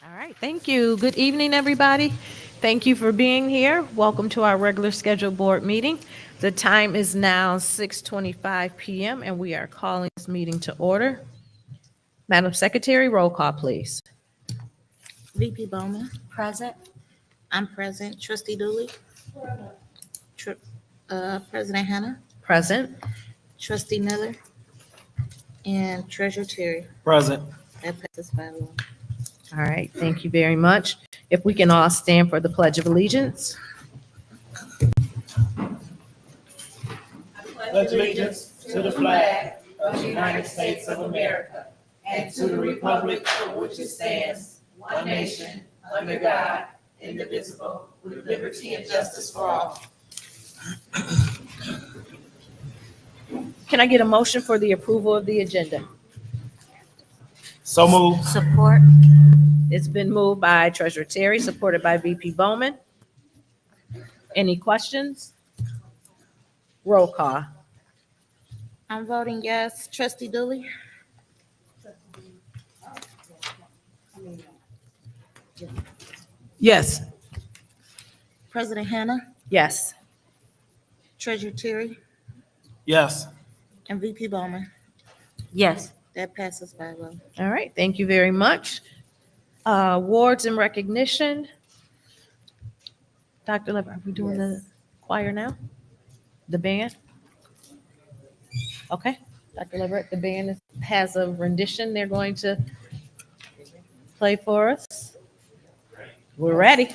All right, thank you. Good evening, everybody. Thank you for being here. Welcome to our regular scheduled board meeting. The time is now 6:25 p.m., and we are calling this meeting to order. Madam Secretary, roll call, please. VP Bowman. Present. I'm present. Trustee Dooley. Tr- President Hannah. Present. Trustee Miller. And Treasurer Terry. Present. That passes 5-0. All right, thank you very much. If we can all stand for the Pledge of Allegiance. Pledge allegiance to the flag of the United States of America and to the republic for which it stands, one nation, under God, indivisible, with liberty and justice for all. Can I get a motion for the approval of the agenda? So moved. Support. It's been moved by Treasurer Terry, supported by VP Bowman. Any questions? Roll call. I'm voting yes. Trustee Dooley. Yes. President Hannah. Yes. Treasurer Terry. Yes. And VP Bowman. Yes. That passes 5-0. All right, thank you very much. Awards and recognition. Dr. Lever, are we doing the choir now? The band? Okay, Dr. Leverett, the band has a rendition they're going to play for us. We're ready.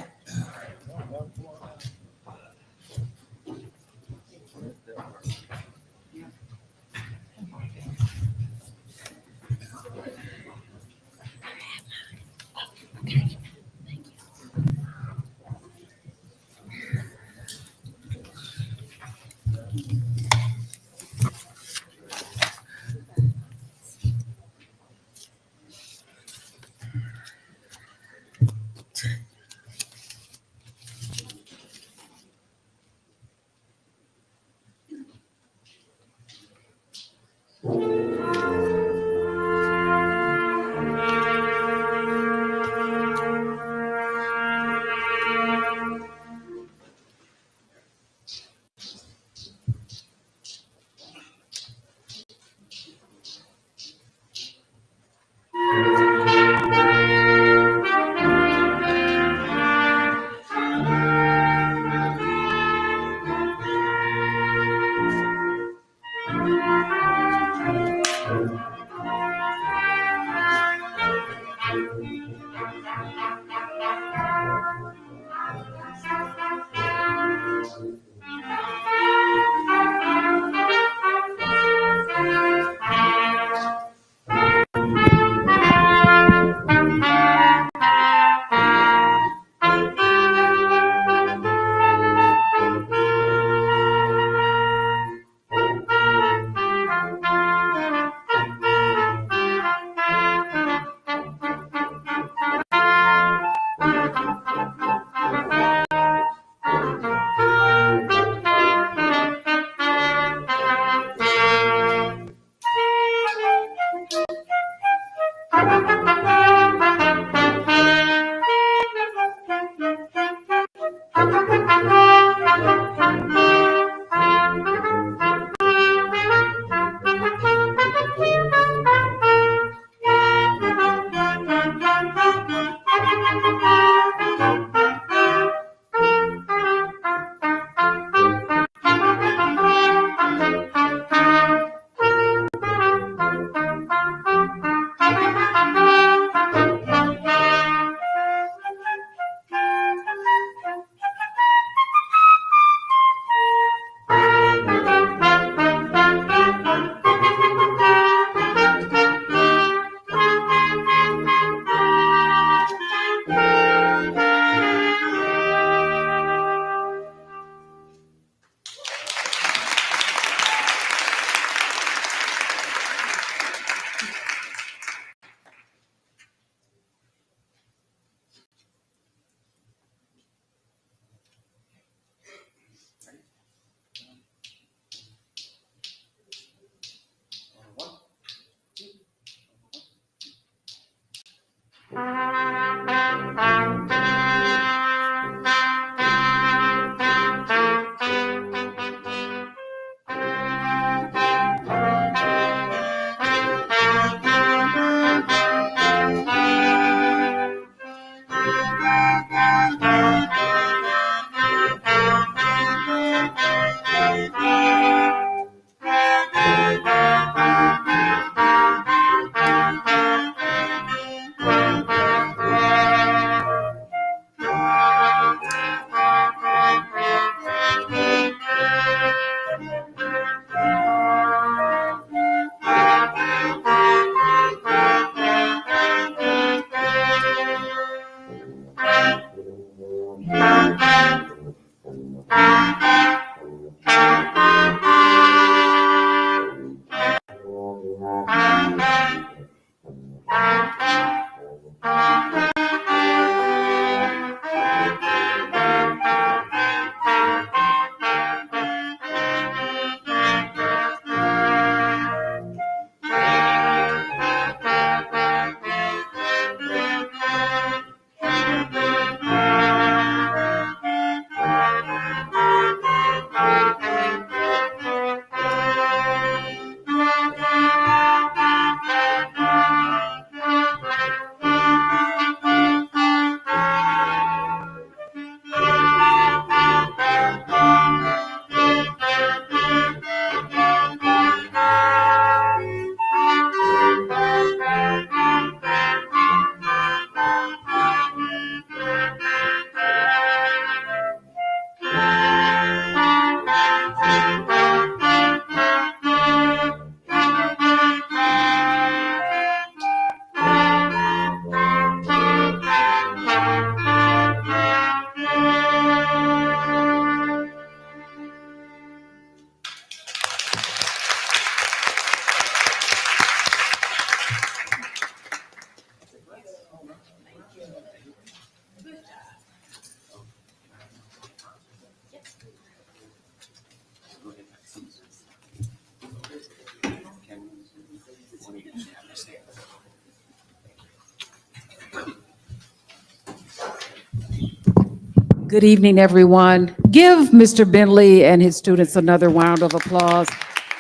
Good evening, everyone. Give Mr. Bentley and his students another round of applause.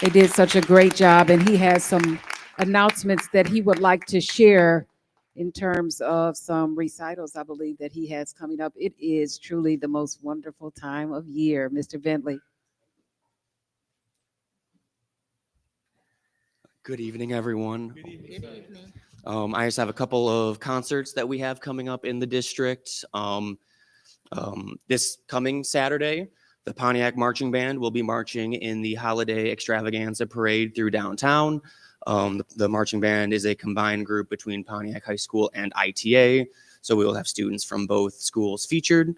They did such a great job, and he has some announcements that he would like to share in terms of some recitals, I believe, that he has coming up. It is truly the most wonderful time of year, Mr. Bentley. Good evening, everyone. Good evening. I just have a couple of concerts that we have coming up in the district. This coming Saturday, the Pontiac Marching Band will be marching in the Holiday Extravaganza Parade through downtown. The marching band is a combined group between Pontiac High School and ITA, so we will have students from both schools featured.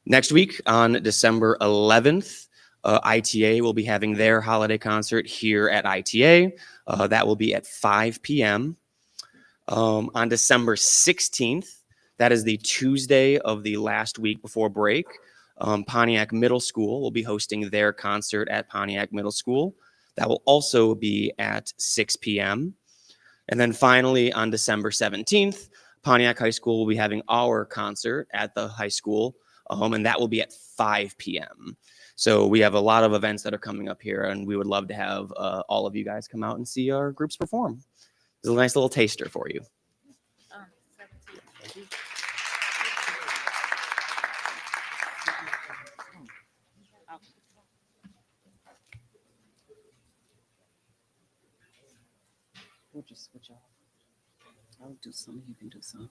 Next week, on December 11th, ITA will be having their holiday concert here at ITA. That will be at 5 p.m. On December 16th, that is the Tuesday of the last week before break, Pontiac Middle School will be hosting their concert at Pontiac Middle School. That will also be at 6 p.m. And then finally, on December 17th, Pontiac High School will be having our concert at the high school, and that will be at 5 p.m. So we have a lot of events that are coming up here, and we would love to have all of you guys come out and see our groups perform. It's a nice little taster for you. We'll just switch off. I'll do some, you can do some.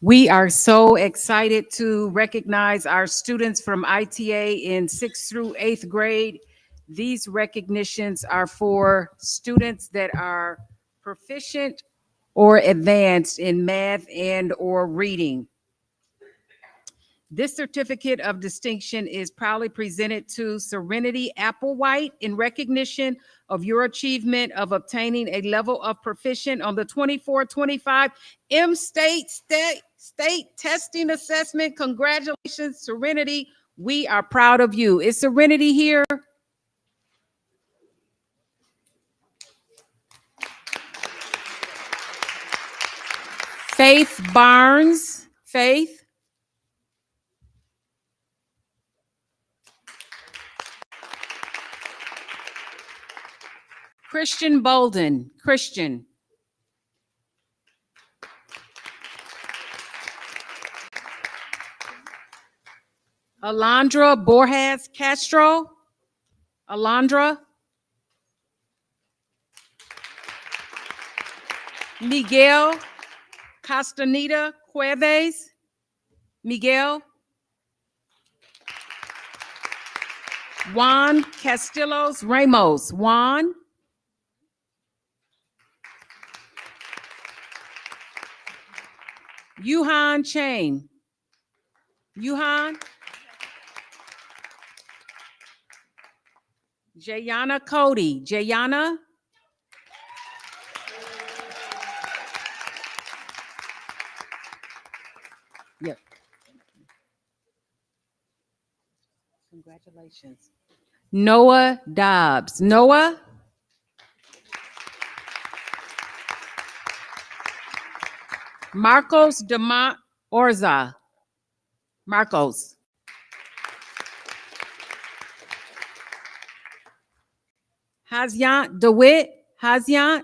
We are so excited to recognize our students from ITA in 6th through 8th grade. These recognitions are for students that are proficient or advanced in math and or reading. This certificate of distinction is proudly presented to Serenity Applewhite in recognition of your achievement of obtaining a level of proficient on the 24-25 State Testing Assessment. Congratulations, Serenity. We are proud of you. Is Serenity here? Faith Barnes. Faith. Christian Bolden. Christian. Alondra Borjas Castro. Alondra. Miguel Castaneda Cuevas. Miguel. Juan Castillos Ramos. Juan. Yuhan Chain. Yuhan. Jayana Cody. Jayana. Yep. Congratulations. Noah Dobbs. Noah. Marcos Demont Orza. Marcos. Hazyant DeWitt. Hazyant.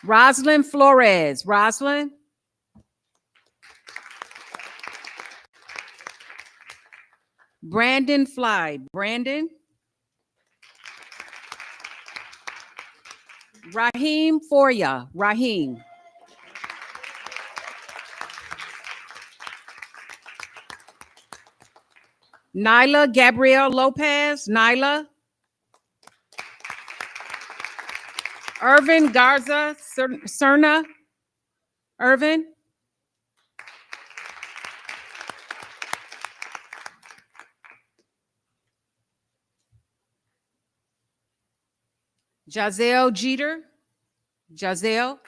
Roslyn Flores. Roslyn. Brandon Fly. Brandon. Raheem Foria. Raheem. Nyla Gabrielle Lopez. Nyla. Irvin Garza Cerna. Irvin. Jazelle Jeter. Jazelle.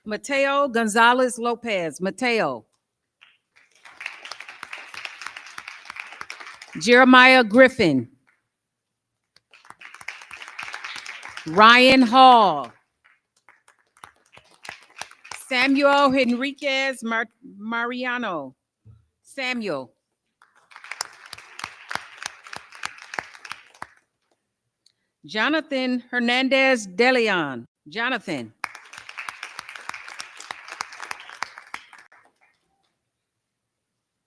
Mateo Gonzalez Lopez. Mateo. Jeremiah Griffin. Ryan Hall. Samuel Henriquez Mariano. Samuel. Jonathan Hernandez DeLeon. Jonathan.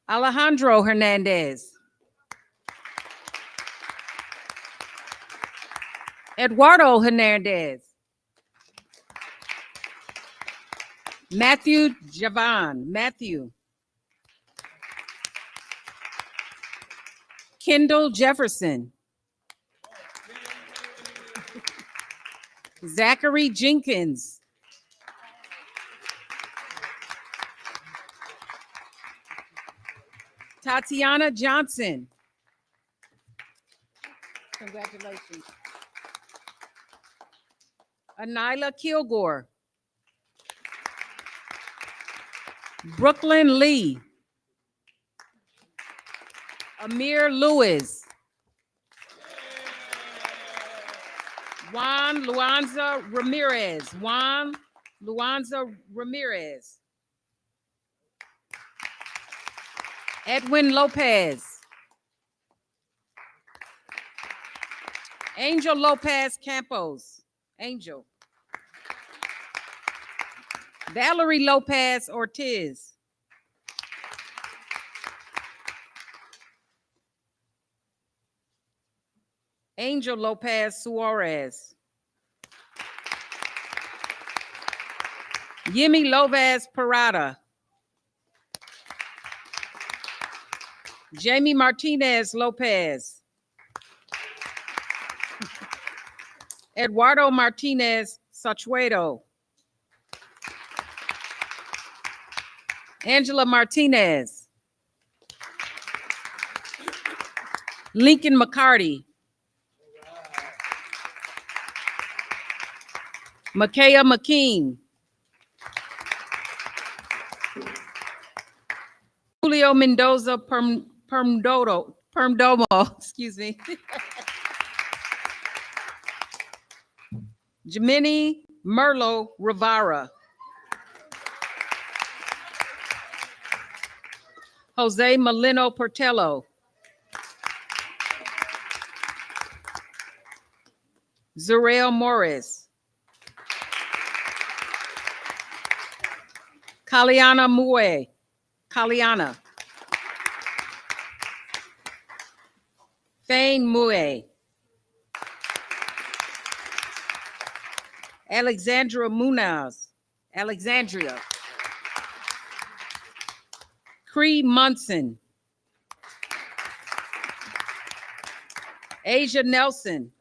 Alejandro Hernandez. Eduardo Hernandez. Matthew Javan. Matthew. Kendall Jefferson. Zachary Jenkins. Tatiana Johnson. Congratulations. Anila Kilgore. Brooklyn Lee. Amir Lewis. Juan Luanza Ramirez. Juan Luanza Ramirez. Edwin Lopez. Angel Lopez Campos. Angel. Valerie Lopez Ortiz. Angel Lopez Suarez. Yemi Lopez Parada. Jamie Martinez Lopez. Eduardo Martinez Sachueto. Angela Martinez. Lincoln McCarty. Makaya McKean. Julio Mendoza Permdomo, excuse me. Jiminy Merlo Rivera. Jose Molino Portello. Zurel Morris. Kaliana Mue. Kaliana. Thane Mue. Alexandra Munaz. Alexandria. Cree Munson. Asia Nelson.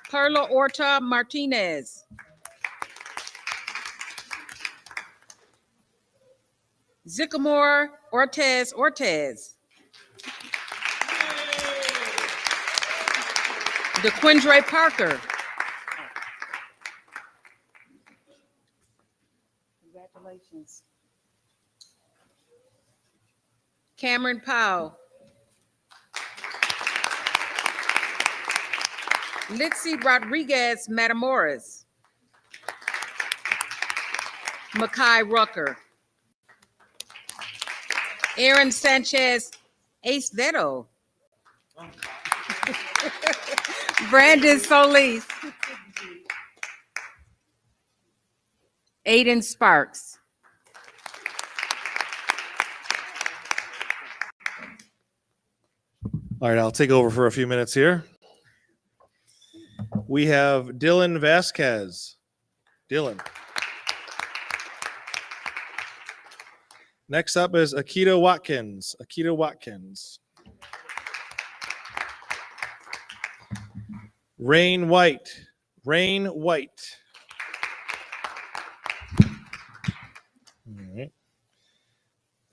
Perla Orta Martinez. Zicamore Ortez. DeQuindre Parker. Congratulations. Cameron Powell. Litzy Rodriguez Matamoros. Makai Rucker. Aaron Sanchez Acevedo. Brandon Solis. Aiden Sparks. All right, I'll take over for a few minutes here. We have Dylan Vasquez. Dylan. Next up is Akita Watkins. Rain White. All right.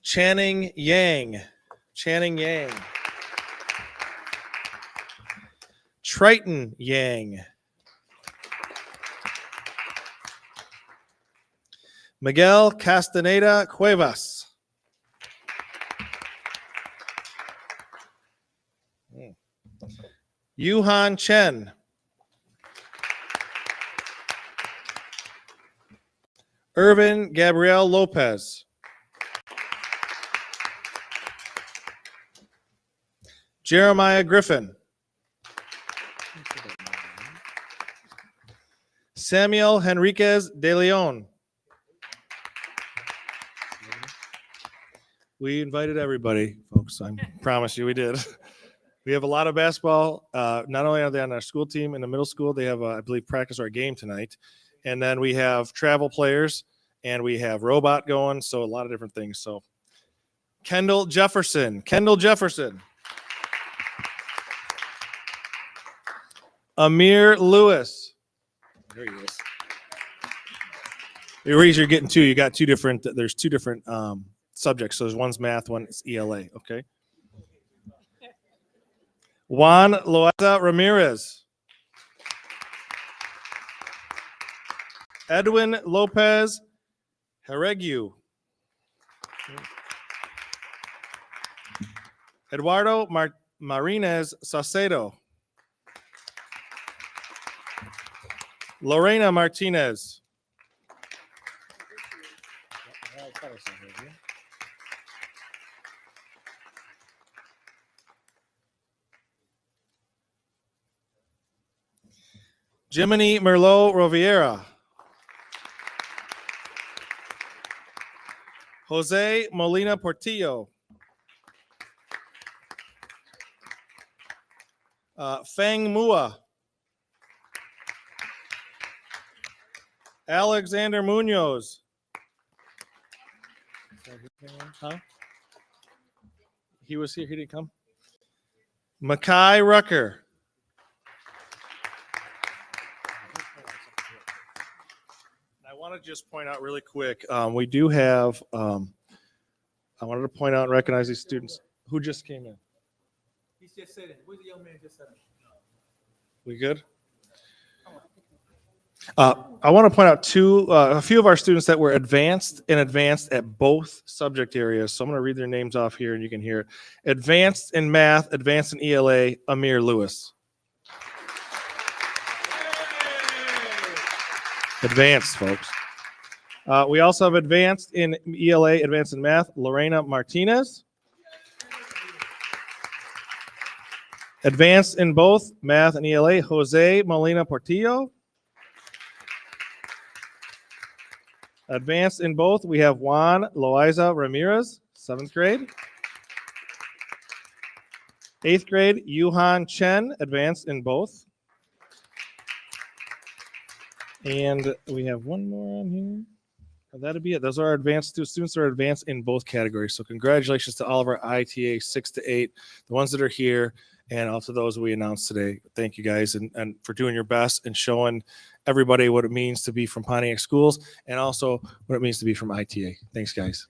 Channing Yang. Triton Yang. Miguel Castaneda Cuevas. Yuhan Chen. Irvin Gabriel Lopez. Jeremiah Griffin. Samuel Henriquez de Leon. We invited everybody, folks. I promise you we did. We have a lot of basketball. Not only are they on our school team in the middle school, they have, I believe, practice or a game tonight. And then we have travel players, and we have robot going, so a lot of different things. So Kendall Jefferson. Amir Lewis. There he is. The reason you're getting two, you got there's two different subjects. So there's one's math, one's ELA, okay? Juan Loaiza Ramirez. Edwin Lopez Heregu. Eduardo Marinez Saucedo. Lorena Martinez. Jiminy Merlot Roviera. Jose Molina Portillo. Feng Mua. Alexander Munoz. Huh? He was here. He didn't come. Makai Rucker. I want to just point out really quick, we do have, I wanted to point out and recognize these students who just came in. He just said it. Where's the young man just said it? We good? I want to point out a few of our students that were advanced at both subject areas. So I'm going to read their names off here and you can hear it. Advanced in math, advanced in ELA, Amir Lewis. Advanced, folks. We also have advanced in ELA, advanced in math, Lorena Martinez. Advanced in both math and ELA, Jose Molina Portillo. Advanced in both, we have Juan Loaiza Ramirez, 7th grade. 8th grade, Yuhan Chen, advanced in both. And we have one more on here. That'll be it. Those are our advanced students that are advanced in both categories. So congratulations to all of our ITA 6 to 8, the ones that are here, and also those we announced today. Thank you guys and for doing your best and showing everybody what it means to be from Pontiac schools and also what it means to be from ITA. Thanks, guys.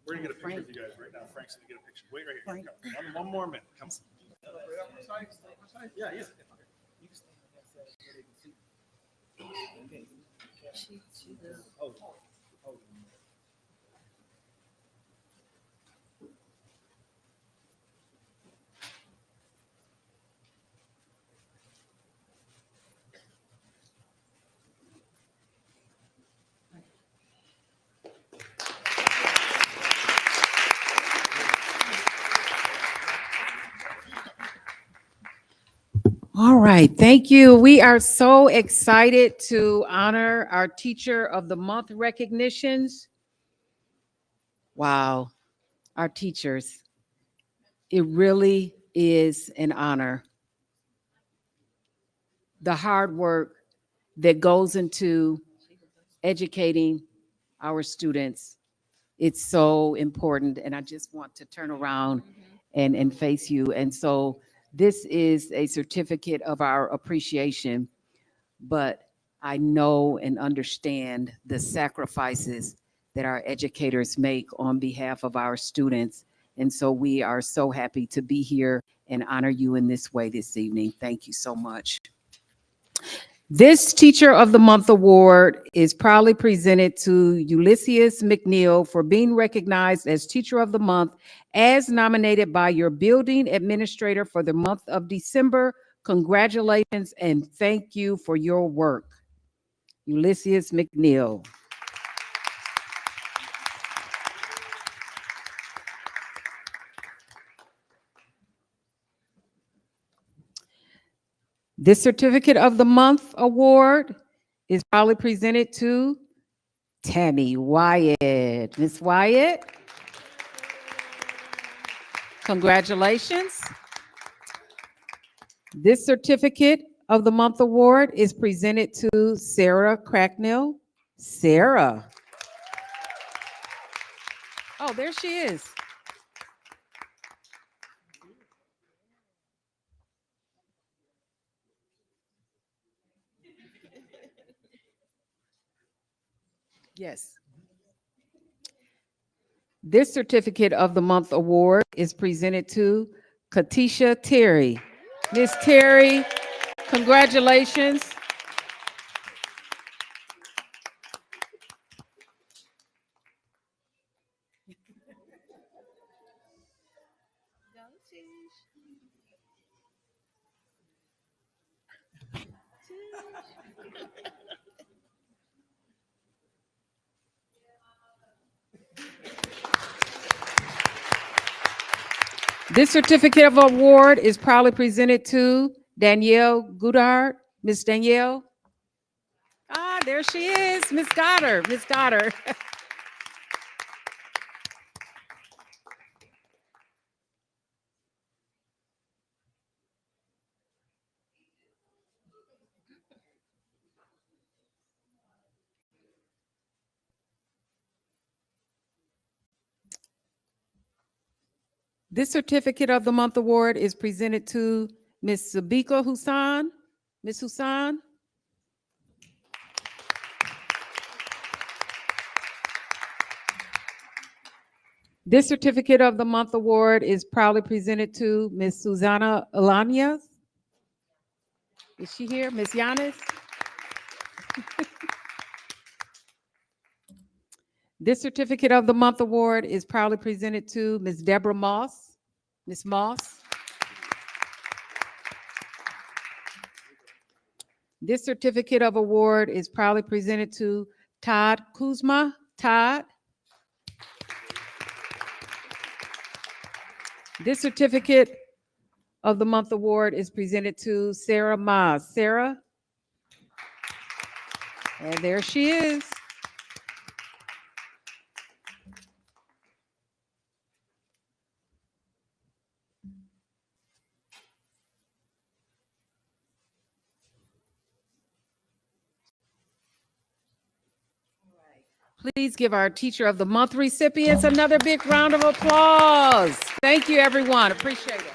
We're gonna get a picture of you guys right now. Frank's gonna get a picture. Wait right here. Come. One more minute. Come. Yeah, yeah. All right, thank you. We are so excited to honor our Teacher of the Month recognitions. Wow, our teachers. It really is an honor. The hard work that goes into educating our students, it's so important. And I just want to turn around and face you. And so this is a certificate of our appreciation, but I know and understand the sacrifices that our educators make on behalf of our students. And so we are so happy to be here and honor you in this way this evening. Thank you so much. This Teacher of the Month award is proudly presented to Ulysses McNeil for being recognized as Teacher of the Month as nominated by your building administrator for the month of December. Congratulations and thank you for your work. Ulysses McNeil. This Certificate of the Month award is proudly presented to Tammy Wyatt. Miss Wyatt, congratulations. This Certificate of the Month award is presented to Sarah Cracknell. Sarah. Oh, there she is. Yes. This Certificate of the Month award is presented to Katisha Terry. Miss Terry, congratulations. This certificate of award is proudly presented to Danielle Goddard. Miss Danielle. Ah, there she is, Miss Goddard. Miss Goddard. This certificate of the month award is presented to Miss Sabika Hussan. Miss Hussan. This certificate of the month award is proudly presented to Miss Susanna Alanias. Is she here? Miss Yanis? This certificate of the month award is proudly presented to Miss Deborah Moss. Miss Moss. This certificate of award is proudly presented to Todd Kuzma. Todd. This certificate of the month award is presented to Sarah Maas. Sarah. And there she is. Please give our Teacher of the Month recipients another big round of applause. Thank you, everyone. Appreciate it.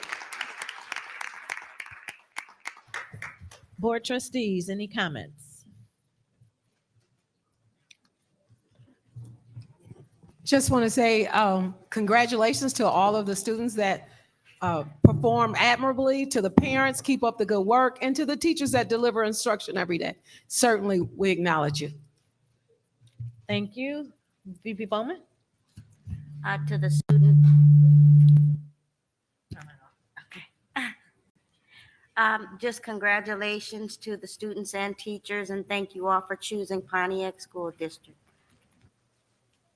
Board trustees, any comments? Just want to say congratulations to all of the students that perform admirably, to the parents, keep up the good work, and to the teachers that deliver instruction every day. Certainly, we acknowledge you. Thank you. VP Bowman? To the student. Okay. Just congratulations to the students and teachers, and thank you all for choosing Pontiac School District.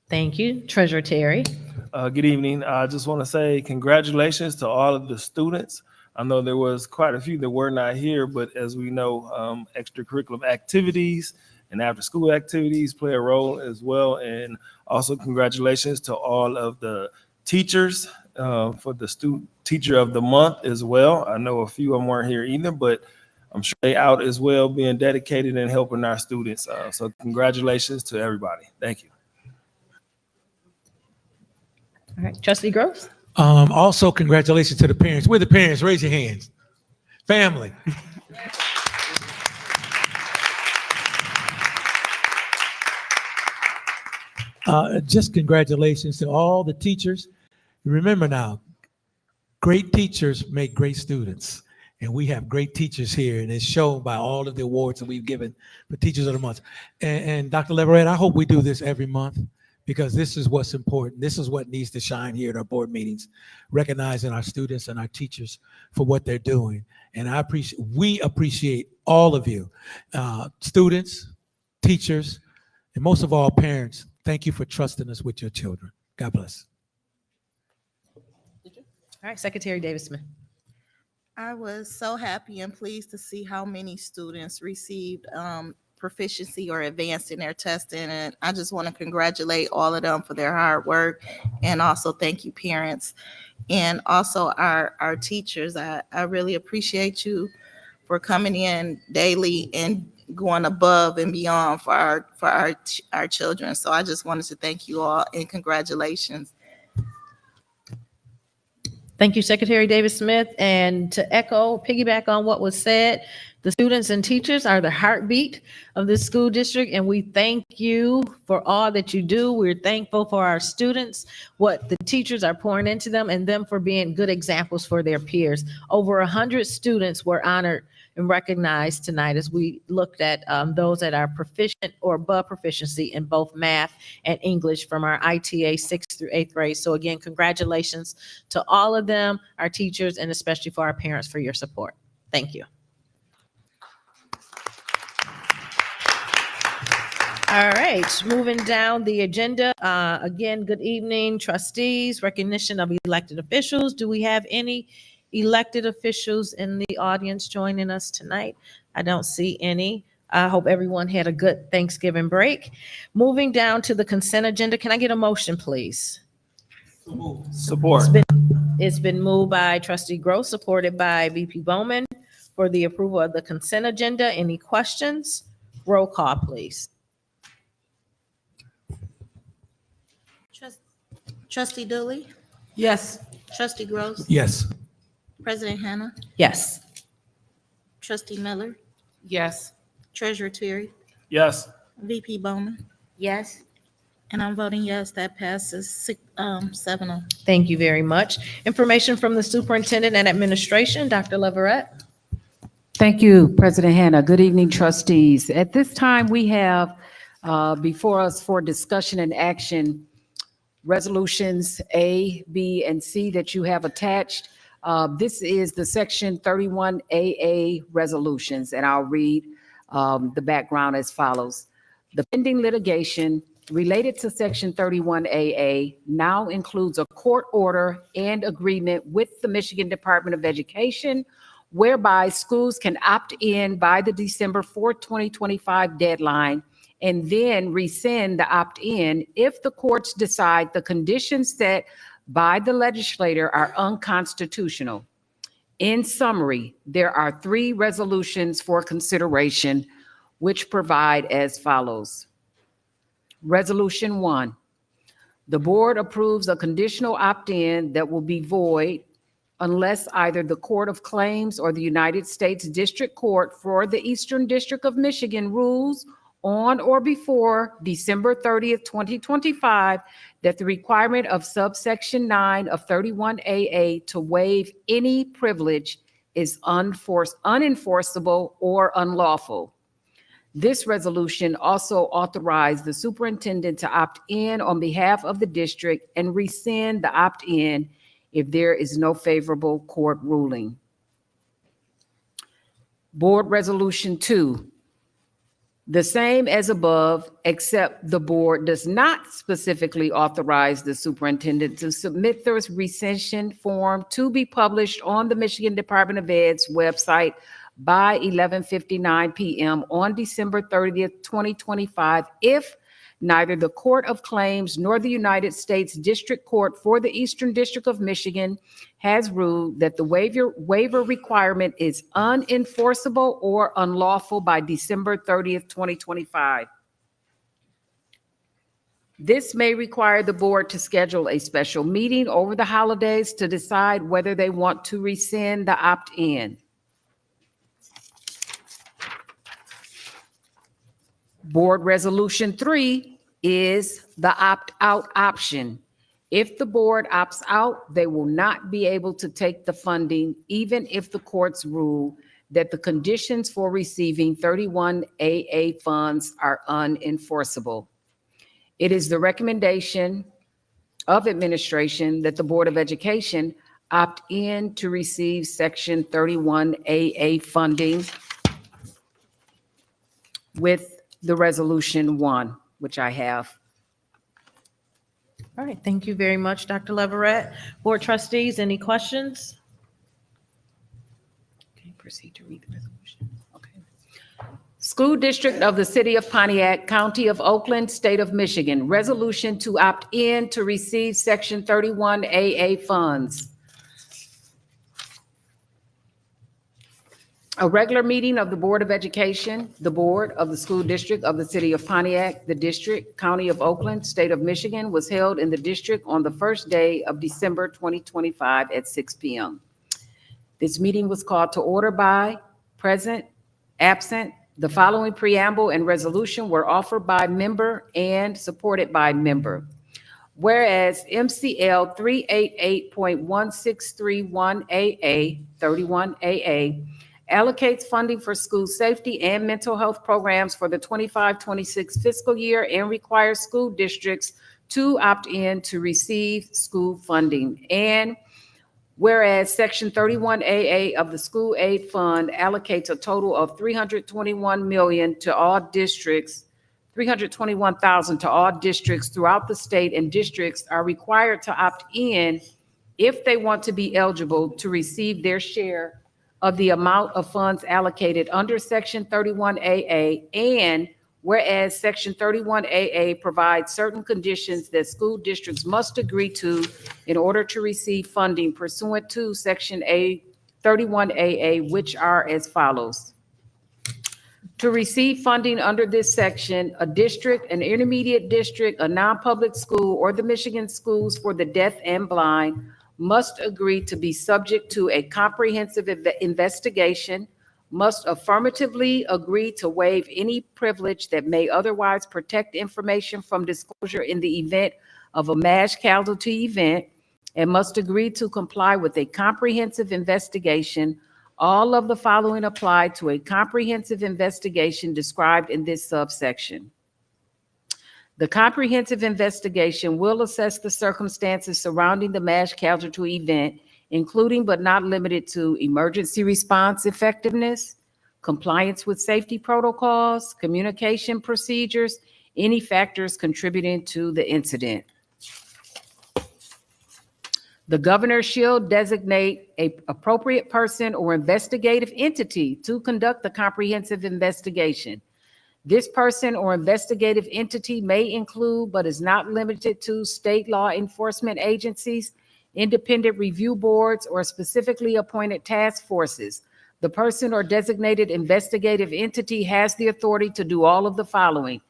Thank you. Treasurer Terry? Good evening. I just want to say congratulations to all of the students. I know there was quite a few that were not here, but as we know, extracurricular activities and after-school activities play a role as well. And also congratulations to all of the teachers for the Student Teacher of the Month as well. I know a few of them weren't here either, but I'm sure they out as well, being dedicated and helping our students. So congratulations to everybody. Thank you. All right, Trustee Groves? Also, congratulations to the parents. We're the parents. Raise your hands. Family. Just congratulations to all the teachers. Remember now, great teachers make great students. And we have great teachers here, and it's shown by all of the awards that we've given for Teachers of the Month. And Dr. Leverett, I hope we do this every month, because this is what's important. This is what needs to shine here at our board meetings, recognizing our students and our teachers for what they're doing. And we appreciate all of you, students, teachers, and most of all, parents. Thank you for trusting us with your children. God bless. All right, Secretary Davis Smith. I was so happy and pleased to see how many students received proficiency or advanced in their testing. And I just want to congratulate all of them for their hard work. And also thank you, parents. And also our teachers. I really appreciate you for coming in daily and going above and beyond for our children. So I just wanted to thank you all and congratulations. Thank you, Secretary Davis Smith. And to piggyback on what was said, the students and teachers are the heartbeat of this school district, and we thank you for all that you do. We're thankful for our students, what the teachers are pouring into them, and them for being good examples for their peers. Over 100 students were honored and recognized tonight as we looked at those that are proficient or above proficiency in both math and English from our ITA 6th through 8th grade. So again, congratulations to all of them, our teachers, and especially for our parents for your support. Thank you. All right, moving down the agenda. Again, good evening, trustees. Recognition of elected officials. Do we have any elected officials in the audience joining us tonight? I don't see any. I hope everyone had a good Thanksgiving break. Moving down to the consent agenda. Can I get a motion, please? Support. It's been moved by Trustee Gross, supported by VP Bowman for the approval of the consent agenda. Any questions? Roll call, please. Trustee Dooley, Yes. Trustee Gross, Yes. President Hannah, Yes. Trustee Miller, Yes. Treasurer Terry, Yes. VP Bowman. Yes. And I'm voting yes. That passes 7-0. Thank you very much. Information from the superintendent and administration, Dr. Leverett. Thank you, President Hannah. Good evening, trustees. At this time, we have before us for discussion and action resolutions A, B, and C that you have attached. This is the section 31AA resolutions, and I'll read the background as follows. The pending litigation related to section 31AA now includes a court order and agreement with the Michigan Department of Education, whereby schools can opt in by the December 4th, 2025 deadline and then rescind the opt-in if the courts decide the conditions set by the legislator are unconstitutional. In summary, there are 3 resolutions for consideration, which provide as follows. Resolution 1. The board approves a conditional opt-in that will be void unless either the Court of Claims or the United States District Court for the Eastern District of Michigan rules on or before December 30th, 2025, that the requirement of subsection 9 of 31AA to waive any privilege is unenforceable or unlawful. This resolution also authorized the superintendent to opt in on behalf of the district and rescind the opt-in if there is no favorable court ruling. Board Resolution 2. The same as above, except the board does not specifically authorize the superintendent to submit the rescission form to be published on the Michigan Department of Ed's website by 11:59 p.m. on December 30th, 2025, if neither the Court of Claims nor the United States District Court for the Eastern District of Michigan has ruled that the waiver requirement is unenforceable or unlawful by December 30th, 2025. This may require the board to schedule a special meeting over the holidays to decide whether they want to rescind the opt-in. Board Resolution 3 is the opt-out option. If the board opts out, they will not be able to take the funding, even if the courts rule that the conditions for receiving 31AA funds are unenforceable. It is the recommendation of administration that the Board of Education opt in to receive Section 31AA funding with the Resolution 1, which I have. All right, thank you very much, Dr. Leverett. Board trustees, any questions? Okay, proceed to read the resolution. Okay. School District of the City of Pontiac, County of Oakland, State of Michigan, resolution to opt in to receive Section 31AA funds. A regular meeting of the Board of Education, the Board of the School District of the City of Pontiac, the District, County of Oakland, State of Michigan, was held in the district on the first day of December 2025 at 6 p.m. This meeting was called to order by present, absent. The following preamble and resolution were offered by member and supported by member. Whereas MCL 388.1631AA, 31AA, allocates funding for school safety and mental health programs for the 25-26 fiscal year and requires school districts to opt in to receive school funding. And whereas Section 31AA of the School Aid Fund allocates a total of $321 million to all districts, $321,000 to all districts throughout the state, and districts are required to opt in if they want to be eligible to receive their share of the amount of funds allocated under Section 31AA, and whereas Section 31AA provides certain conditions that school districts must agree to in order to receive funding pursuant to Section 31AA, which are as follows. To receive funding under this section, a district, an intermediate district, a non-public school, or the Michigan Schools for the Deaf and Blind must agree to be subject to a comprehensive investigation, must affirmatively agree to waive any privilege that may otherwise protect information from disclosure in the event of a mass casualty event, and must agree to comply with a comprehensive investigation. All of the following apply to a comprehensive investigation described in this subsection. The comprehensive investigation will assess the circumstances surrounding the mass casualty event, including but not limited to emergency response effectiveness, compliance with safety protocols, communication procedures, any factors contributing to the incident. The governor shall designate an appropriate person or investigative entity to conduct the comprehensive investigation. This person or investigative entity may include, but is not limited to, state law enforcement agencies, independent review boards, or specifically appointed task forces. The person or designated investigative entity has the authority to do all of the following: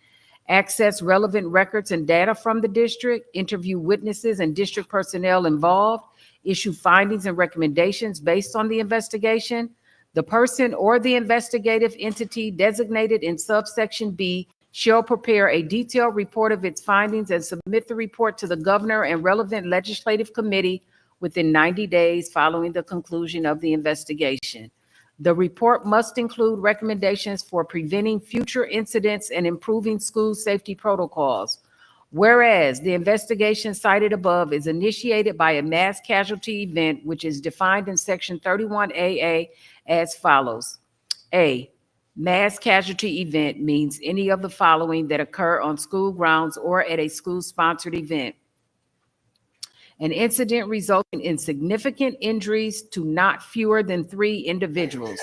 access relevant records and data from the district, interview witnesses and district personnel involved, issue findings and recommendations based on the investigation. The person or the investigative entity designated in subsection B shall prepare a detailed report of its findings and submit the report to the governor and relevant legislative committee within 90 days following the conclusion of the investigation. The report must include recommendations for preventing future incidents and improving school safety protocols. Whereas the investigation cited above is initiated by a mass casualty event, which is defined in section 31AA as follows. A, mass casualty event means any of the following that occur on school grounds or at a school-sponsored event. An incident resulting in significant injuries to not fewer than 3 individuals.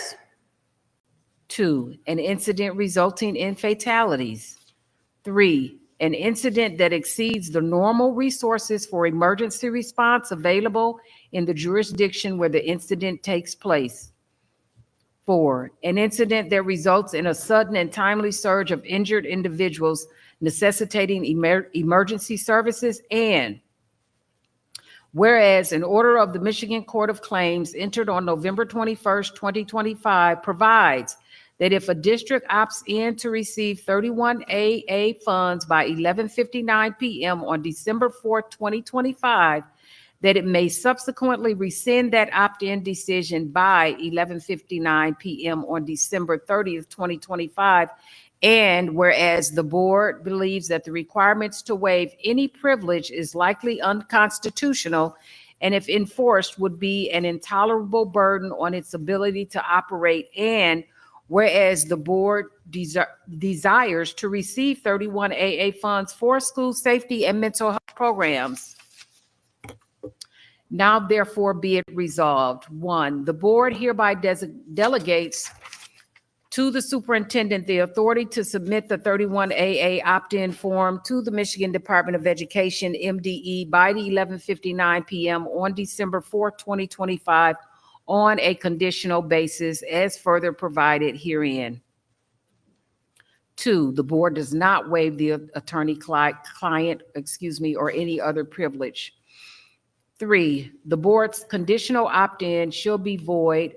2, an incident resulting in fatalities. 3, an incident that exceeds the normal resources for emergency response available in the jurisdiction where the incident takes place. 4, an incident that results in a sudden and timely surge of injured individuals necessitating emergency services. And whereas an order of the Michigan Court of Claims entered on November 21st, 2025 provides that if a district opts in to receive 31AA funds by 11:59 p.m. on December 4th, 2025, that it may subsequently rescind that opt-in decision by 11:59 p.m. on December 30th, 2025. And whereas the board believes that the requirements to waive any privilege is likely unconstitutional, and if enforced would be an intolerable burden on its ability to operate, and whereas the board desires to receive 31AA funds for school safety and mental health programs. Now therefore be it resolved. 1, the board hereby delegates to the superintendent the authority to submit the 31AA opt-in form to the Michigan Department of Education, MDE, by the 11:59 p.m. on December 4th, 2025, on a conditional basis as further provided herein. 2, the board does not waive the attorney-client, or any other privilege. 3, the board's conditional opt-in shall be void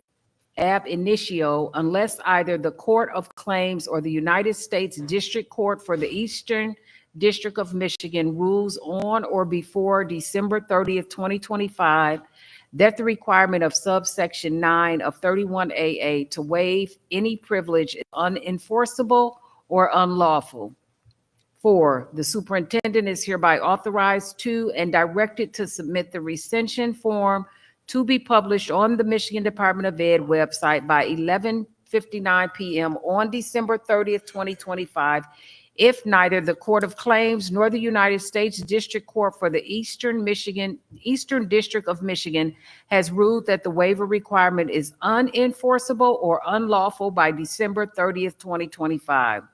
ab initio unless either the Court of Claims or the United States District Court for the Eastern District of Michigan rules on or before December 30th, 2025, that the requirement of subsection 9 of 31AA to waive any privilege is unenforceable or unlawful. 4, the superintendent is hereby authorized to and directed to submit the rescission form to be published on the Michigan Department of Ed website by 11:59 p.m. on December 30th, 2025, if neither the Court of Claims nor the United States District Court for the Eastern District of Michigan has ruled that the waiver requirement is unenforceable or unlawful by December 30th, 2025.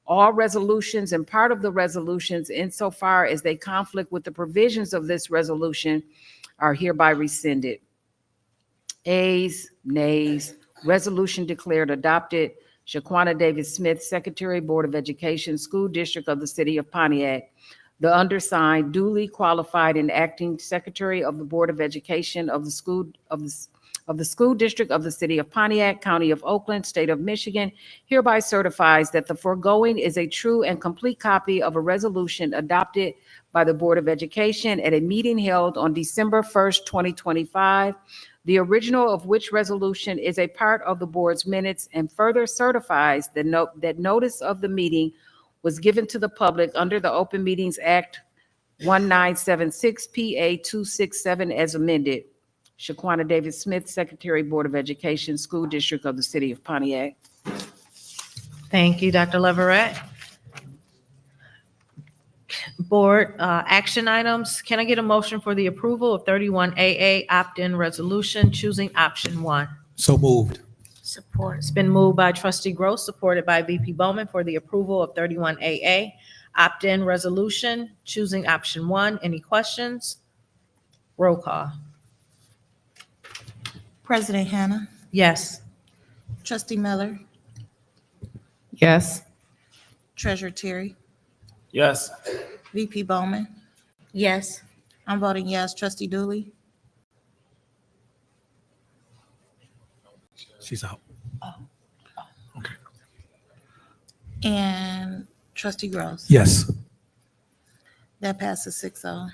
All resolutions and part of the resolutions insofar as they conflict with the provisions of this resolution are hereby rescinded. Ayes, nays, resolution declared adopted. Shaquana Davis Smith, Secretary, Board of Education, School District of the City of Pontiac. The undersigned, duly qualified and acting Secretary of the Board of Education of the School District of the City of Pontiac, County of Oakland, State of Michigan, hereby certifies that the foregoing is a true and complete copy of a resolution adopted by the Board of Education at a meeting held on December 1st, 2025, the original of which resolution is a part of the board's minutes, and further certifies that notice of the meeting was given to the public under the Open Meetings Act 1976 PA 267 as amended. Shaquana Davis Smith, Secretary, Board of Education, School District of the City of Pontiac. Thank you, Dr. Leverett. Board action items. Can I get a motion for the approval of 31AA opt-in resolution choosing option 1? So moved. Support. It's been moved by Trustee Gross, supported by VP Bowman for the approval of 31AA opt-in resolution choosing option 1. Any questions? Roll call. President Hannah, Yes. Trustee Miller, Yes. Treasurer Terry, Yes. VP Bowman. Yes. I'm voting yes. Trustee Dooley. She's out. And Trustee Gross. Yes. That passes 6-0. All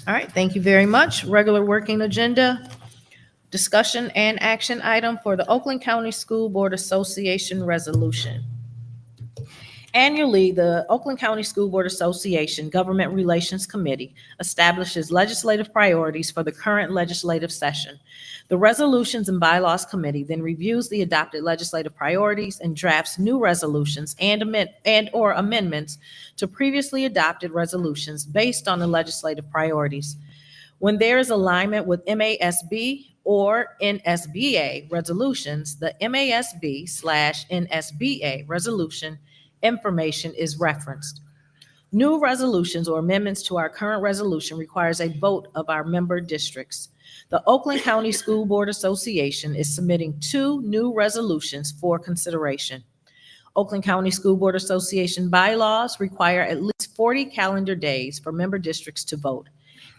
right, thank you very much. Regular working agenda, discussion and action item for the Oakland County School Board Association resolution. Annually, the Oakland County School Board Association Government Relations Committee establishes legislative priorities for the current legislative session. The Resolutions and Bylaws Committee then reviews the adopted legislative priorities and drafts new resolutions and/or amendments to previously adopted resolutions based on the legislative priorities. When there is alignment with MASB or NSBA resolutions, the MASB/NSBA resolution information is referenced. New resolutions or amendments to our current resolution requires a vote of our member districts. The Oakland County School Board Association is submitting 2 new resolutions for consideration. Oakland County School Board Association bylaws require at least 40 calendar days for member districts to vote.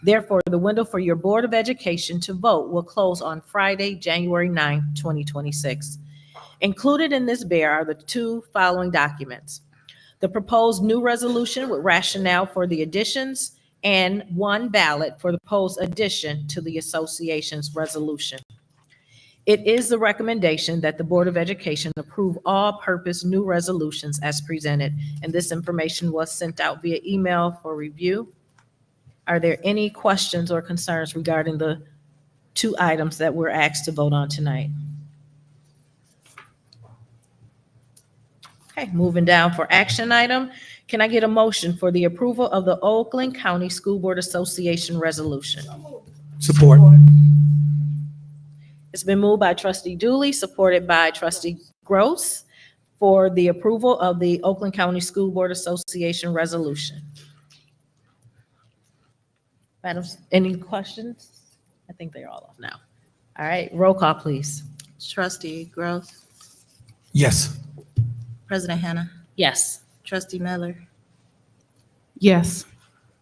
Therefore, the window for your Board of Education to vote will close on Friday, January 9, 2026. Included in this bear are the 2 following documents: the proposed new resolution with rationale for the additions, and 1 ballot for the proposed addition to the association's resolution. It is the recommendation that the Board of Education approve all-purpose new resolutions as presented, and this information was sent out via email for review. Are there any questions or concerns regarding the 2 items that we're asked to vote on tonight? Okay, moving down for action item. Can I get a motion for the approval of the Oakland County School Board Association resolution? Support. It's been moved by Trustee Dooley, supported by Trustee Gross, for the approval of the Oakland County School Board Association resolution. Madam, any questions? I think they're all off now. All right, roll call, please. Trustee Gross. Yes. President Hannah. Yes. Trustee Miller. Yes.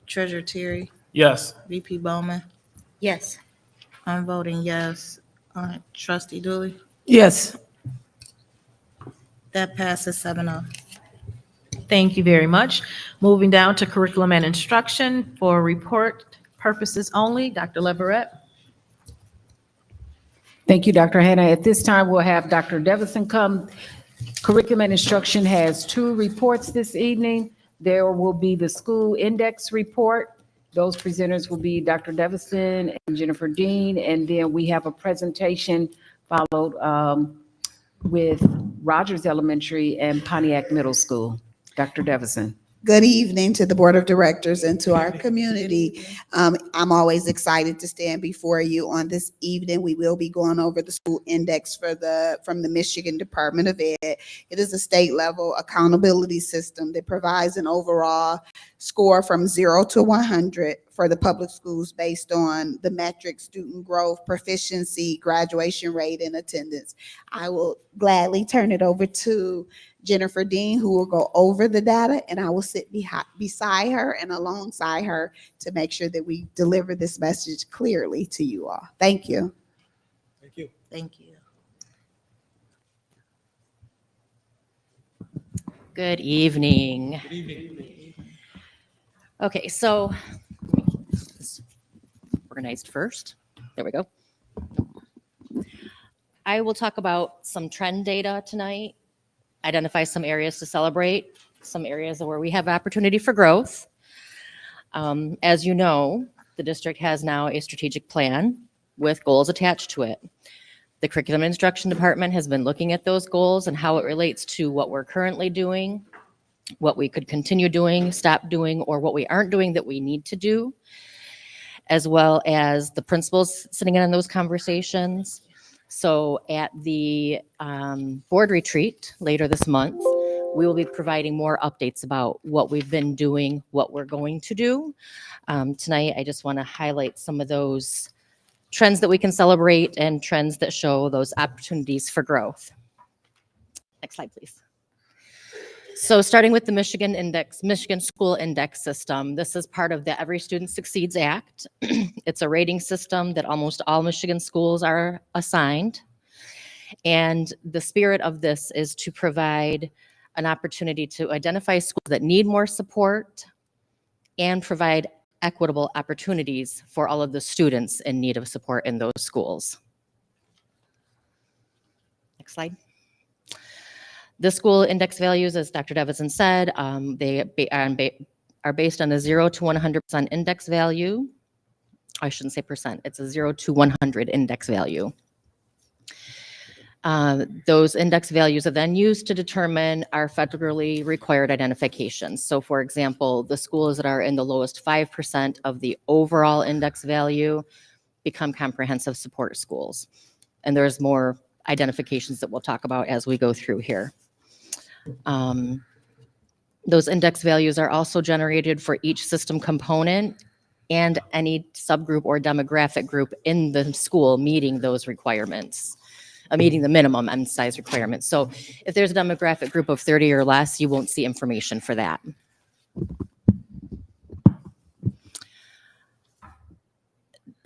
Treasurer Terry. Yes. VP Bowman. Yes. I'm voting yes. Trustee Dooley. Yes. That passes 7-0. Thank you very much. Moving down to curriculum and instruction for report purposes only. Dr. Leverett. Thank you, Dr. Hannah. At this time, we'll have Dr. Devison come. Curriculum and Instruction has 2 reports this evening. There will be the school index report. Those presenters will be Dr. Devison and Jennifer Dean, and then we have a presentation followed with Rogers Elementary and Pontiac Middle School. Dr. Devison. Good evening to the Board of Directors and to our community. I'm always excited to stand before you on this evening. We will be going over the school index from the Michigan Department of Ed. It is a state level accountability system that provides an overall score from 0 to 100 for the public schools based on the metrics: student growth, proficiency, graduation rate, and attendance. I will gladly turn it over to Jennifer Dean, who will go over the data, and I will sit beside her and alongside her to make sure that we deliver this message clearly to you all. Thank you. Thank you. Thank you. Good evening. Good evening. Okay, so let me keep this organized first. There we go. I will talk about some trend data tonight, identify some areas to celebrate, some areas where we have opportunity for growth. As you know, the district has now a strategic plan with goals attached to it. The Curriculum and Instruction Department has been looking at those goals and how it relates to what we're currently doing, what we could continue doing, stop doing, or what we aren't doing that we need to do, as well as the principals sitting in on those conversations. So at the board retreat later this month, we will be providing more updates about what we've been doing, what we're going to do. Tonight, I just want to highlight some of those trends that we can celebrate and trends that show those opportunities for growth. Next slide, please. So starting with the Michigan School Index System, this is part of the Every Student Succeeds Act. It's a rating system that almost all Michigan schools are assigned. And the spirit of this is to provide an opportunity to identify schools that need more support and provide equitable opportunities for all of the students in need of support in those schools. Next slide. The school index values, as Dr. Deveson said, are based on a 0 to 100% index value. I shouldn't say percent, it's a 0 to 100 index value. Those index values are then used to determine our federally required identifications. So for example, the schools that are in the lowest 5% of the overall index value become comprehensive support schools. And there's more identifications that we'll talk about as we go through here. Those index values are also generated for each system component and any subgroup or demographic group in the school meeting those requirements, meeting the minimum M size requirements. So if there's a demographic group of 30 or less, you won't see information for that.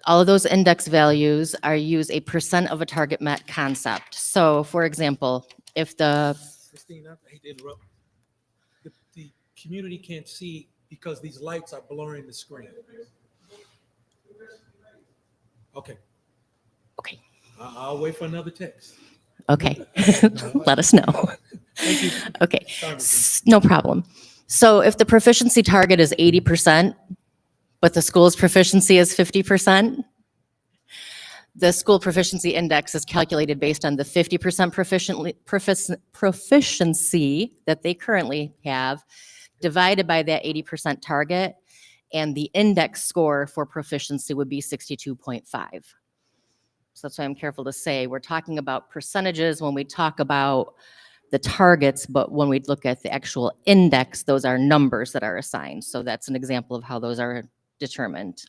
All of those index values are use a percent of a target met concept. So for example, if the Christina, I hate to interrupt. The community can't see because these lights are blurring the screen. Okay. Okay. I'll wait for another text. Okay, let us know. Thank you. Okay, Sorry. no problem. So if the proficiency target is 80%, but the school's proficiency is 50%, the school proficiency index is calculated based on the 50% proficiency that they currently have, divided by that 80% target, and the index score for proficiency would be 62.5. So that's why I'm careful to say we're talking about percentages when we talk about the targets, but when we look at the actual index, those are numbers that are assigned. So that's an example of how those are determined.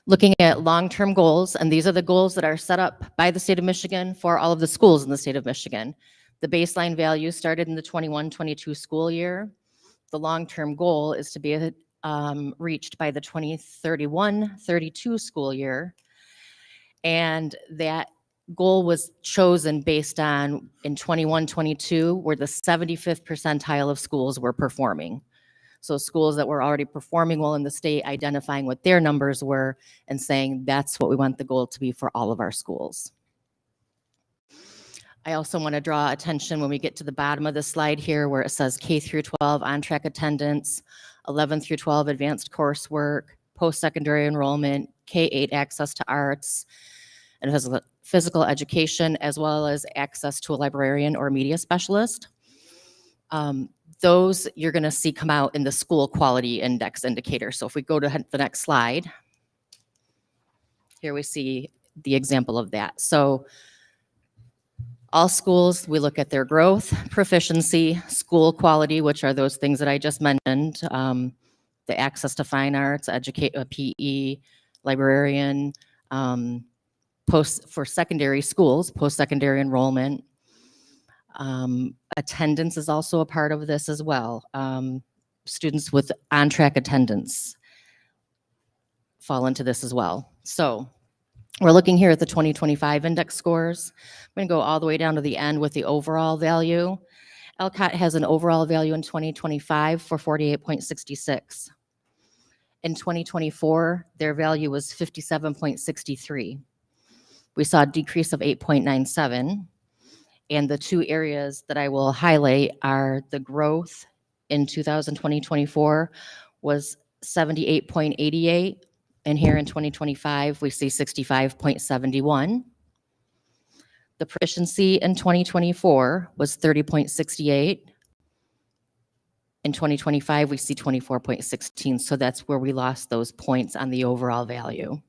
Looking at long-term goals, and these are the goals that are set up by the state of Michigan for all of the schools in the state of Michigan. The baseline value started in the 21-22 school year. The long-term goal is to be reached by the 2031-32 school year. And that goal was chosen based on, in 21-22, where the 75th percentile of schools were performing. So schools that were already performing well in the state, identifying what their numbers were and saying that's what we want the goal to be for all of our schools. I also want to draw attention when we get to the bottom of the slide here where it says K through 12 on-track attendance, 11 through 12 advanced coursework, post-secondary enrollment, K-8 access to arts, and physical education, as well as access to a librarian or media specialist. Those you're going to see come out in the school quality index indicator. So if we go to the next slide, here we see the example of that. So all schools, we look at their growth, proficiency, school quality, which are those things that I just mentioned, the access to fine arts, PE, librarian, for secondary schools, post-secondary enrollment. Attendance is also a part of this as well. Students with on-track attendance fall into this as well. So we're looking here at the 2025 index scores. I'm going to go all the way down to the end with the overall value. LCOT has an overall value in 2025 for 48.66. In 2024, their value was 57.63. We saw a decrease of 8.97. And the two areas that I will highlight are the growth in 2020-24 was 78.88. And here in 2025, we see 65.71. The proficiency in 2024 was 30.68. In 2025, we see 24.16. So that's where we lost those points on the overall value.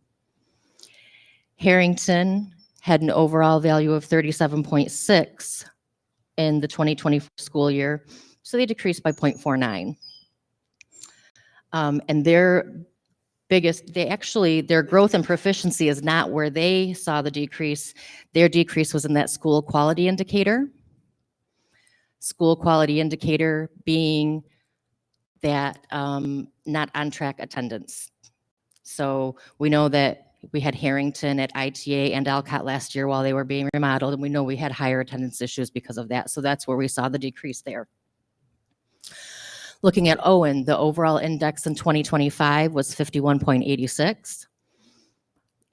Harrington had an overall value of 37.6 in the 2024 school year. So they decreased by 0.49. And their biggest, their growth and proficiency is not where they saw the decrease. Their decrease was in that school quality indicator. School quality indicator being that not on track attendance. So we know that we had Harrington at ITA and Alcott last year while they were being remodeled, and we know we had higher attendance issues because of that. So that's where we saw the decrease there. Looking at Owen, the overall index in 2025 was 51.86.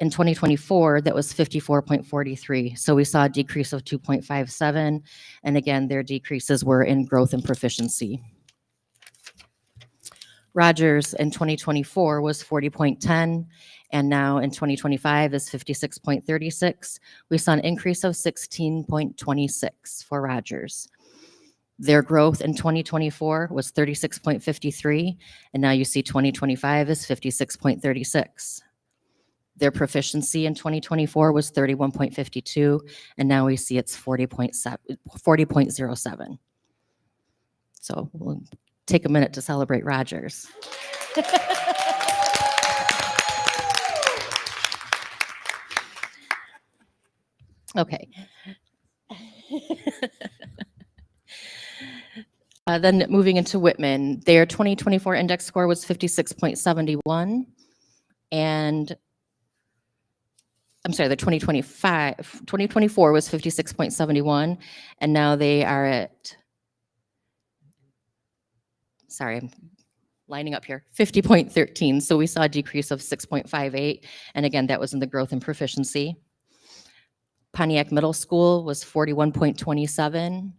In 2024, that was 54.43. So we saw a decrease of 2.57. And again, their decreases were in growth and proficiency. Rogers in 2024 was 40.10, and now in 2025 is 56.36. We saw an increase of 16.26 for Rogers. Their growth in 2024 was 36.53, and now you see 2025 is 56.36. Their proficiency in 2024 was 31.52, and now we see it's 40.07. So we'll take a minute to celebrate Rogers. Okay. Then moving into Whitman, their 2024 index score was 56.71, and I'm sorry, the 2024 was 56.71, and now they are at, sorry, I'm lining up here, 50.13. So we saw a decrease of 6.58, and again, that was in the growth and proficiency. Pontiac Middle School was 41.27,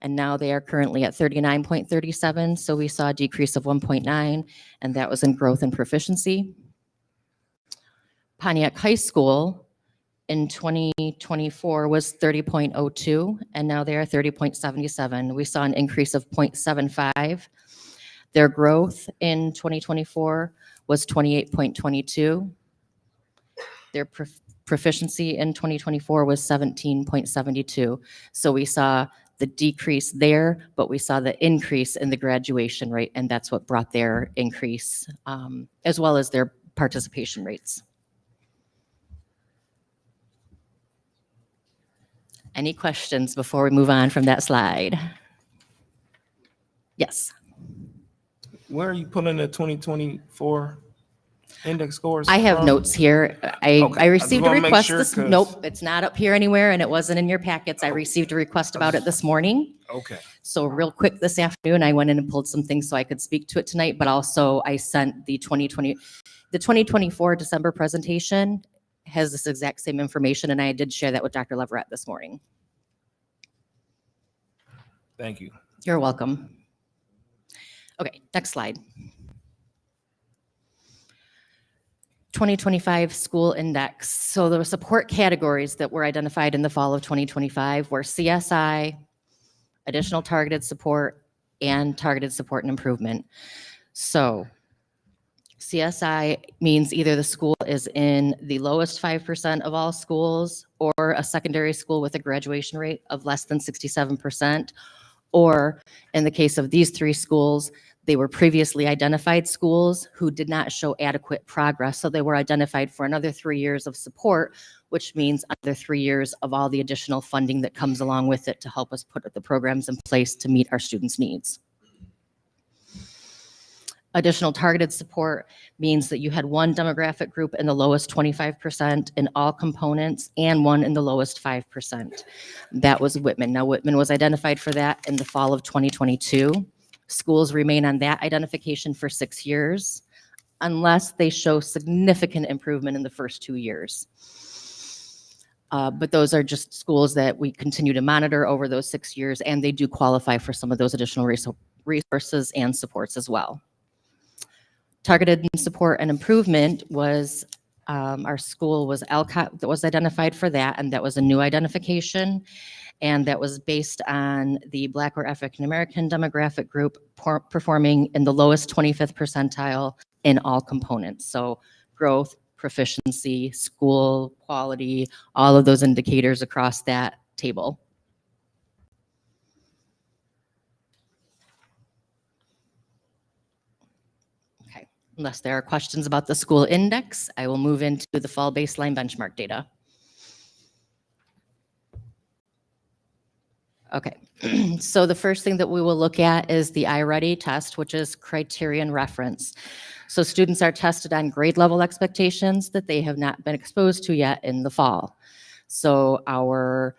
and now they are currently at 39.37. So we saw a decrease of 1.9, and that was in growth and proficiency. Pontiac High School in 2024 was 30.02, and now they are 30.77. We saw an increase of 0.75. Their growth in 2024 was 28.22. Their proficiency in 2024 was 17.72. So we saw the decrease there, but we saw the increase in the graduation rate, and that's what brought their increase, as well as their participation rates. Any questions before we move on from that slide? Yes. Where are you pulling the 2024 index scores I have from? notes here. I Okay. I received just a wanna make request sure, this, 'cause- nope, it's not up here anywhere, and it wasn't in your packets. I received a request about it this morning. Okay. So real quick this afternoon, I went in and pulled some things so I could speak to it tonight, but also I sent the 2024 December presentation has this exact same information, and I did share that with Dr. Leverett this morning. Thank you. You're welcome. Okay, next slide. 2025 school index. So the support categories that were identified in the fall of 2025 were CSI, additional targeted support, and targeted support and improvement. So CSI means either the school is in the lowest 5% of all schools, or a secondary school with a graduation rate of less than 67%, or in the case of these three schools, they were previously identified schools who did not show adequate progress. So they were identified for another 3 years of support, which means another 3 years of all the additional funding that comes along with it to help us put the programs in place to meet our students' needs. Additional targeted support means that you had one demographic group in the lowest 25% in all components and one in the lowest 5%. That was Whitman. Now, Whitman was identified for that in the fall of 2022. Schools remain on that identification for 6 years unless they show significant improvement in the first 2 years. But those are just schools that we continue to monitor over those 6 years, and they do qualify for some of those additional resources and supports as well. Targeted support and improvement was, our school was Alcott that was identified for that, and that was a new identification. And that was based on the Black or African American demographic group performing in the lowest 25th percentile in all components. So growth, proficiency, school quality, all of those indicators across that table. Unless there are questions about the school index, I will move into the fall baseline benchmark data. Okay, so the first thing that we will look at is the iReady test, which is criterion reference. So students are tested on grade level expectations that they have not been exposed to yet in the fall. So our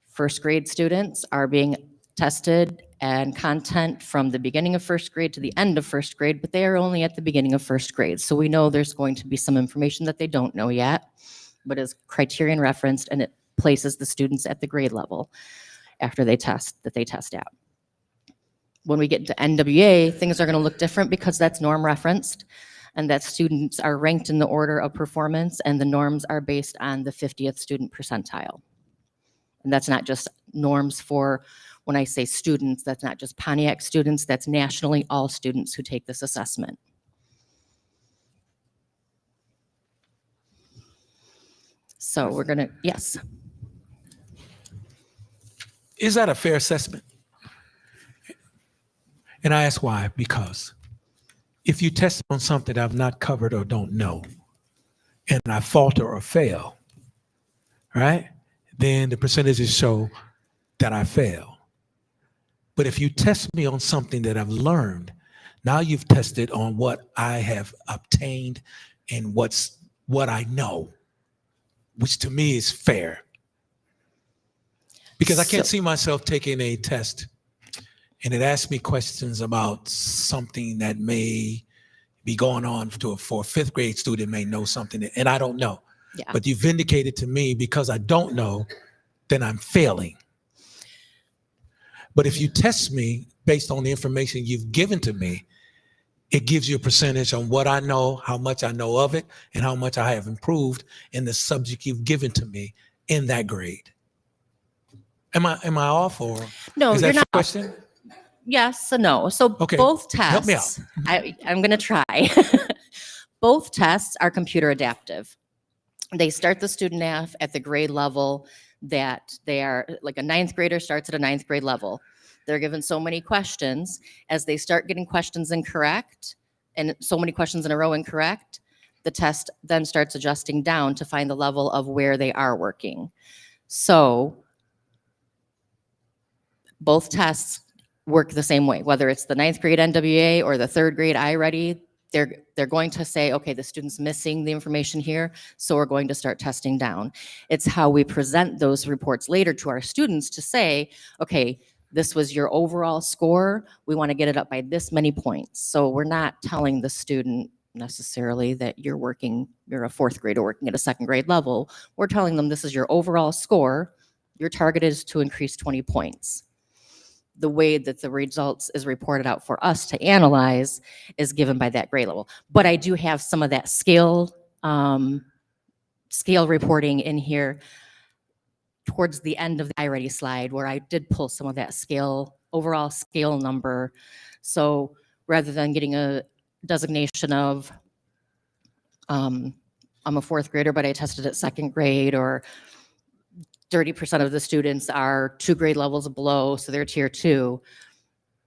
first grade students are being tested and content from the beginning of first grade to the end of first grade, but they are only at the beginning of first grade. So we know there's going to be some information that they don't know yet, but is criterion referenced, and it places the students at the grade level after they test out. When we get into NWA, things are going to look different because that's norm referenced, and that students are ranked in the order of performance, and the norms are based on the 50th student percentile. And that's not just norms for, when I say students, that's not just Pontiac students, that's nationally all students who take this assessment. So we're gonna, yes. Is that a fair assessment? And I ask why. Because if you test on something I've not covered or don't know, and I falter or fail, right, then the percentages show that I fail. But if you test me on something that I've learned, now you've tested on what I have obtained and what I know, which to me is fair. Because I can't see myself taking a test and it asks me questions about something that may be going on for a fifth grade student may know something and I don't know. Yeah. But you've indicated to me because I don't know, then I'm failing. But if you test me based on the information you've given to me, it gives you a percentage on what I know, how much I know of it, and how much I have improved in the subject you've given to me in that grade. Am I off, or No, is that you're not. question? Yes and no. So Okay, both tests, help me out. I'm going to try. Both tests are computer adaptive. They start the student at the grade level that they are, like a ninth grader starts at a ninth grade level. They're given so many questions. As they start getting questions incorrect, and so many questions in a row incorrect, the test then starts adjusting down to find the level of where they are working. So both tests work the same way, whether it's the ninth grade NWA or the third grade iReady. They're going to say, okay, the student's missing the information here, so we're going to start testing down. It's how we present those reports later to our students to say, okay, this was your overall score. We want to get it up by this many points. So we're not telling the student necessarily that you're a fourth grader working at a second grade level. We're telling them this is your overall score. Your target is to increase 20 points. The way that the results is reported out for us to analyze is given by that grade level. But I do have some of that scale reporting in here towards the end of the iReady slide, where I did pull some of that overall scale number. So rather than getting a designation of I'm a fourth grader, but I tested at second grade, or 30% of the students are 2 grade levels below, so they're tier 2.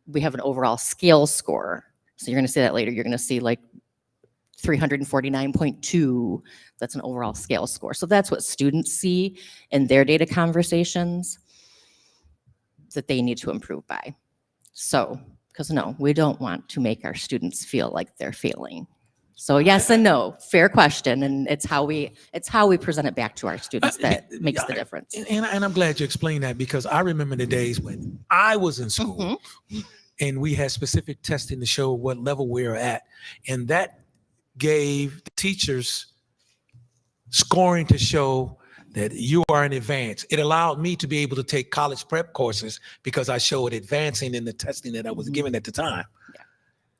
We have an overall scale score. So you're going to see that later. You're going to see like 349.2. That's an overall scale score. So that's what students see in their data conversations that they need to improve by. So, because no, we don't want to make our students feel like they're failing. So yes and no, fair question, and it's how we present it back to our students that makes the difference. And I'm glad you explained that, because I remember the days when I was in school and we had specific testing to show what level we were at, and that gave the teachers scoring to show that you are in advance. It allowed me to be able to take college prep courses because I showed advancing in the testing that I was given at the time,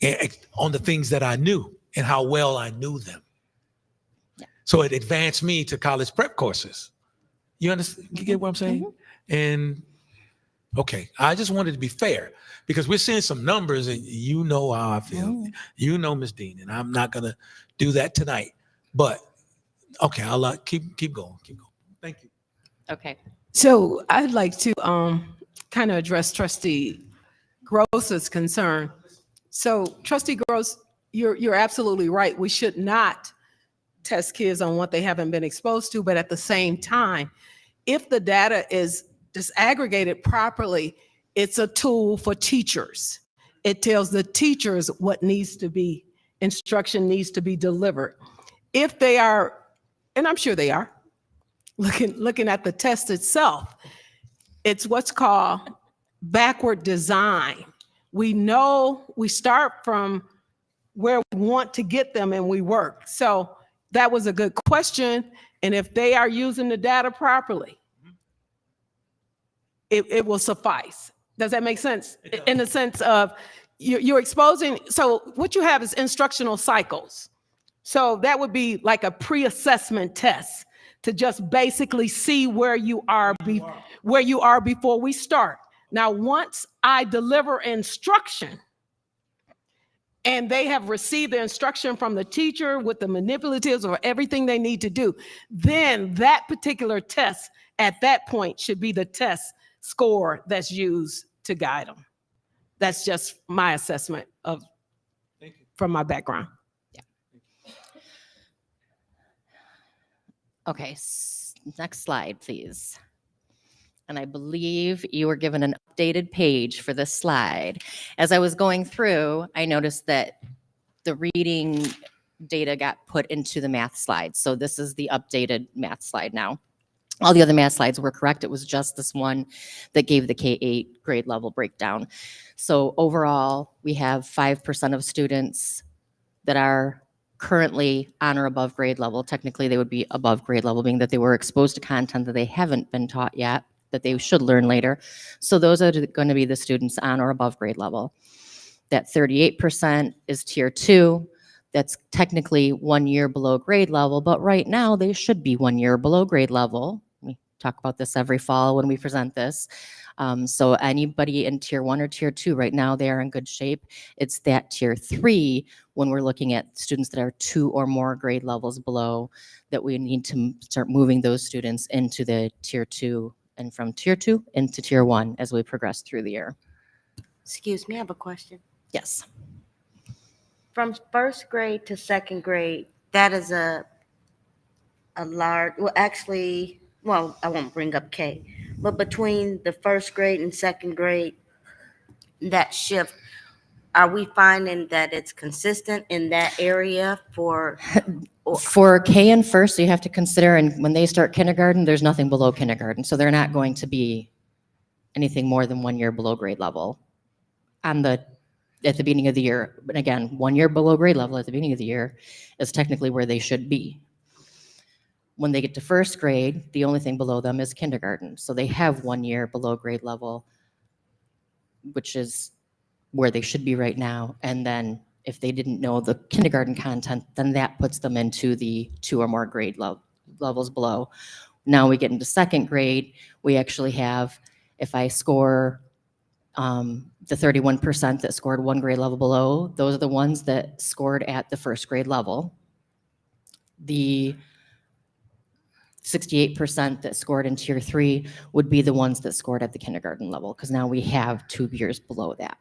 and on the things that I knew and how well I knew them. Yeah. So it advanced me to college prep courses. You understand? You get what I'm saying? And okay, I just wanted to be fair, because we're seeing some numbers and you know how I feel. You know, Ms. Dean, and I'm not gonna do that tonight. But okay, I'll keep going. Thank you. Okay. So I'd like to kind of address Trustee Gross's concern. So Trustee Gross, you're absolutely right. We should not test kids on what they haven't been exposed to, but at the same time, if the data is disaggregated properly, it's a tool for teachers. It tells the teachers what needs to be, instruction needs to be delivered. If they are, and I'm sure they are, looking at the test itself, it's what's called backward design. We know we start from where we want to get them and we work. So that was a good question. And if they are using the data properly, it will suffice. Does that make sense? In the sense of you're exposing, so what you have is instructional cycles. So that would be like a pre-assessment test to just basically see where you are before we start. Now, once I deliver instruction and they have received the instruction from the teacher with the manipulatives or everything they need to do, then that particular test at that point should be the test score that's used to guide them. That's just my assessment of from my background. Okay, next slide, please. And I believe you were given an updated page for this slide. As I was going through, I noticed that the reading data got put into the math slide. So this is the updated math slide now. All the other math slides were correct. It was just this one that gave the K-8 grade level breakdown. So overall, we have 5% of students that are currently on or above grade level. Technically, they would be above grade level, being that they were exposed to content that they haven't been taught yet, that they should learn later. So those are going to be the students on or above grade level. That 38% is tier 2. That's technically 1 year below grade level, but right now they should be 1 year below grade level. We talk about this every fall when we present this. So anybody in tier 1 or tier 2 right now, they are in good shape. It's that tier 3 when we're looking at students that are 2 or more grade levels below that we need to start moving those students into the tier 2 and from tier 2 into tier 1 as we progress through the year. Excuse me, I have a question. Yes. From first grade to second grade, that is a large, well, actually, well, I won't bring up K, but between the first grade and second grade, that shift, are we finding that it's consistent in that area for? For K and first, so you have to consider, and when they start kindergarten, there's nothing below kindergarten. So they're not going to be anything more than 1 year below grade level at the beginning of the year. But again, 1 year below grade level at the beginning of the year is technically where they should be. When they get to first grade, the only thing below them is kindergarten. So they have 1 year below grade level, which is where they should be right now. And then if they didn't know the kindergarten content, then that puts them into the 2 or more grade levels below. Now we get into second grade, we actually have, if I score the 31% that scored 1 grade level below, those are the ones that scored at the first grade level. The 68% that scored in tier 3 would be the ones that scored at the kindergarten level, because now we have 2 years below that.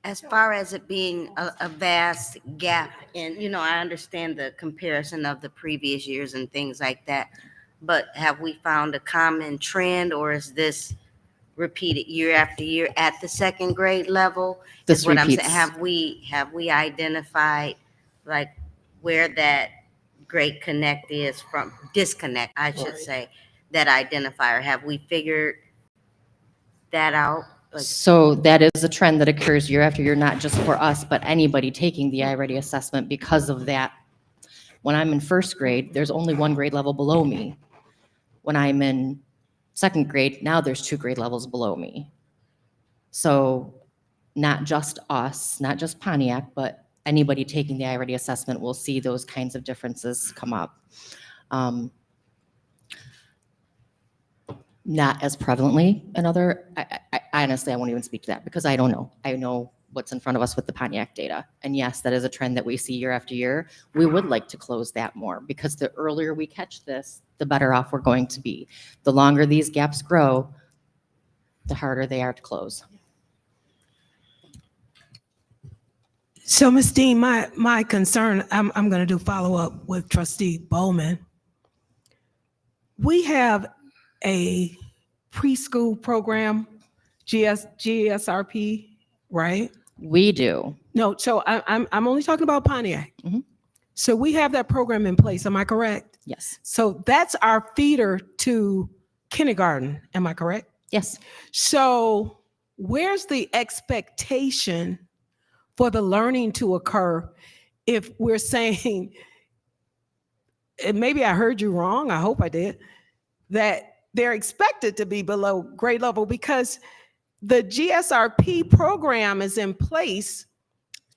As far as it being a vast gap, and I understand the comparison of the previous years and things like that, but have we found a common trend, or is this repeated year after year at the second grade level? This Is what I'm saying. repeats. Have we identified like where that great connect is from, disconnect, I should say, that identifier? Have we figured that out? So that is a trend that occurs year after year, not just for us, but anybody taking the iReady assessment because of that. When I'm in first grade, there's only 1 grade level below me. When I'm in second grade, now there's 2 grade levels below me. So not just us, not just Pontiac, but anybody taking the iReady assessment will see those kinds of differences come up. Not as prevalently in other, I honestly, I won't even speak to that because I don't know. I know what's in front of us with the Pontiac data. And yes, that is a trend that we see year after year. We would like to close that more because the earlier we catch this, the better off we're going to be. The longer these gaps grow, the harder they are to close. So, Ms. Dean, my concern, I'm going to do follow-up with Trustee Bowman. We have a preschool program, GSRP, right? We do. No, so I'm only talking about Pontiac. Mhm. So we have that program in place, am I correct? Yes. So that's our feeder to kindergarten, am I correct? Yes. So where's the expectation for the learning to occur if we're saying, and maybe I heard you wrong, I hope I did, that they're expected to be below grade level because the GSRP program is in place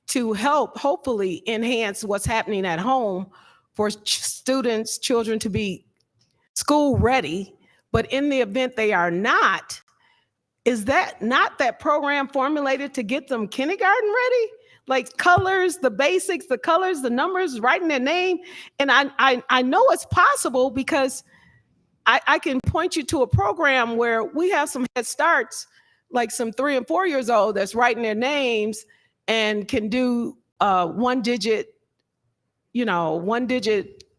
to help hopefully enhance what's happening at home for students, children to be school ready. But in the event they are not, is that not that program formulated to get them kindergarten ready? Like colors, the basics, the colors, the numbers, writing their name. And I know it's possible because I can point you to a program where we have some head starts, like some 3 and 4 years old that's writing their names and can do one digit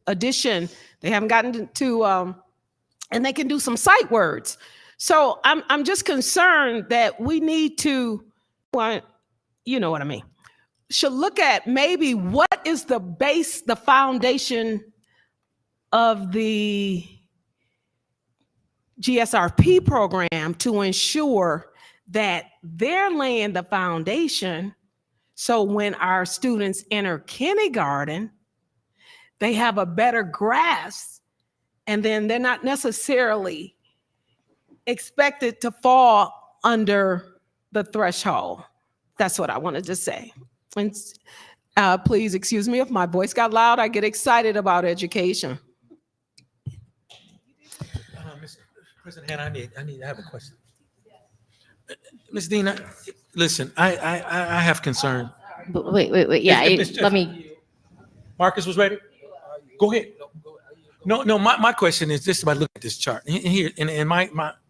addition. They haven't gotten to and they can do some sight words. So I'm just concerned that we need to, well, you know what I mean, should look at maybe what is the base, the foundation of the GSRP program to ensure that they're laying the foundation so when our students enter kindergarten, they have a better grasp and then they're not necessarily expected to fall under the threshold. That's what I wanted to say. And please excuse me if my voice got loud. I get excited about education. Mr. President Hannah, I have a question. Ms. Dean, listen, I have concern. But wait. Yeah, let me. Marcus was ready? Go ahead. No, my question is just about looking at this chart. And here, and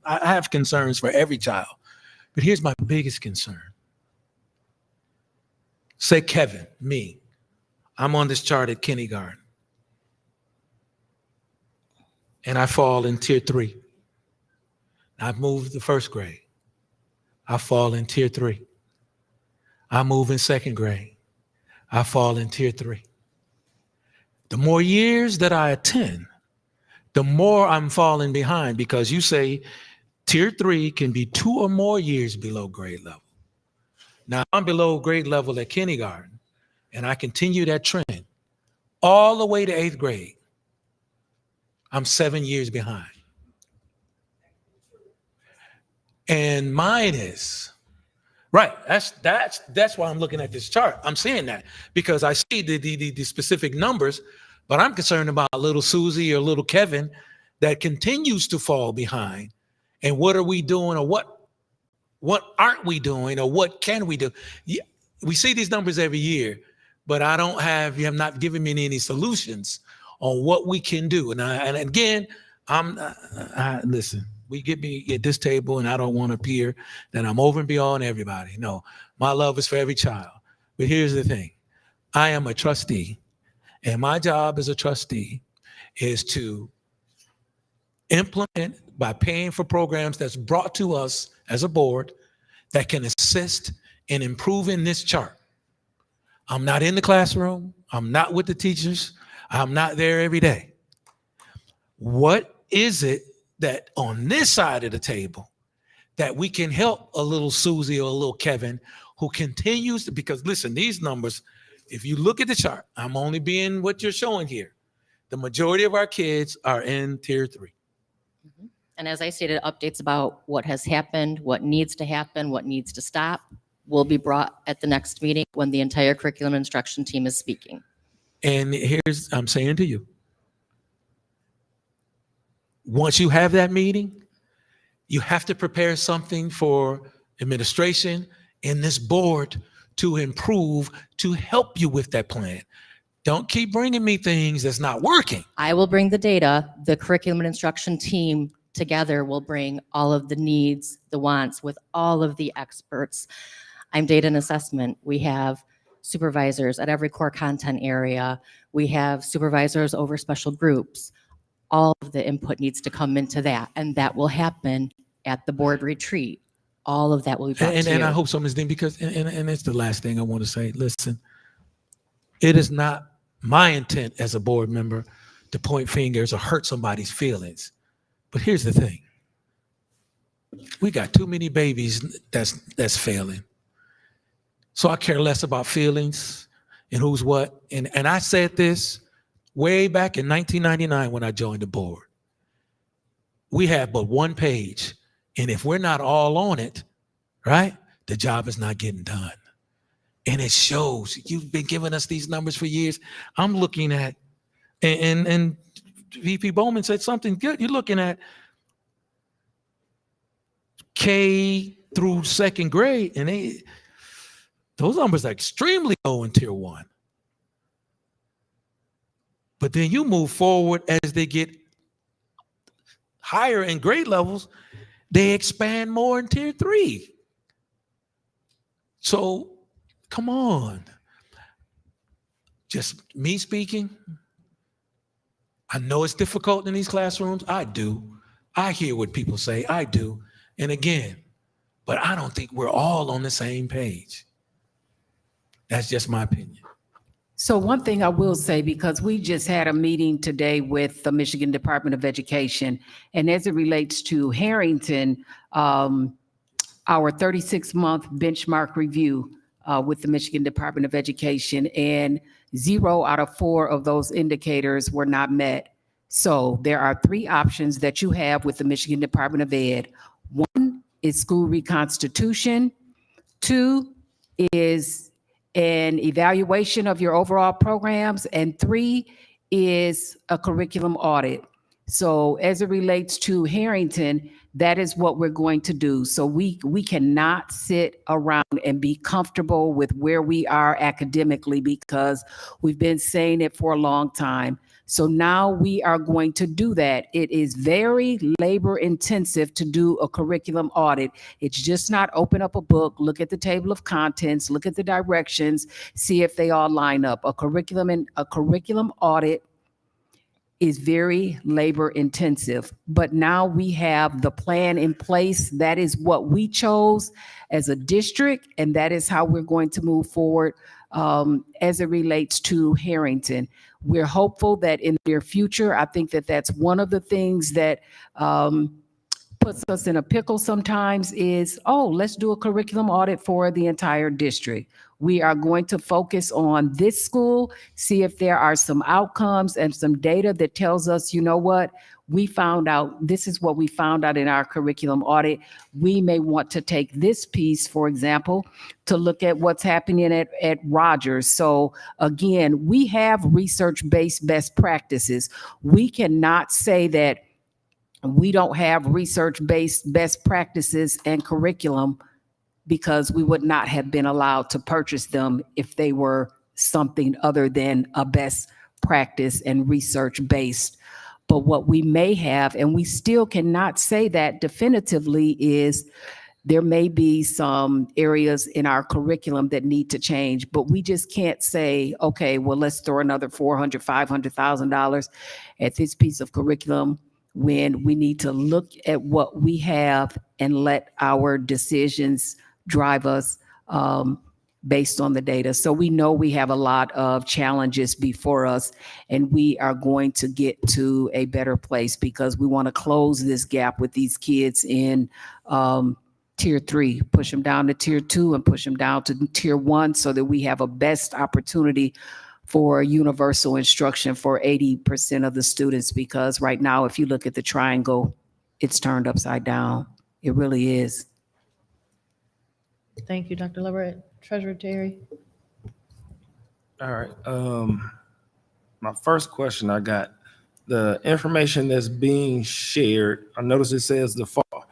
I have concerns for every child, but here's my biggest concern. Say Kevin, me, I'm on this chart at kindergarten, and I fall in tier 3. I've moved to first grade. I fall in tier 3. I move in second grade. I fall in tier 3. The more years that I attend, the more I'm falling behind because you say tier 3 can be 2 or more years below grade level. Now I'm below grade level at kindergarten and I continue that trend all the way to 8th grade. I'm 7 years behind. And mine is right. That's why I'm looking at this chart. I'm saying that because I see the specific numbers, but I'm concerned about little Susie or little Kevin that continues to fall behind. And what are we doing, or what aren't we doing, or what can we do? Yeah, we see these numbers every year, but you have not given me any solutions on what we can do. And again, listen. We get me at this table and I don't want to appear that I'm over and beyond everybody. No, my love is for every child. But here's the thing. I am a trustee and my job as a trustee is to implement by paying for programs that's brought to us as a board that can assist in improving this chart. I'm not in the classroom. I'm not with the teachers. I'm not there every day. What is it that on this side of the table that we can help a little Susie or a little Kevin who continues to, because listen, these numbers, if you look at the chart, I'm only being what you're showing here. The majority of our kids are in tier 3. And as I stated, updates about what has happened, what needs to happen, what needs to stop will be brought at the next meeting when the entire curriculum instruction team is speaking. And I'm saying to you, once you have that meeting, you have to prepare something for administration and this board to improve, to help you with that plan. Don't keep bringing me things that's not working. I will bring the data. The curriculum and instruction team together will bring all of the needs, the wants with all of the experts. I'm data and assessment. We have supervisors at every core content area. We have supervisors over special groups. All of the input needs to come into that, and that will happen at the board retreat. All of that will be brought to you. And I hope so, Ms. Dean, because, and it's the last thing I want to say. Listen, it is not my intent as a board member to point fingers or hurt somebody's feelings. But here's the thing. We got too many babies that's failing. So I care less about feelings and who's what. And I said this way back in 1999 when I joined the board. We have but one page. And if we're not all on it, right, the job is not getting done. And it shows. You've been giving us these numbers for years. I'm looking at, and VP Bowman said something good. You're looking at K through second grade, and those numbers are extremely low in tier 1. But then you move forward as they get higher in grade levels, they expand more in tier 3. So come on. Just me speaking, I know it's difficult in these classrooms. I do. I hear what people say. I do. And again, but I don't think we're all on the same page. That's just my opinion. So one thing I will say, because we just had a meeting today with the Michigan Department of Education, and as it relates to Harrington, our 36-month benchmark review with the Michigan Department of Education, and 0 out of 4 of those indicators were not met. So there are 3 options that you have with the Michigan Department of Ed. 1 is school reconstitution. 2 is an evaluation of your overall programs, and 3 is a curriculum audit. So as it relates to Harrington, that is what we're going to do. So we cannot sit around and be comfortable with where we are academically, because we've been saying it for a long time. So now we are going to do that. It is very labor intensive to do a curriculum audit. It's just not open up a book, look at the table of contents, look at the directions, see if they all line up. A curriculum audit is very labor intensive, but now we have the plan in place. That is what we chose as a district, and that is how we're going to move forward as it relates to Harrington. We're hopeful that in the near future, I think that that's one of the things that puts us in a pickle sometimes is, oh, let's do a curriculum audit for the entire district. We are going to focus on this school, see if there are some outcomes and some data that tells us, you know what, we found out, this is what we found out in our curriculum audit. We may want to take this piece, for example, to look at what's happening at Rogers. So again, we have research-based best practices. We cannot say that we don't have research-based best practices and curriculum, because we would not have been allowed to purchase them if they were something other than a best practice and research-based. But what we may have, and we still cannot say that definitively, is there may be some areas in our curriculum that need to change, but we just can't say, okay, well, let's throw another $400,000, $500,000 at this piece of curriculum, when we need to look at what we have and let our decisions drive us based on the data. So we know we have a lot of challenges before us, and we are going to get to a better place, because we want to close this gap with these kids in tier 3, push them down to tier 2 and push them down to tier 1, so that we have a best opportunity for universal instruction for 80% of the students. Because right now, if you look at the triangle, it's turned upside down. It really is. Thank you, Dr. Leverett. Treasurer Terry. All right. My first question, I got the information that's being shared. I notice it says the fall.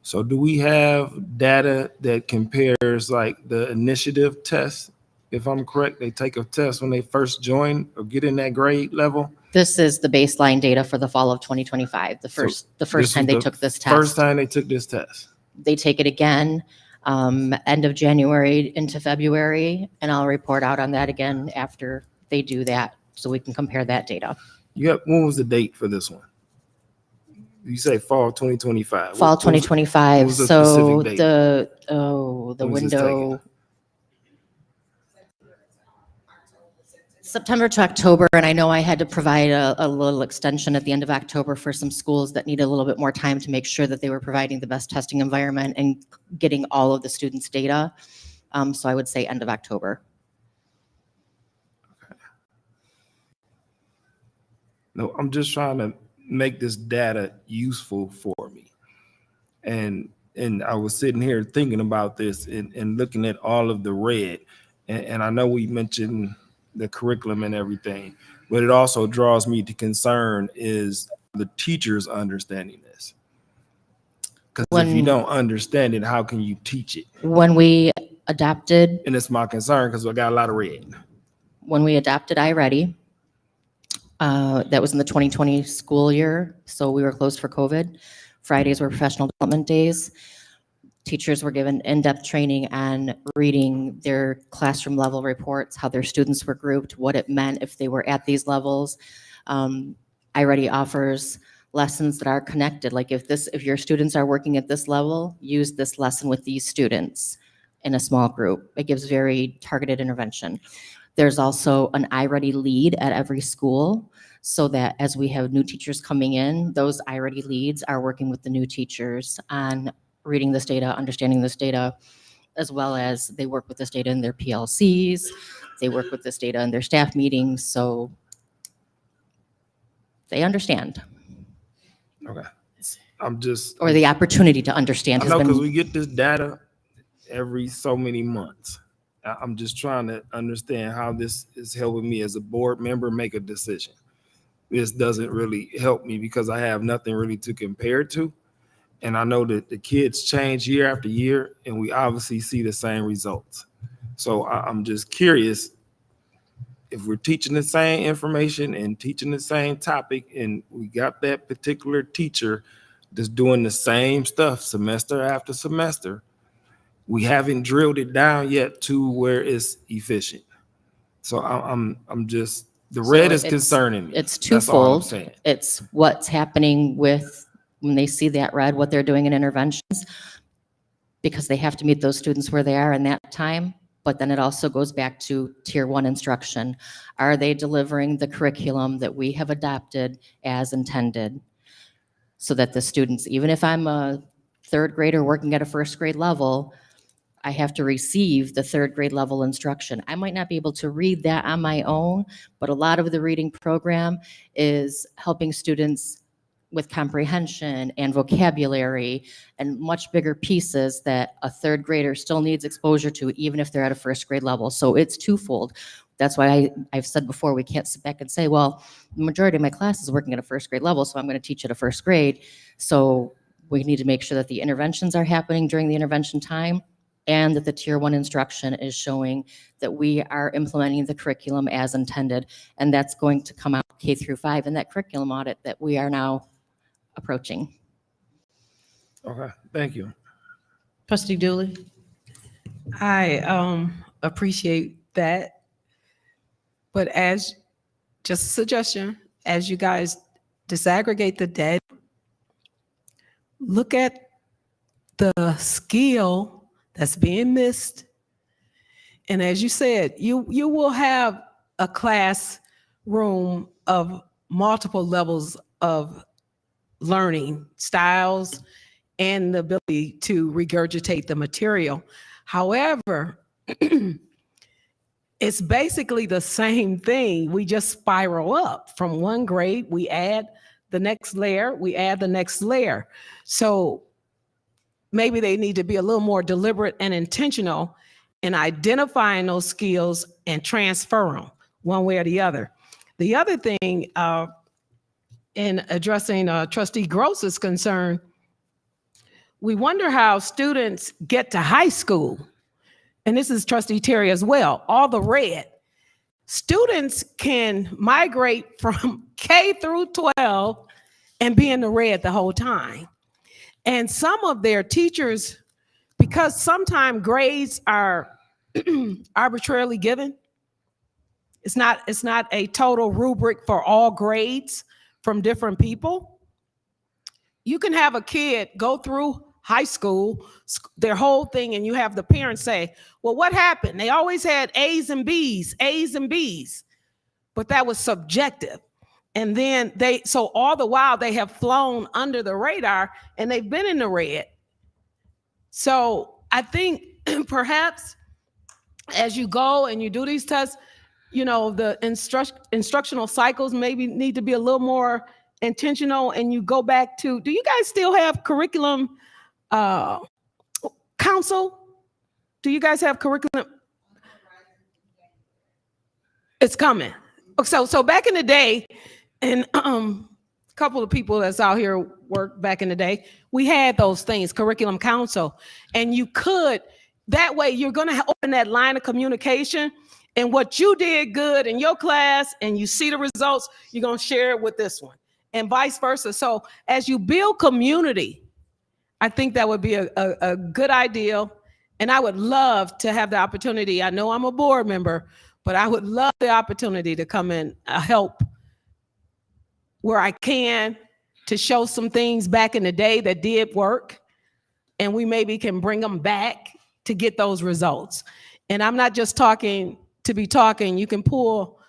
So do we have data that compares like the initiative test? If I'm correct, they take a test when they first join or get in that grade level. This is the baseline data for the fall of 2025, the first time they took this test. First time they took this test. They take it again end of January into February, and I'll report out on that again after they do that, so we can compare that data. When was the date for this one? You say fall 2025. Fall What was- 2025, what was the so specific date? the When was this window. September to October, and I know I had to provide a little extension at the end of October for some schools that needed a little bit more time to make sure that they were providing the best testing environment and getting all of the students' data. So I would say end of October. No, I'm just trying to make this data useful for me. And I was sitting here thinking about this and looking at all of the red. And I know we mentioned the curriculum and everything, but it also draws me to concern is the teachers understanding this. Because if you don't understand it, how can you teach it? When we adopted, And it's my concern because I got a lot of red. when we adopted iReady, that was in the 2020 school year, so we were closed for COVID. Fridays were professional development days. Teachers were given in-depth training on reading their classroom level reports, how their students were grouped, what it meant if they were at these levels. iReady offers lessons that are connected. Like if your students are working at this level, use this lesson with these students in a small group. It gives very targeted intervention. There's also an iReady lead at every school, so that as we have new teachers coming in, those iReady leads are working with the new teachers on reading this data, understanding this data, as well as they work with this data in their PLCs, they work with this data in their staff meetings, so they understand. Okay. I'm just. Or the opportunity to understand I has know because been, we get this data every so many months. I'm just trying to understand how this is helping me as a board member make a decision. This doesn't really help me because I have nothing really to compare to. And I know that the kids change year after year, and we obviously see the same results. So I'm just curious if we're teaching the same information and teaching the same topic, and we got that particular teacher that's doing the same stuff semester after semester, we haven't drilled it down yet to where it's efficient. So I'm just, the red is concerning me. it's That's all I'm twofold. saying. It's what's happening with, when they see that red, what they're doing in interventions, because they have to meet those students where they are in that time. But then it also goes back to tier 1 instruction. Are they delivering the curriculum that we have adopted as intended? So that the students, even if I'm a third grader working at a first grade level, I have to receive the third grade level instruction. I might not be able to read that on my own, but a lot of the reading program is helping students with comprehension and vocabulary and much bigger pieces that a third grader still needs exposure to, even if they're at a first grade level. So it's twofold. That's why I've said before, we can't sit back and say, well, the majority of my class is working at a first grade level, so I'm going to teach at a first grade. So we need to make sure that the interventions are happening during the intervention time, and that the tier 1 instruction is showing that we are implementing the curriculum as intended. And that's going to come out K through 5 in that curriculum audit that we are now approaching. Okay, thank you. Trustee Dooley? I appreciate that. But as, just a suggestion, as you guys disaggregate the data, look at the skill that's being missed. And as you said, you will have a classroom of multiple levels of learning styles and the ability to regurgitate the material. However, it's basically the same thing. We just spiral up from one grade. We add the next layer. We add the next layer. So maybe they need to be a little more deliberate and intentional in identifying those skills and transfer them one way or the other. The other thing, in addressing Trustee Gross's concern, we wonder how students get to high school. And this is Trustee Terry as well, all the red. Students can migrate from K through 12 and be in the red the whole time. And some of their teachers because sometimes grades are arbitrarily given. It's not a total rubric for all grades from different people. You can have a kid go through high school, their whole thing, and you have the parents say, well, what happened? They always had A's and B's, A's and B's, but that was subjective. And then so all the while they have flown under the radar and they've been in the red. So I think perhaps as you go and you do these tests, you know, the instructional cycles maybe need to be a little more intentional, and you go back to, do you guys still have curriculum council? Do you guys have curriculum? It's coming. So back in the day, and a couple of people that's out here worked back in the day, we had those things, curriculum council, and you could, that way you're going to open that line of communication, and what you did good in your class and you see the results, you're going to share it with this one, and vice versa. So as you build community, I think that would be a good idea. And I would love to have the opportunity. I know I'm a board member, but I would love the opportunity to come and help where I can, to show some things back in the day that did work. And we maybe can bring them back to get those results. And I'm not just talking to be talking. You can pull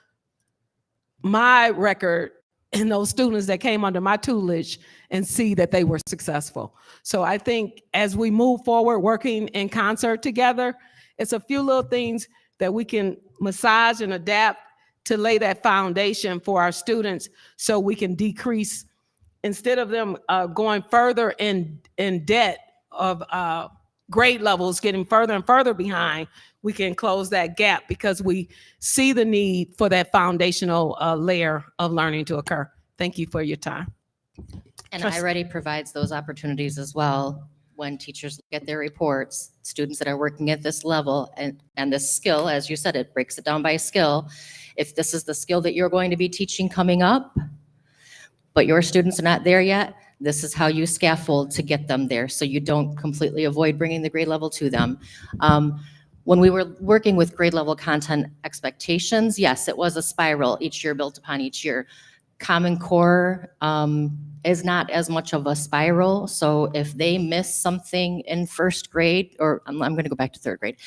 my record and those students that came under my tutelage and see that they were successful. So I think as we move forward, working in concert together, it's a few little things that we can massage and adapt to lay that foundation for our students, so we can decrease, instead of them going further in debt of grade levels, getting further and further behind, we can close that gap because we see the need for that foundational layer of learning to occur. Thank you for your time. And I-Ready provides those opportunities as well. When teachers look at their reports, students that are working at this level and this skill, as you said, it breaks it down by skill. If this is the skill that you're going to be teaching coming up, but your students are not there yet, this is how you scaffold to get them there, so you don't completely avoid bringing the grade level to them. When we were working with grade level content expectations, yes, it was a spiral, each year built upon each year. Common Core is not as much of a spiral, so if they miss something in first grade, or I'm going to go back to third grade.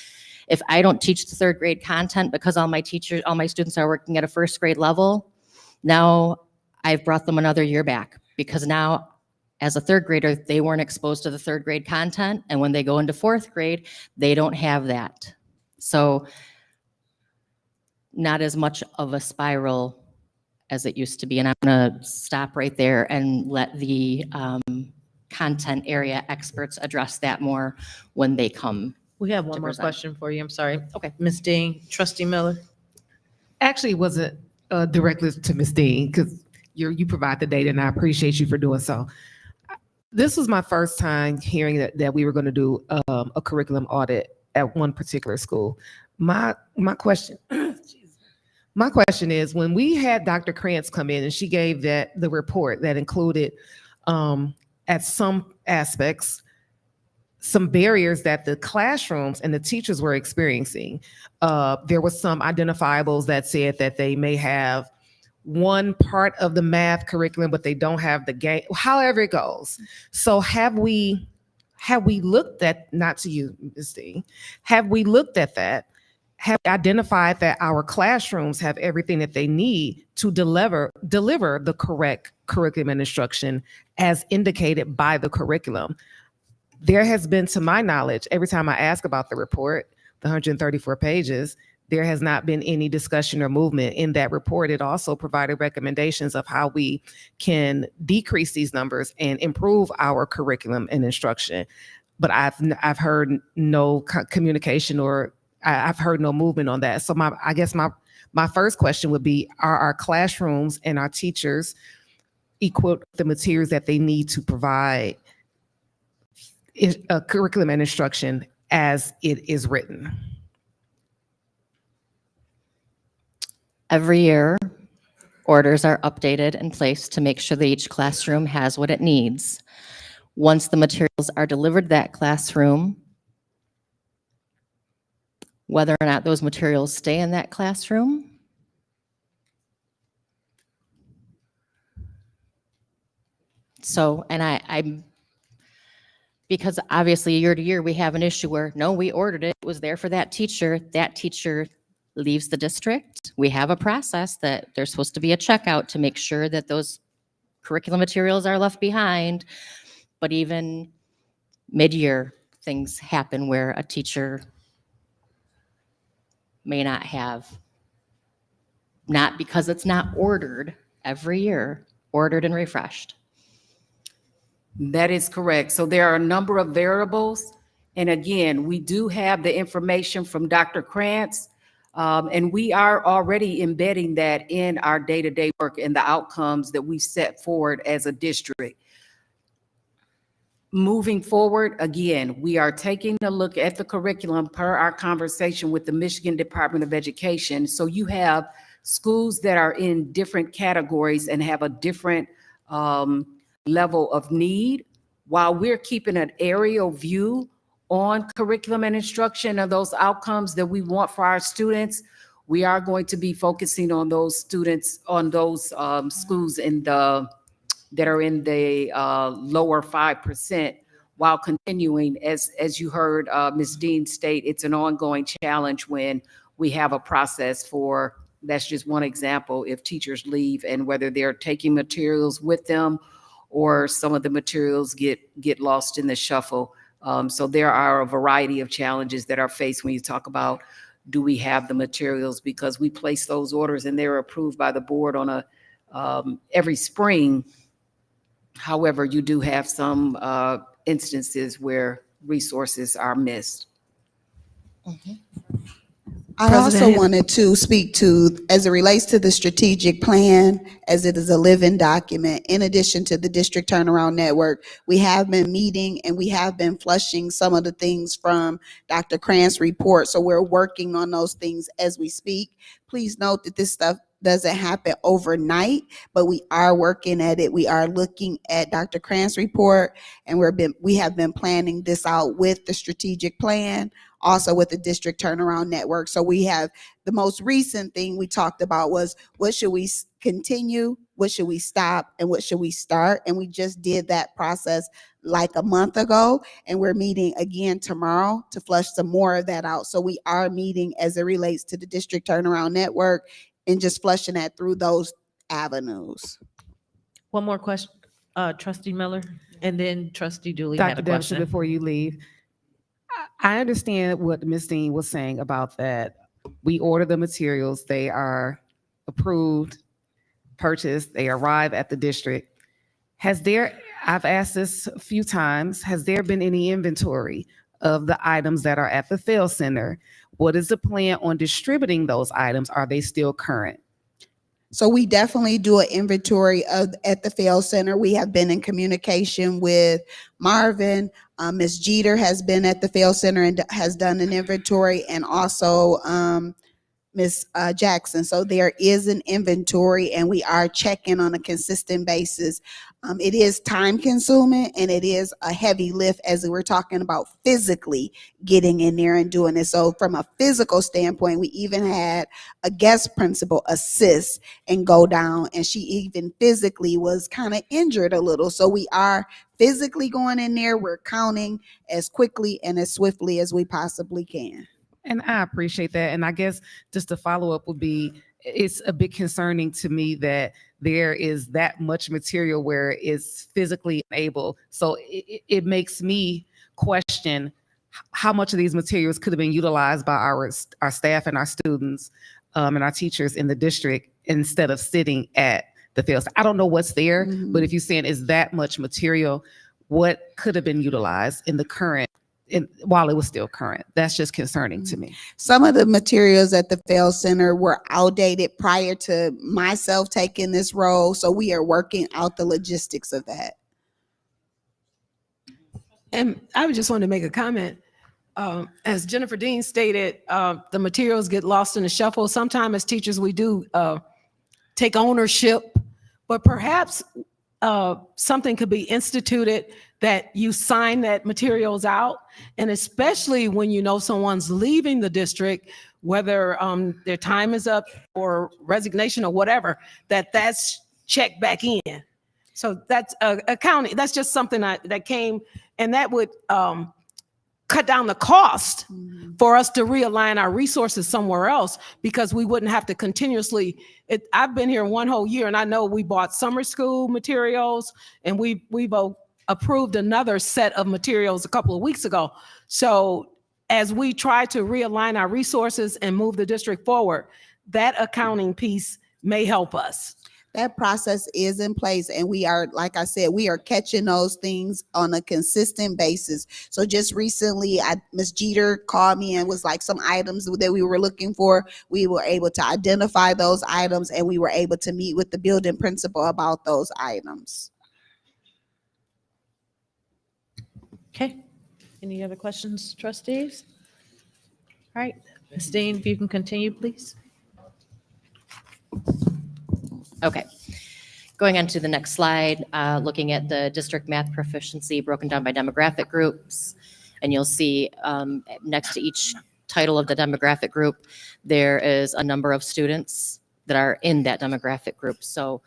If I don't teach the third grade content because all my students are working at a first grade level, now I've brought them another year back, because now as a third grader, they weren't exposed to the third grade content. And when they go into fourth grade, they don't have that. So not as much of a spiral as it used to be. And I'm gonna stop right there and let the content area experts address that more when they come. We have one to more present. question for you. I'm sorry. Okay. Ms. Dean, Trustee Miller. Actually, it wasn't directly to Ms. Dean, because you provide the data, and I appreciate you for doing so. This was my first time hearing that we were going to do a curriculum audit at one particular school. My question, my question is, when we had Dr. Krantz come in and she gave the report that included at some aspects some barriers that the classrooms and the teachers were experiencing. There was some identifiables that said that they may have one part of the math curriculum, but they don't have the game, however it goes. So have we looked at, not to you, Ms. D, have we looked at that? Have we identified that our classrooms have everything that they need to deliver the correct curriculum and instruction as indicated by the curriculum? There has been, to my knowledge, every time I ask about the report, the 134 pages, there has not been any discussion or movement in that report. It also provided recommendations of how we can decrease these numbers and improve our curriculum and instruction. But I've heard no communication, or I've heard no movement on that. So I guess my first question would be, are our classrooms and our teachers equipped with the materials that they need to provide a curriculum and instruction as it is written? Every year, orders are updated and placed to make sure that each classroom has what it needs. Once the materials are delivered to that classroom, whether or not those materials stay in that classroom. So, and I'm, because obviously year to year, we have an issue where, no, we ordered it, it was there for that teacher leaves the district. We have a process that there's supposed to be a checkout to make sure that those curriculum materials are left behind. But even mid-year, things happen where a teacher may not have, not because it's not ordered every year, ordered and refreshed. That is correct. So there are a number of variables. And again, we do have the information from Dr. Krantz, and we are already embedding that in our day-to-day work and the outcomes that we set forward as a district. Moving forward, again, we are taking a look at the curriculum per our conversation with the Michigan Department of Education. So you have schools that are in different categories and have a different level of need. While we're keeping an aerial view on curriculum and instruction of those outcomes that we want for our students, we are going to be focusing on those students, on those schools in the that are in the lower 5%, while continuing, as you heard Ms. Dean state, it's an ongoing challenge when we have a process for, that's just one example, if teachers leave and whether they're taking materials with them or some of the materials get lost in the shuffle. So there are a variety of challenges that are faced when you talk about, do we have the materials? Because we place those orders and they're approved by the board on a every spring. However, you do have some instances where resources are missed. I also wanted to speak to, as it relates to the strategic plan, as it is a living document, in addition to the district turnaround network, we have been meeting and we have been flushing some of the things from Dr. Krantz' report. So we're working on those things as we speak. Please note that this stuff doesn't happen overnight, but we are working at it. We are looking at Dr. Krantz' report, and we have been planning this out with the strategic plan, also with the district turnaround network. So we have, the most recent thing we talked about was, what should we continue, what should we stop, and what should we start? And we just did that process like a month ago, and we're meeting again tomorrow to flush some more of that out. So we are meeting as it relates to the district turnaround network and just flushing that through those avenues. One more question, Trustee Miller, and then Trustee Dooley had Dr. a Dempsey, question. before you leave, I understand what Ms. Dean was saying about that. We order the materials, they are approved, purchased, they arrive at the district. I've asked this a few times, has there been any inventory of the items that are at the Fail Center? What is the plan on distributing those items? Are they still current? So we definitely do an inventory at the Fail Center. We have been in communication with Marvin. Ms. Jeter has been at the Fail Center and has done an inventory, and also Ms. Jackson. So there is an inventory, and we are checking on a consistent basis. It is time consuming and it is a heavy lift, as we're talking about physically getting in there and doing it. So from a physical standpoint, we even had a guest principal assist and go down, and she even physically was kind of injured a little. So we are physically going in there. We're counting as quickly and as swiftly as we possibly can. And I appreciate that. And I guess just a follow-up would be, it's a bit concerning to me that there is that much material where it's physically unable. So it makes me question how much of these materials could have been utilized by our staff and our students and our teachers in the district instead of sitting at the field. I don't know what's there, but if you're saying is that much material, what could have been utilized in the current, while it was still current? That's just concerning to me. Some of the materials at the Fail Center were outdated prior to myself taking this role, so we are working out the logistics of that. And I just want to make a comment. As Jennifer Dean stated, the materials get lost in the shuffle. Sometimes as teachers, we do take ownership, but perhaps something could be instituted that you sign that materials out, and especially when you know someone's leaving the district, whether their time is up or resignation or whatever, that's checked back in. So that's accounting. That's just something that came, and that would cut down the cost for us to realign our resources somewhere else, because we wouldn't have to continuously. I've been here one whole year, and I know we bought summer school materials, and we've approved another set of materials a couple of weeks ago. So as we try to realign our resources and move the district forward, that accounting piece may help us. That process is in place, and we are, like I said, we are catching those things on a consistent basis. So just recently, Ms. Jeter called me and was like, some items that we were looking for, we were able to identify those items, and we were able to meet with the building principal about those items. Okay. Any other questions, trustees? All right, Ms. Dean, if you can continue, please. Okay. Going on to the next slide, looking at the district math proficiency broken down by demographic groups. And you'll see next to each title of the demographic group, there is a number of students that are in that demographic group. So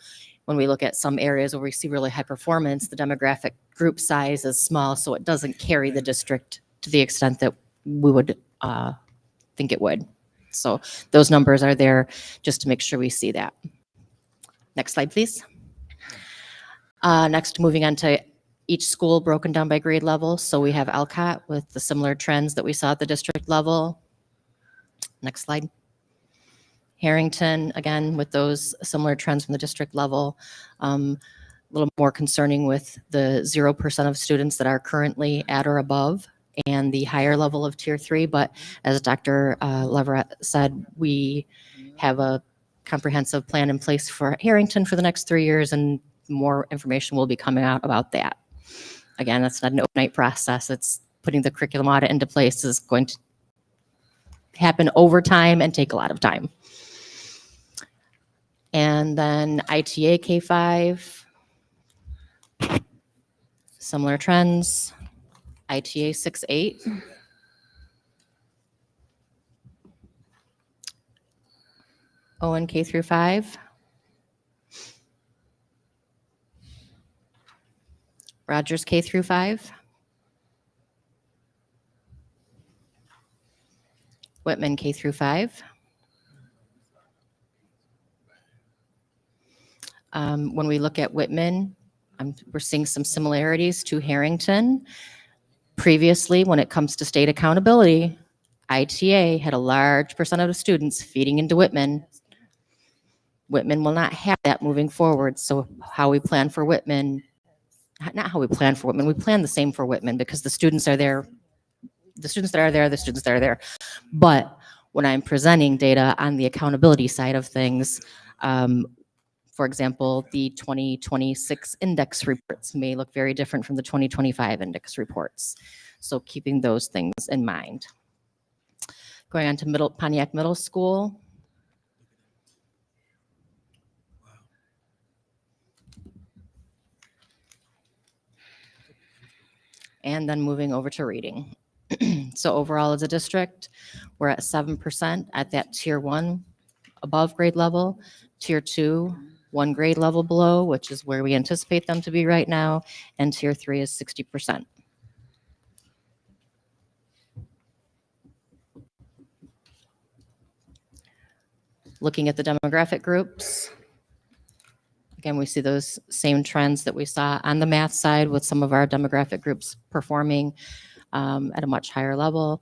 when we look at some areas where we see really high performance, the demographic group size is small, so it doesn't carry the district to the extent that we would think it would. So those numbers are there just to make sure we see that. Next slide, please. Next, moving on to each school broken down by grade level. So we have Alcott with the similar trends that we saw at the district level. Next slide. Harrington, again, with those similar trends from the district level. A little more concerning with the 0% of students that are currently at or above and the higher level of tier 3. But as Dr. Leverett said, we have a comprehensive plan in place for Harrington for the next 3 years, and more information will be coming out about that. Again, that's not an overnight process. It's putting the curriculum audit into place is going to happen over time and take a lot of time. And then ITA K5, similar trends. ITA 6-8. ON K through 5. Rogers K through 5. Whitman K through 5. When we look at Whitman, we're seeing some similarities to Harrington. Previously, when it comes to state accountability, ITA had a large percent of the students feeding into Whitman. Whitman will not have that moving forward. So how we plan for Whitman, not how we plan for Whitman, we plan the same for Whitman because the students are there, the students that are there, the students that are there. But when I'm presenting data on the accountability side of things, for example, the 2026 index reports may look very different from the 2025 index reports. So keeping those things in mind. Going on to Pontiac Middle School. And then moving over to reading. So overall as a district, we're at 7% at that tier 1 above grade level, tier 2, 1 grade level below, which is where we anticipate them to be right now, and tier 3 is 60%. Looking at the demographic groups, again, we see those same trends that we saw on the math side with some of our demographic groups performing at a much higher level,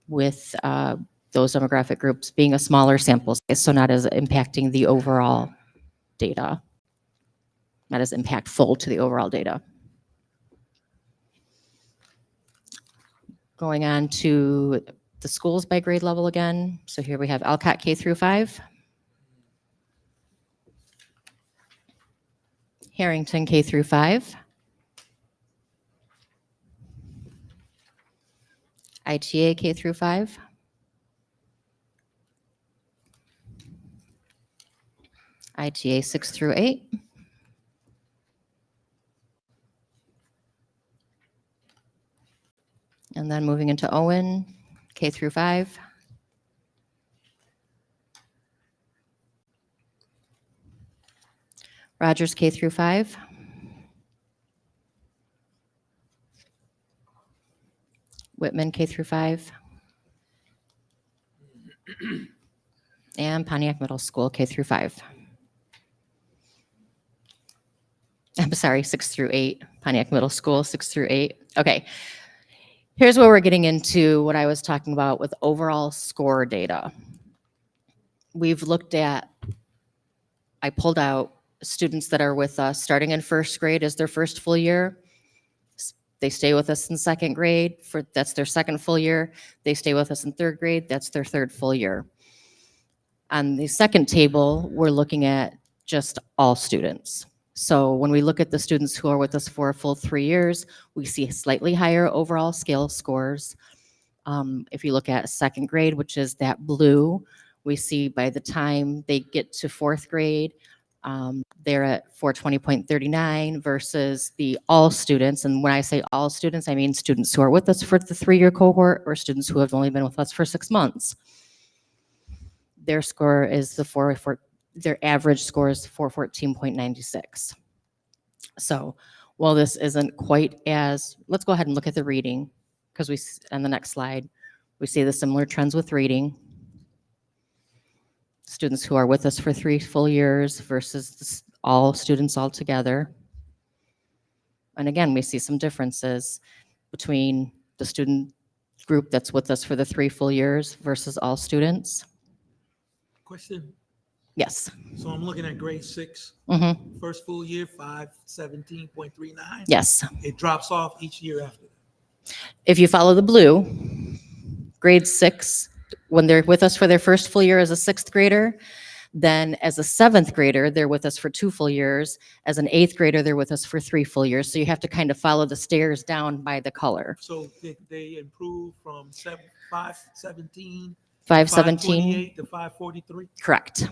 with those demographic groups being a smaller sample size, so not as impacting the overall data, not as impactful to the overall data. Going on to the schools by grade level again. So here we have Alcott K through 5. Harrington K through 5. ITA K through 5. ITA 6 through 8. And then moving into Owen, K through 5. Rogers, K through 5. Whitman, K through 5. And Pontiac Middle School, K through 5. I'm sorry, 6 through 8. Pontiac Middle School, 6 through 8. Okay. Here's where we're getting into what I was talking about with overall score data. We've looked at, I pulled out students that are with us starting in first grade as their first full year. They stay with us in second grade, that's their second full year. They stay with us in third grade, that's their third full year. On the second table, we're looking at just all students. So when we look at the students who are with us for a full 3 years, we see slightly higher overall scale scores. If you look at second grade, which is that blue, we see by the time they get to fourth grade, they're at 420.39 versus the all students. And when I say all students, I mean students who are with us for the 3-year cohort or students who have only been with us for 6 months. Their score is their average score is 414.96. So while this isn't quite as, let's go ahead and look at the reading, because on the next slide, we see the similar trends with reading. Students who are with us for 3 full years versus all students all together. And again, we see some differences between the student group that's with us for the 3 full years versus all students. Question. Yes. So I'm looking at grade 6, Mm-hmm. first full year, 517.39. Yes. It drops off each year after that. If you follow the blue, grade 6, when they're with us for their first full year as a 6th grader, then as a 7th grader, they're with us for 2 full years. As an 8th grader, they're with us for 3 full years. So you have to kind of follow the stairs down by the color. So they improve from 517, 517, 528 to 543. correct.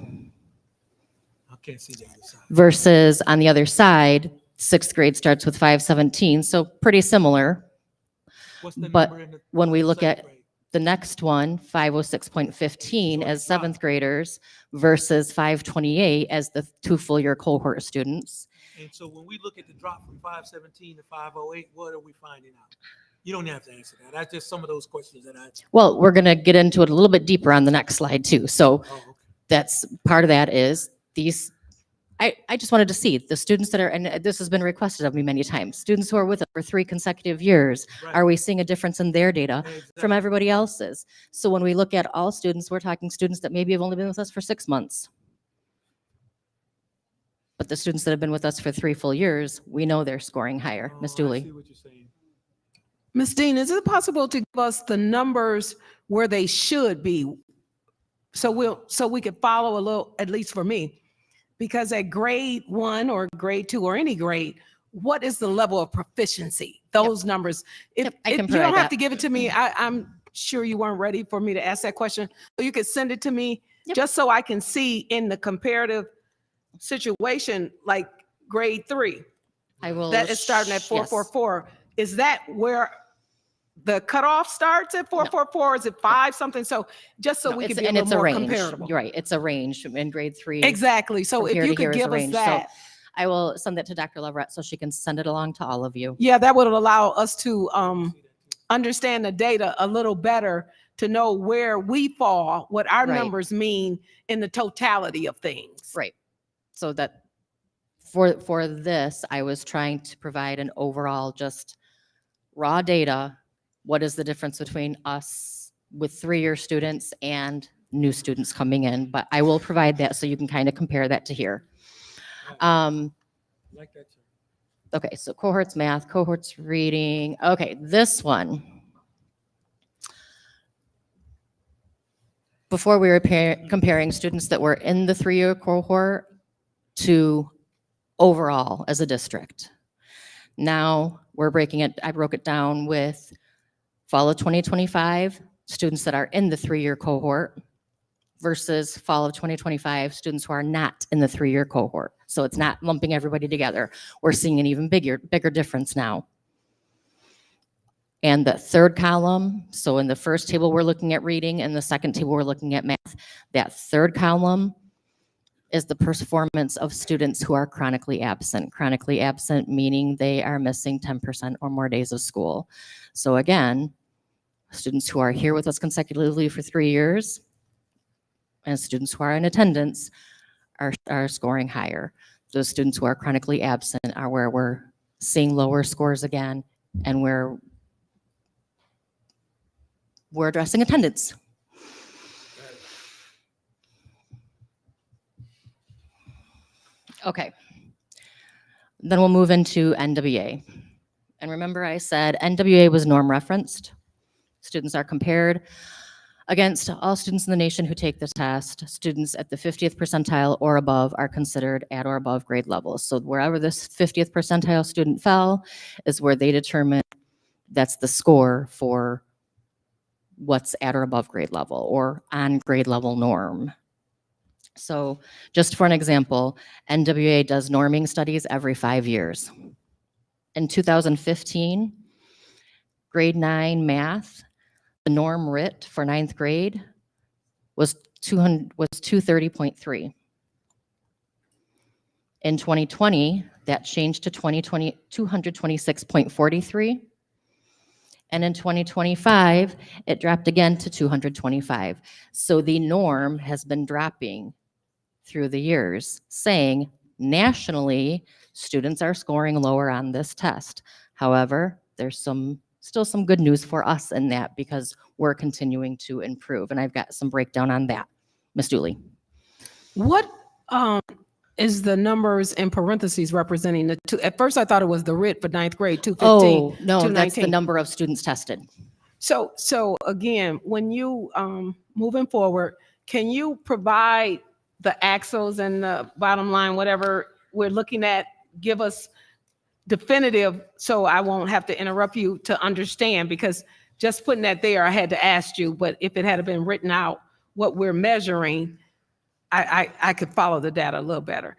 I can't see the other side. Versus on the other side, 6th grade starts with 517, so pretty similar. What's the But number in the when we look seventh at grade? the next one, 506.15 as 7th graders versus 528 as the 2 full year cohort students. And so when we look at the drop from 517 to 508, what are we finding out? You don't have to answer that. That's just some of those questions that I. Well, we're going to get into it a little bit deeper on the next slide too. So Oh, okay. that's part of that is these, I just wanted to see the students that are, and this has been requested of me many times, students who are with us for 3 consecutive years, Right. are we seeing a difference in their data from Exactly. everybody else's? So when we look at all students, we're talking students that maybe have only been with us for 6 months. But the students that have been with us for 3 full years, we know they're scoring higher. Ms. Oh, I Dooley? see what you're saying. Ms. Dean, is it possible to give us the numbers where they should be? So we could follow a little, at least for me, because at grade 1 or grade 2 or any grade, what is the level of proficiency? Those numbers. If, Yep, I can if you provide don't have that. to give it to me, I'm sure you weren't ready for me to ask that question. So you could send it to me Yep. just so I can see in the comparative situation, like grade 3, I will. that is starting at yes. 444. Is that where the cutoff starts at 444? Is it 5 something? So just so No, we it's- can be a and little it's a more range. comparable. You're right. It's a range in grade 3. Exactly. So From if here you to here could is a give us range. So that, I will send that to Dr. Leverett so she can send it along to all of you. yeah, that would allow us to understand the data a little better, to know where we fall, what our Right. numbers mean in the totality of things. Right. So that for this, I was trying to provide an overall just raw data. What is the difference between us with 3-year students and new students coming in? But I will provide that so you can kind of compare that to here. Like that too. Okay, so cohorts math, cohorts reading. Okay, this one. Before we were comparing students that were in the 3-year cohort to overall as a district. Now we're breaking it, I broke it down with fall of 2025, students that are in the 3-year cohort versus fall of 2025, students who are not in the 3-year cohort. So it's not lumping everybody together. We're seeing an even bigger difference now. And the third column, so in the first table, we're looking at reading, and the second table, we're looking at math. That third column is the performance of students who are chronically absent. Chronically absent meaning they are missing 10% or more days of school. So again, students who are here with us consecutively for 3 years and students who are in attendance are scoring higher. Those students who are chronically absent are where we're seeing lower scores again, and we're addressing attendance. Okay. Then we'll move into NWA. And remember I said NWA was norm referenced. Students are compared against all students in the nation who take this test. Students at the 50th percentile or above are considered at or above grade levels. So wherever this 50th percentile student fell is where they determine that's the score for what's at or above grade level or on grade level norm. So just for an example, NWA does norming studies every 5 years. In 2015, grade 9 math, the norm writ for 9th grade was 230.3. In 2020, that changed to 226.43. And in 2025, it dropped again to 225. So the norm has been dropping through the years, saying nationally, students are scoring lower on this test. However, there's still some good news for us in that because we're continuing to improve. And I've got some breakdown on that. Ms. Dooley. What is the numbers in parentheses representing the two? At first, I thought it was the writ for 9th grade, 215. Oh, no, that's the 219. number of students tested. So again, when you moving forward, can you provide the axles and the bottom line, whatever we're looking at, give us definitive, so I won't have to interrupt you to understand, because just putting that there, I had to ask you, but if it had been written out, what we're measuring, I could follow the data a little better.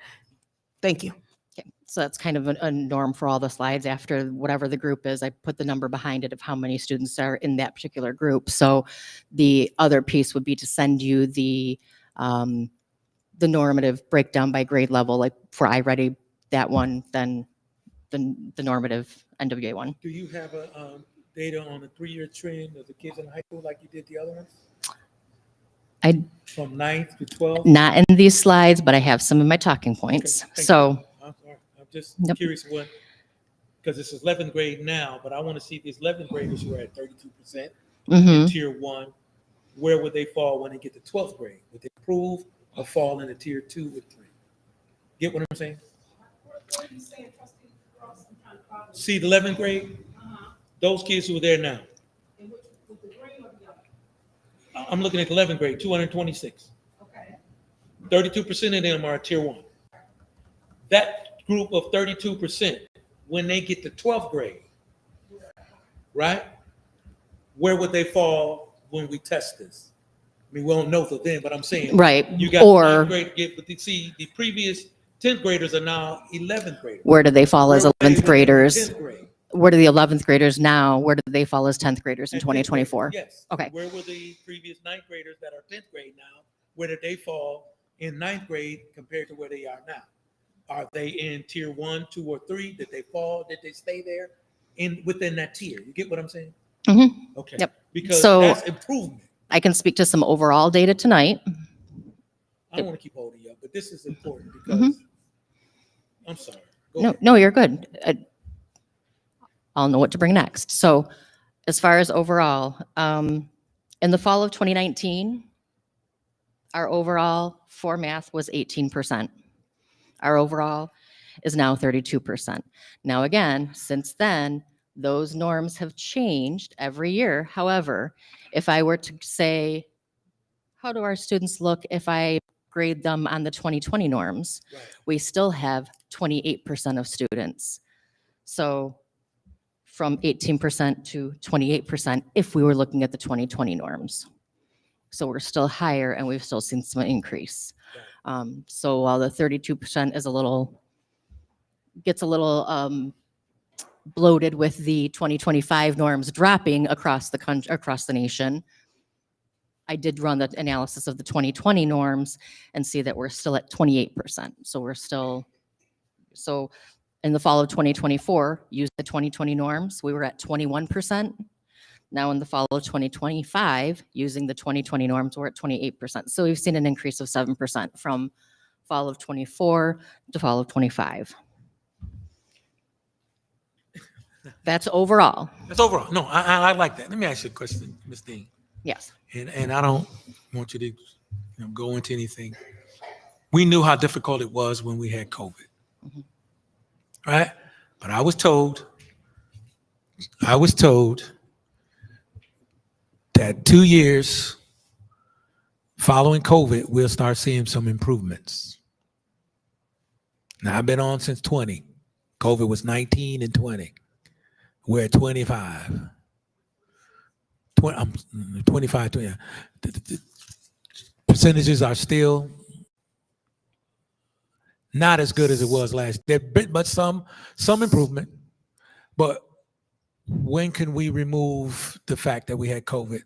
Thank you. Okay, so that's kind of a norm for all the slides. After whatever the group is, I put the number behind it of how many students are in that particular group. So the other piece would be to send you the normative breakdown by grade level, like for iReady, that one, then the normative NWA one. Do you have a data on the 3-year trend of the kids in high school like you did the other ones? From 9th to 12th? Not in these slides, but I have some of my talking points. Okay, thank So you. I'm sorry. I'm just curious what, because this is 11th grade now, but I want to see these 11th graders who are at 32% in tier 1, where would they fall when they get to 12th grade? Would they improve or fall into tier 2 or 3? Get what I'm saying? See the 11th grade? Those kids who are there now. I'm looking at 11th grade, 226. Okay. 32% of them are tier 1. That group of 32%, when they get to 12th grade, right? Where would they fall when we test this? I mean, we won't know till then, but I'm saying, right, you got or 9th grade, but see, the previous 10th graders are now 11th graders. where do they fall as Where were they 11th graders? in 10th grade? Where do the 11th graders now, where do they fall as 10th graders in At 10th grade, 2024? Yes. Okay. Where were the previous 9th graders that are 10th grade now? Where did they fall in 9th grade compared to where they are now? Are they in tier 1, 2, or 3? Did they fall? Did they stay there within that tier? You get what I'm saying? Mm-hmm. Okay. Yep. Because So that's improvement. I can speak to some overall data tonight. I don't want to keep holding you up, but this is important because I'm sorry. Go ahead. No, you're good. I'll know what to bring next. So as far as overall, in the fall of 2019, our overall for math was 18%. Our overall is now 32%. Now again, since then, those norms have changed every year. However, if I were to say, how do our students look if I grade them on the 2020 norms? Right. We still have 28% of students. So from 18% to 28% if we were looking at the 2020 norms. So we're still higher and we've still seen some increase. So while the 32% is gets a little bloated with the 2025 norms dropping across the country, across the nation. I did run the analysis of the 2020 norms and see that we're still at 28%. So we're still, so in the fall of 2024, use the 2020 norms, we were at 21%. Now in the fall of 2025, using the 2020 norms, we're at 28%. So we've seen an increase of 7% from fall of 24 to fall of 25. That's overall. That's overall. No, I like that. Let me ask you a question, Ms. Dean. Yes. And I don't want you to go into anything. We knew how difficult it was when we had COVID, right? But I was told that 2 years following COVID, we'll start seeing some improvements. Now, I've been on since 20. COVID was 19 and 20. We're at 25. 25, 20. The percentages are still not as good as it was last year, but some improvement. But when can we remove the fact that we had COVID?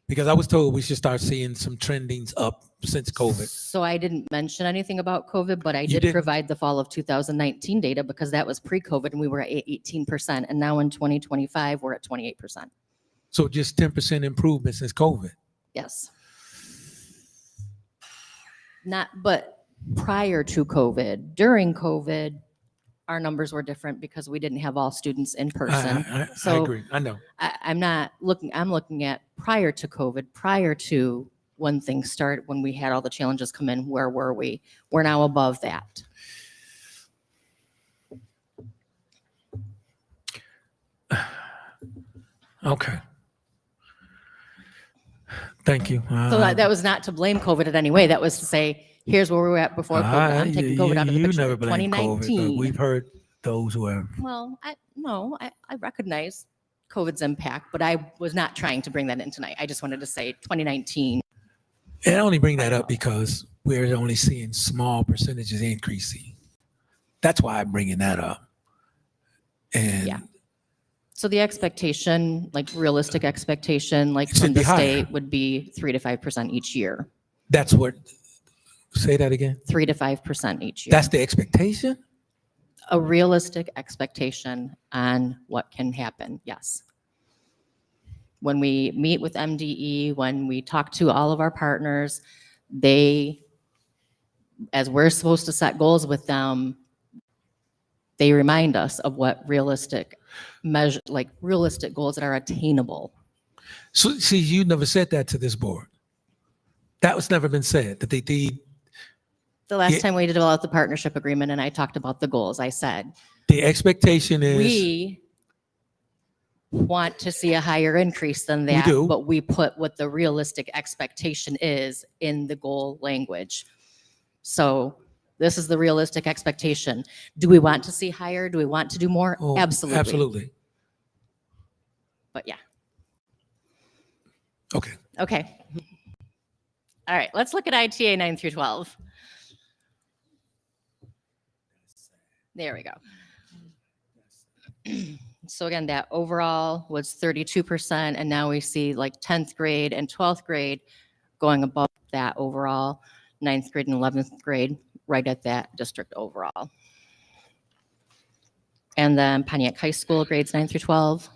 Because I was told we should start seeing some trendings up since COVID. So I didn't mention anything about COVID, but I You did didn't? provide the fall of 2019 data because that was pre-COVID and we were at 18%. And now in 2025, we're at 28%. So just 10% improvement since COVID. Yes. But prior to COVID, during COVID, our numbers were different because we didn't have all students in person. I So agree. I know. I'm looking at prior to COVID, prior to when things started, when we had all the challenges come in, where were we? We're now above that. Okay. Thank you. So that was not to blame COVID in any way. That was to say, here's where we were at before COVID. I'm taking COVID out of the You picture. never blame COVID, but 2019. we've heard those who have. Well, I recognize COVID's impact, but I was not trying to bring that in tonight. I just wanted to say 2019. And I only bring that up because we're only seeing small percentages increasing. That's why I'm bringing that up. And Yeah. So the expectation, like realistic expectation, like It should from the be higher. state would be 3 to 5% each year. that's what, say that again. 3 to 5% each year. That's the expectation? A realistic expectation on what can happen, yes. When we meet with MDE, when we talk to all of our partners, as we're supposed to set goals with them, they remind us of what realistic goals that are attainable. So, see, you never said that to this board. That was never been said, that they The last Yeah. time we developed the partnership agreement and I talked about the goals, I said, the expectation is. we want to see a higher increase than We that, do. but we put what the realistic expectation is in the goal language. So this is the realistic expectation. Do we want to see higher? Do we want to do more? Oh, Absolutely. Absolutely. But yeah. Okay. Okay. All right, let's look at ITA 9 through 12. There we go. So again, that overall was 32%, and now we see like 10th grade and 12th grade going above that overall, 9th grade and 11th grade right at that district overall. And then Pontiac High School grades 9 through 12.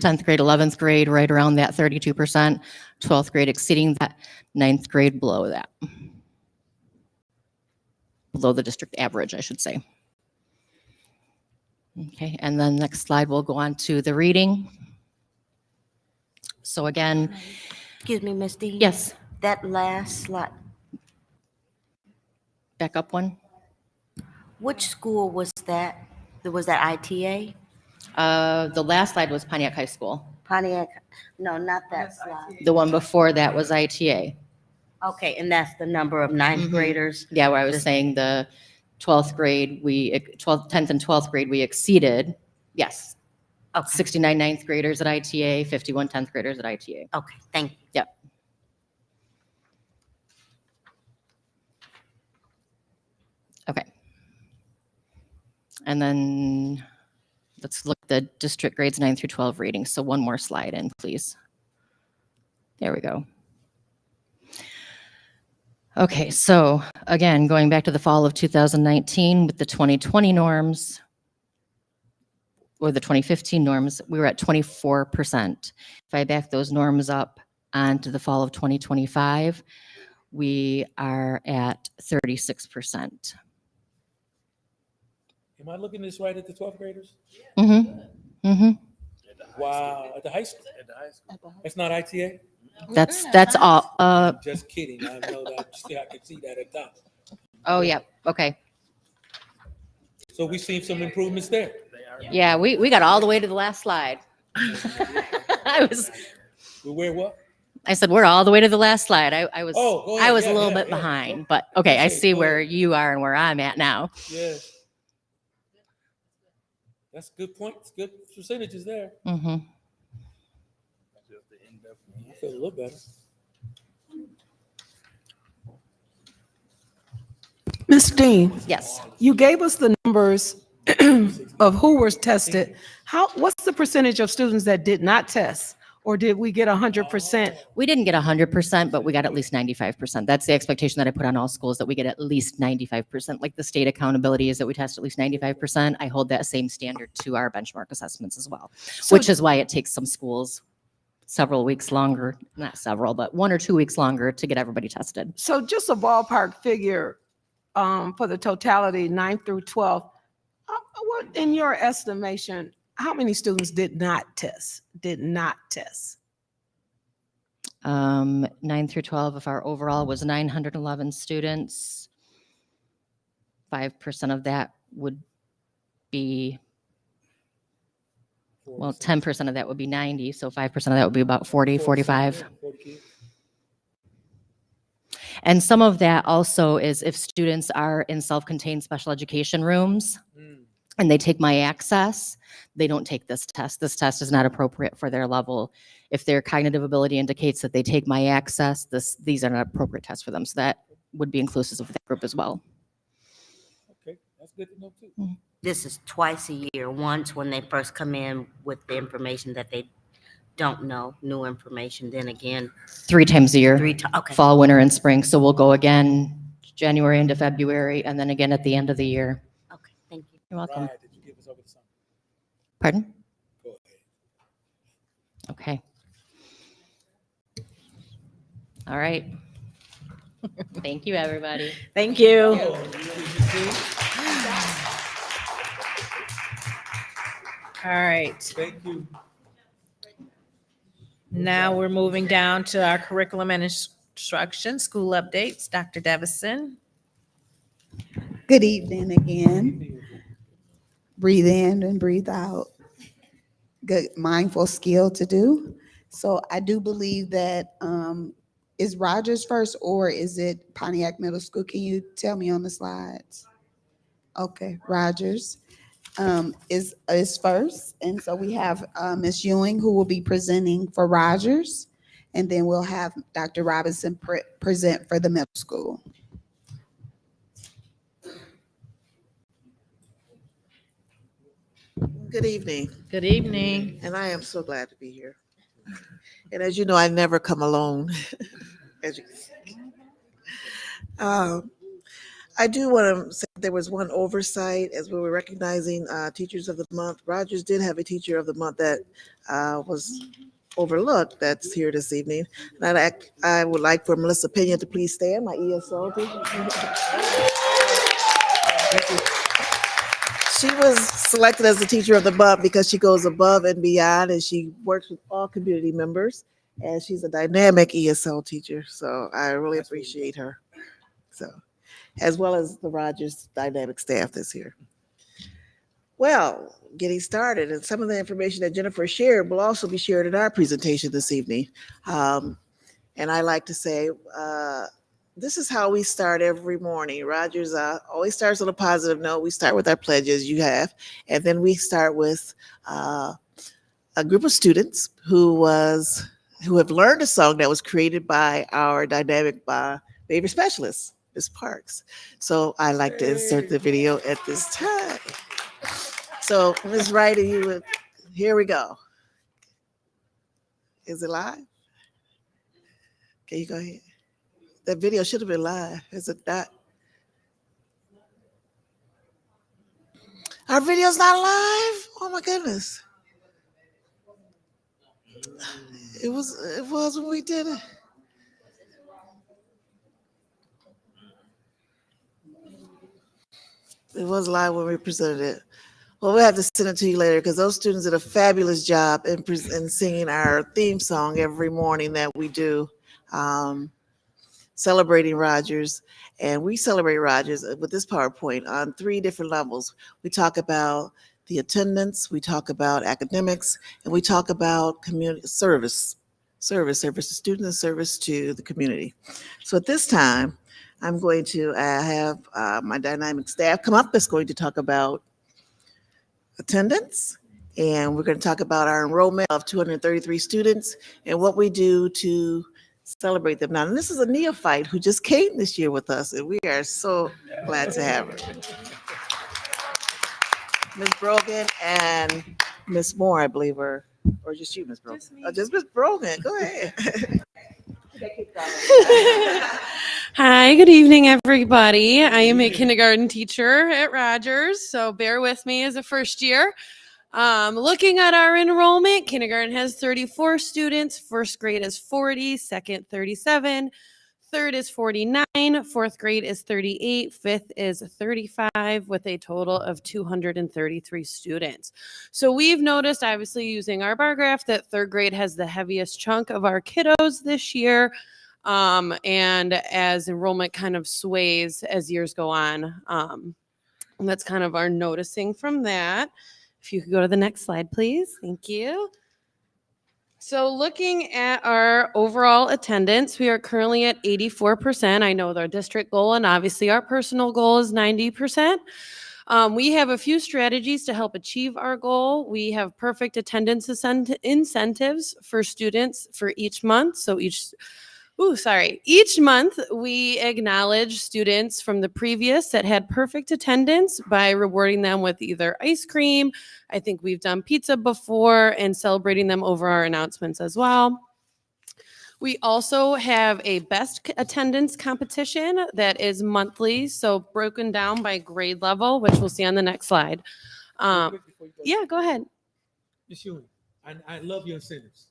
10th grade, 11th grade, right around that 32%. 12th grade exceeding that, 9th grade below that. Below the district average, I should say. Okay, and then next slide, we'll go on to the reading. So again, Excuse me, Ms. Dean. yes, That last slide, back up one. which school was that? Was that ITA? The last slide was Pontiac High School. Pontiac? No, not that slide. The one before that was ITA. Okay, and that's the number of ninth Mhm. graders? Yeah, where I was saying the 12th grade, 10th and 12th grade, we exceeded, yes. Okay. 69 ninth graders at ITA, 51 10th graders at ITA. Okay, thank you. Yep. And then let's look at the district grades 9 through 12 readings. So one more slide in, please. There we go. Okay, so again, going back to the fall of 2019 with the 2020 norms, or the 2015 norms, we were at 24%. If I back those norms up onto the fall of 2025, we are at 36%. Am I looking this right at the 12th graders? Mm-hmm. Mm-hmm. Wow, at the high school? That's not ITA? That's all. Just kidding. I know that. I can see that at the top. Oh, yeah. Okay. So we've seen some improvements there. Yeah, we got all the way to the last slide. Where what? I said we're all the way to the last slide. I was Oh, go ahead. I was Yeah, a little yeah, bit yeah. behind, but okay, I Okay, see go where ahead. you are and where I'm at now. Yeah. That's good points. Good percentages there. Mm-hmm. I feel a little better. Ms. Dean, Yes. you gave us the numbers of who was tested. What's the percentage of students that did not test? Or did we get 100%? We didn't get 100%, but we got at least 95%. That's the expectation that I put on all schools, that we get at least 95%. Like the state accountability is that we test at least 95%. I hold that same standard to our benchmark assessments as well, which is why it takes some schools several weeks longer, not several, but 1 or 2 weeks longer to get everybody tested. So just a ballpark figure for the totality, 9 through 12. What, in your estimation, how many students did not test? 9 through 12, if our overall was 911 students, 5% of that would be, well, 10% of that would be 90, so 5% of that would be about 40, 45. And some of that also is if students are in self-contained special education rooms and they take My Access, they don't take this test. This test is not appropriate for their level. If their cognitive ability indicates that they take My Access, these are not appropriate tests for them. So that would be inclusive of that group as well. Okay, that's good to know too. This is twice a year, once when they first come in with the information that they don't know, new information, then again, 3 times a year. okay. Fall, winter, and spring. So we'll go again January into February, and then again at the end of the year. Okay, thank you. You're welcome. Right, did you give us over the summer? Pardon? Go ahead. Okay. All right. Thank you, everybody. Thank you. All right. Thank you. Now we're moving down to our curriculum and instruction, school updates. Dr. Devison. Good evening again. Breathe in and breathe out. Good mindful skill to do. So I do believe that is Rogers first or is it Pontiac Middle School? Can you tell me on the slides? Okay, Rogers is first. And so we have Ms. Ewing who will be presenting for Rogers. And then we'll have Dr. Robinson present for the middle school. Good evening, Good evening. and I am so glad to be here. And as you know, I never come alone. As you can see. I do want to say there was one oversight as we were recognizing Teachers of the Month. Rogers did have a Teacher of the Month that was overlooked that's here this evening. And I would like for Melissa Pena to please stand, my ESO teacher. She was selected as the Teacher of the Month because she goes above and beyond and she works with all community members and she's a dynamic ESL teacher. So I really appreciate her. So, as well as the Rogers dynamic staff that's here. Well, getting started, and some of the information that Jennifer shared will also be shared in our presentation this evening. And I like to say, this is how we start every morning. Rogers always starts on a positive note. We start with our pledges you have, and then we start with a group of students who have learned a song that was created by our dynamic behavior specialist, Ms. Parks. So I like to insert the video at this time. So Ms. Ryder, here we go. Is it live? Okay, you go ahead. That video should have been live. Is it not? Our video's not live? Oh my goodness. It was when we did it. It was live when we presented it. Well, we'll have to send it to you later because those students did a fabulous job in singing our theme song every morning that we do, celebrating Rogers. And we celebrate Rogers with this PowerPoint on 3 different levels. We talk about the attendance, we talk about academics, and we talk about community service to students and service to the community. So at this time, I'm going to have my dynamic staff come up. That's going to talk about attendance, and we're going to talk about our enrollment of 233 students and what we do to celebrate them. Now, and this is a neophyte who just came this year with us, and we are so glad to have her. Ms. Brogan and Ms. Moore, I believe, or just you, Ms. Brogan? Just Ms. Brogan. Go ahead. Hi, good evening, everybody. I am a kindergarten teacher at Rogers, so bear with me as a first year. Looking at our enrollment, kindergarten has 34 students, first grade is 40, second 37, third is 49, fourth grade is 38, fifth is 35, with a total of 233 students. So we've noticed, obviously using our bar graph, that third grade has the heaviest chunk of our kiddos this year. And as enrollment kind of sways as years go on, and that's kind of our noticing from that. If you could go to the next slide, please. Thank you. So looking at our overall attendance, we are currently at 84%. I know our district goal and obviously our personal goal is 90%. We have a few strategies to help achieve our goal. We have perfect attendance incentives for students for each month. So each month we acknowledge students from the previous that had perfect attendance by rewarding them with either ice cream. I think we've done pizza before, and celebrating them over our announcements as well. We also have a best attendance competition that is monthly, so broken down by grade level, which we'll see on the next slide. Yeah, go ahead. Ms. Ewing, I love your incentives,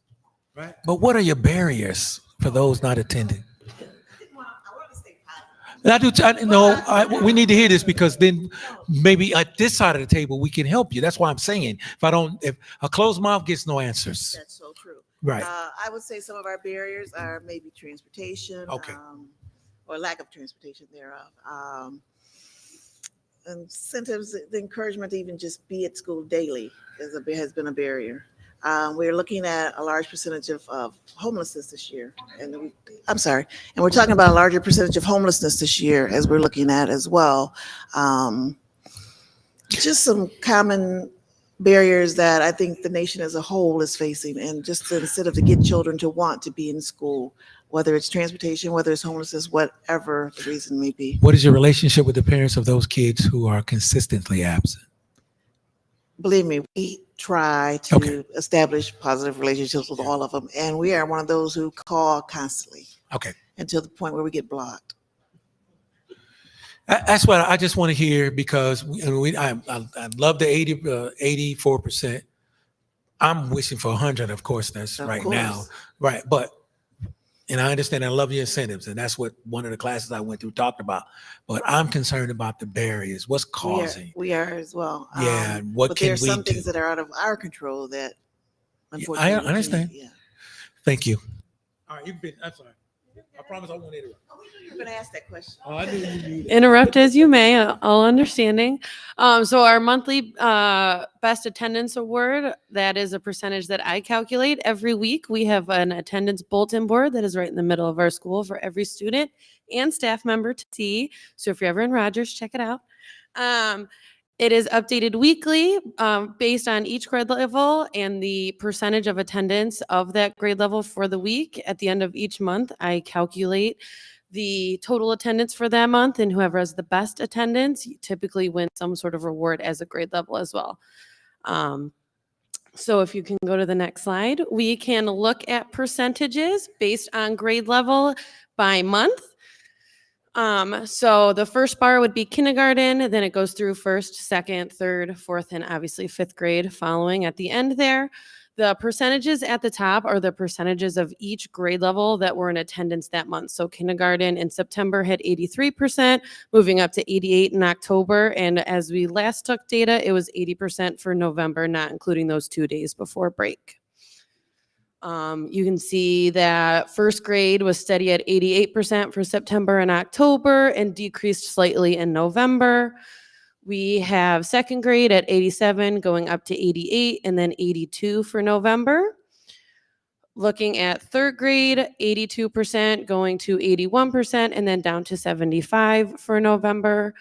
right? But what are your barriers for those not attending? We need to hear this because then maybe at this side of the table, we can help you. That's why I'm saying if a closed mouth gets no answers. That's so true. Right. I would say some of our barriers are maybe transportation, or lack of transportation thereof. Incentives, the encouragement to even just be at school daily has been a barrier. We're looking at a large percentage of homelessness this year. And we're talking about a larger percentage of homelessness this year as we're looking at as well. Just some common barriers that I think the nation as a whole is facing, and just the incentive to get children to want to be in school, whether it's transportation, whether it's homelessness, whatever the reason may be. What is your relationship with the parents of those kids who are consistently absent? Believe me, we try to establish positive relationships with all of them, and we are one of those who call constantly. Okay. Until the point where we get blocked. That's what I just want to hear, because I love the 84%. I'm wishing for 100, of course. That's right now, right? And I understand, I love your incentives, and that's what one of the classes I went through talked about. But I'm concerned about the barriers. What's causing? We are as well. Yeah. But there are some things that are out of our control that, unfortunately, I understand. Yeah. Thank you. All right, I'm sorry. I promise I won't interrupt. You were going to ask that question. Oh, I knew you knew that. Interrupt as you may, all understanding. So our monthly best attendance award, that is a percentage that I calculate every week. We have an attendance bulletin board that is right in the middle of our school for every student and staff member to see. So if you're ever in Rogers, check it out. It is updated weekly based on each grade level and the percentage of attendance of that grade level for the week. At the end of each month, I calculate the total attendance for that month, and whoever has the best attendance typically wins some sort of reward as a grade level as well. So if you can go to the next slide, we can look at percentages based on grade level by month. So the first bar would be kindergarten, then it goes through first, second, third, fourth, and obviously fifth grade following at the end there. The percentages at the top are the percentages of each grade level that were in attendance that month. So kindergarten in September had 83%, moving up to 88 in October. And as we last took data, it was 80% for November, not including those 2 days before break. You can see that first grade was steady at 88% for September and October and decreased slightly in November. We have second grade at 87 going up to 88 and then 82 for November. Looking at third grade, 82% going to 81% and then down to 75 for November.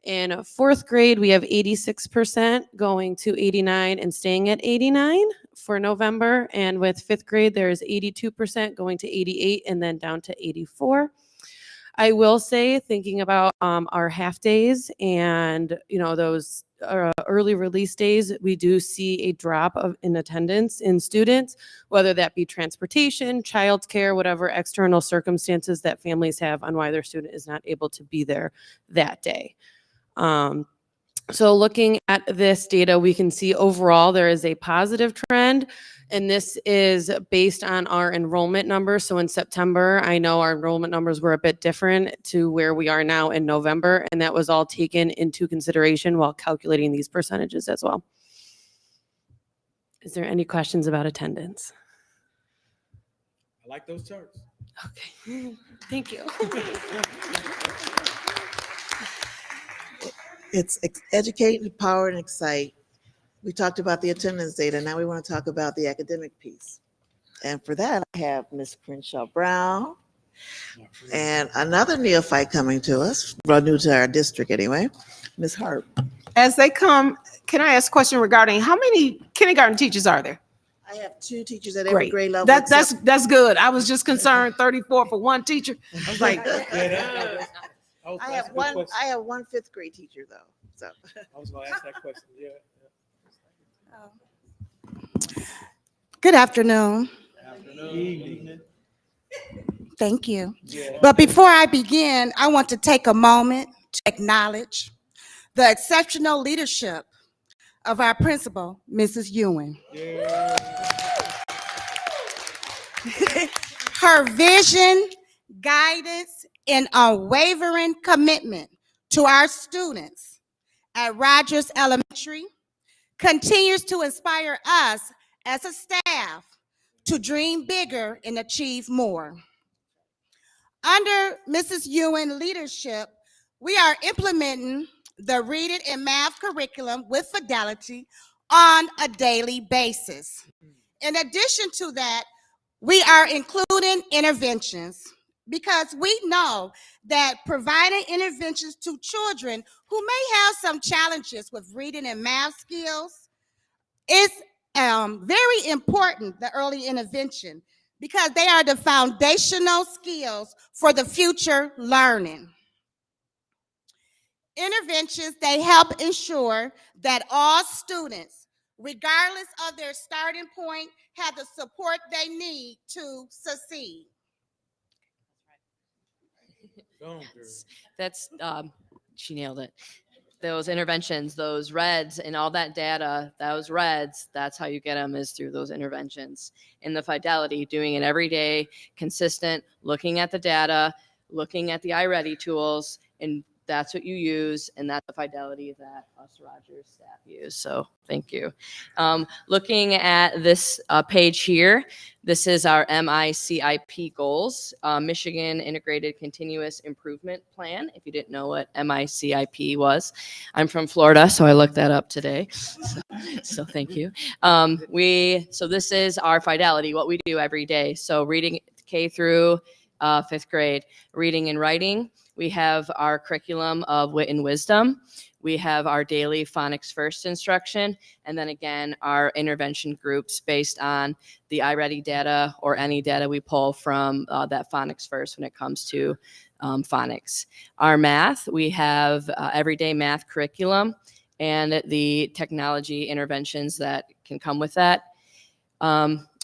In fourth grade, we have 86% going to 89 and staying at 89 for November. And with fifth grade, there's 82% going to 88 and then down to 84. I will say, thinking about our half days and those early release days, we do see a drop in attendance in students, whether that be transportation, childcare, whatever external circumstances that families have on why their student is not able to be there that day. So looking at this data, we can see overall there is a positive trend, and this is based on our enrollment numbers. So in September, I know our enrollment numbers were a bit different to where we are now in November, and that was all taken into consideration while calculating these percentages as well. Is there any questions about attendance? I like those charts. Okay, thank you. It's educate, empower, and excite. We talked about the attendance data. Now we want to talk about the academic piece. And for that, I have Ms. Crenshaw Brown and another neophyte coming to us, well, new to our district anyway, Ms. Hart. As they come, can I ask a question regarding how many kindergarten teachers are there? I have 2 teachers at every Great. grade level. That's good. I was just concerned 34 for one teacher. I was like, I have one 5th grade teacher though. So I was going to ask that question. Yeah. Good afternoon. Evening. Thank you. But before I begin, I want to take a moment to acknowledge the exceptional leadership of our principal, Mrs. Ewing. Her vision, guidance, and unwavering commitment to our students at Rogers Elementary continues to inspire us as a staff to dream bigger and achieve more. Under Mrs. Ewing leadership, we are implementing the reading and math curriculum with fidelity on a daily basis. In addition to that, we are including interventions because we know that providing interventions to children who may have some challenges with reading and math skills is very important, the early intervention, because they are the foundational skills for the future learning. Interventions, they help ensure that all students, regardless of their starting point, have the support they need to succeed. That's, she nailed it. Those interventions, those reds and all that data, those reds, that's how you get them, is through those interventions. And the fidelity, doing it every day, consistent, looking at the data, looking at the iReady tools, and that's what you use, and that's the fidelity that us Rogers staff use. So thank you. Looking at this page here, this is our MICIP goals, Michigan Integrated Continuous Improvement Plan. If you didn't know what MICIP was, I'm from Florida, so I looked that up today. So thank you. So this is our fidelity, what we do every day. So reading K through 5th grade, reading and writing. We have our curriculum of wit and wisdom. We have our daily phonics first instruction, and then again, our intervention groups based on the iReady data or any data we pull from that phonics first when it comes to phonics. Our math, we have everyday math curriculum and the technology interventions that can come with that.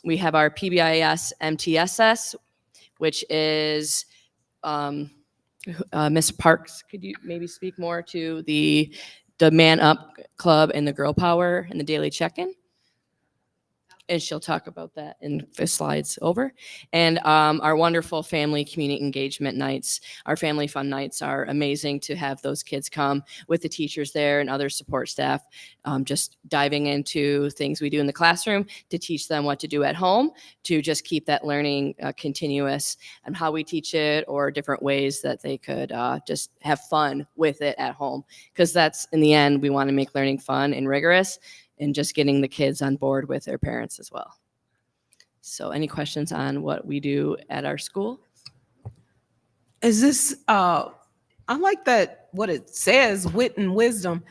We have our PBIS MTSS, which is Ms. Parks, could you maybe speak more to the Man Up Club and the Girl Power and the daily check-in? And she'll talk about that in the slides over. And our wonderful family community engagement nights. Our family fun nights are amazing to have those kids come with the teachers there and other support staff, just diving into things we do in the classroom to teach them what to do at home, to just keep that learning continuous and how we teach it, or different ways that they could just have fun with it at home. Because that's, in the end, we want to make learning fun and rigorous, and just getting the kids on board with their parents as well. So any questions on what we do at our school? Is this, I like that, what it says, wit and wisdom,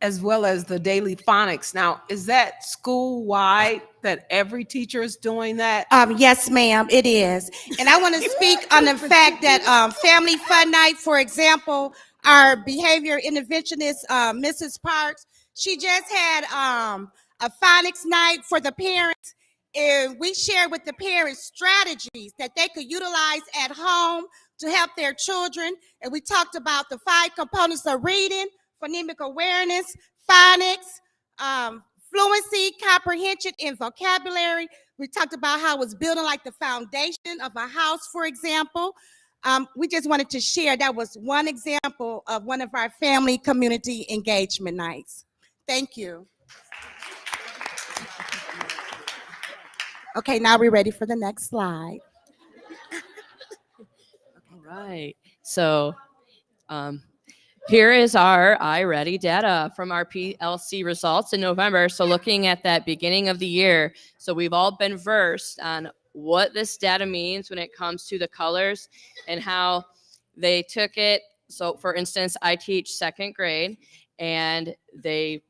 as well as the daily phonics. Now, is that school-wide that every teacher is doing that? Yes, ma'am, it is. And I want to speak on the fact that Family Fun Night, for example, our behavior interventionist, Mrs. Parks, she just had a phonics night for the parents, and we shared with the parents strategies that they could utilize at home to help their children. And we talked about the 5 components of reading, phonemic awareness, phonics, fluency, comprehension, and vocabulary. We talked about how it's building like the foundation of a house, for example. We just wanted to share that was one example of one of our family community engagement nights. Thank you. Okay, now we're ready for the next slide. All right. So here is our iReady data from our PLC results in November. So looking at that beginning of the year, so we've all been versed on what this data means when it comes to the colors and how they took it. So for instance, I teach 2nd grade, and they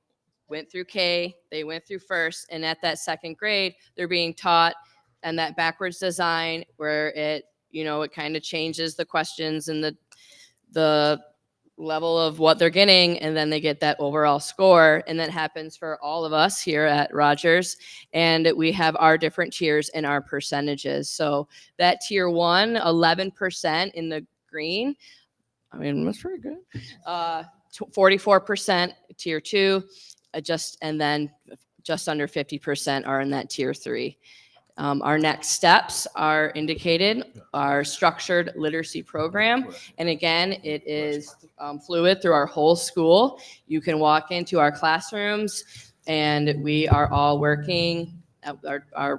went through K, they went through first, and at that 2nd grade, they're being taught and that backwards design where it, it kind of changes the questions and the level of what they're getting, and then they get that overall score. And that happens for all of us here at Rogers. And we have our different tiers and our percentages. So that tier 1, 11% in the green. I mean, that's pretty good. 44% tier 2, and then just under 50% are in that tier 3. Our next steps are indicated, our structured literacy program. And again, it is fluid through our whole school. You can walk into our classrooms, and we are all working at our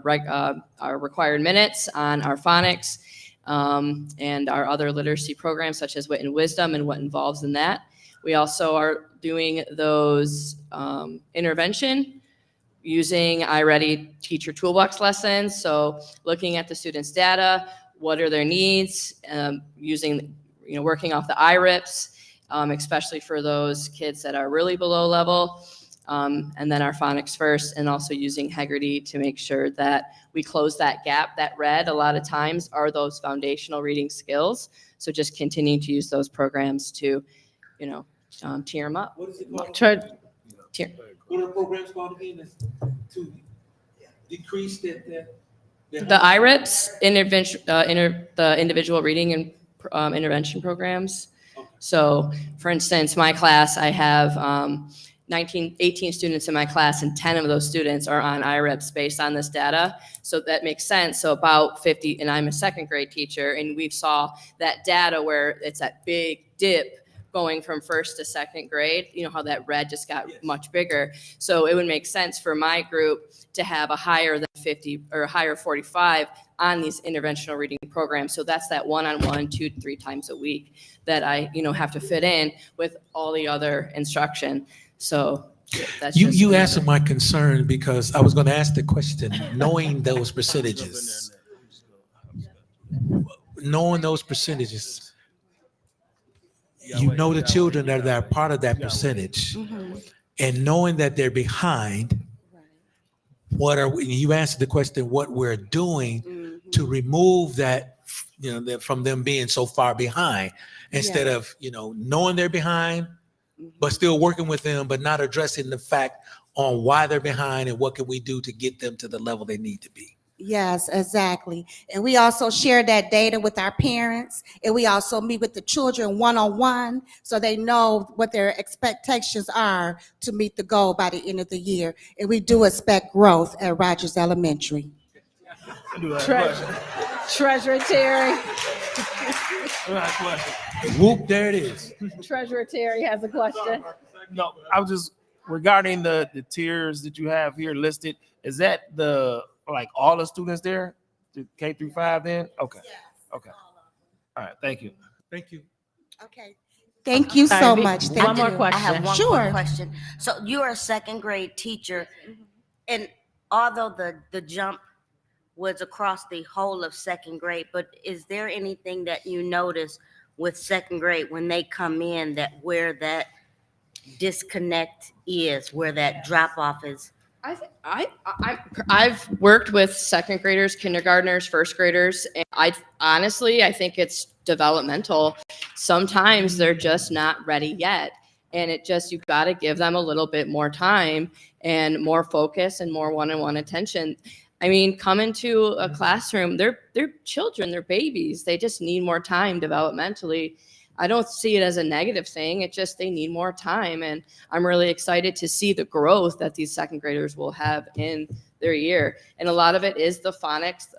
required minutes on our phonics and our other literacy programs, such as Wit and Wisdom and what involves in that. We also are doing those intervention using iReady teacher toolbox lessons. So looking at the students' data, what are their needs, using, working off the IRIPs, especially for those kids that are really below level. And then our phonics first, and also using Heggerty to make sure that we close that gap. That red, a lot of times, are those foundational reading skills. So just continuing to use those programs to, tear them up. What is it called? Tier. What are the programs called again? To decrease that. The IRIPs, the individual reading and intervention programs. Okay. So, for instance, my class, I have 18 students in my class, and 10 of those students are on IRIPs based on this data. So that makes sense. So about 50, and I'm a 2nd grade teacher, and we saw that data where it's that big dip going from 1st to 2nd grade, how that red just got much bigger. So it would make sense for my group to have a higher than 50 or higher 45 on these interventional reading programs. So that's that one-on-one 2-3 times a week that I, have to fit in with all the other instruction. So that's you answered my concern, because I was going to ask the question, knowing those percentages, the children that are part of that percentage, and knowing that they're behind, you answered the question, what we're doing to remove that from them being so far behind, instead of, knowing they're behind, but still working with them, but not addressing the fact on why they're behind and what can we do to get them to the level they need to be. Yes, exactly. And we also share that data with our parents, and we also meet with the children one-on-one so they know what their expectations are to meet the goal by the end of the year. And we do expect growth at Rogers Elementary. Treasurer Terry. Whoop, there it is. Treasurer Terry has a question. No, I was just regarding the tiers that you have here listed. Is that all the students there, the K through 5 then? Okay. Okay. All right. Thank you. Thank you. Okay. Thank you so much. Thank One more you. question. I have one Sure. quick question. So you're a second grade teacher, and although the jump was across the whole of second grade, but is there anything that you notice with second grade when they come in that where that disconnect is, where that drop off is? I've worked with second graders, kindergartners, first graders, and I think it's developmental. Sometimes they're just not ready yet, and you've got to give them a little bit more time and more focus and more one-on-one attention. I mean, come into a classroom, they're children, they're babies. They just need more time developmentally. I don't see it as a negative thing. It's just they need more time. And I'm really excited to see the growth that these second graders will have in their year. And a lot of it is the phonics,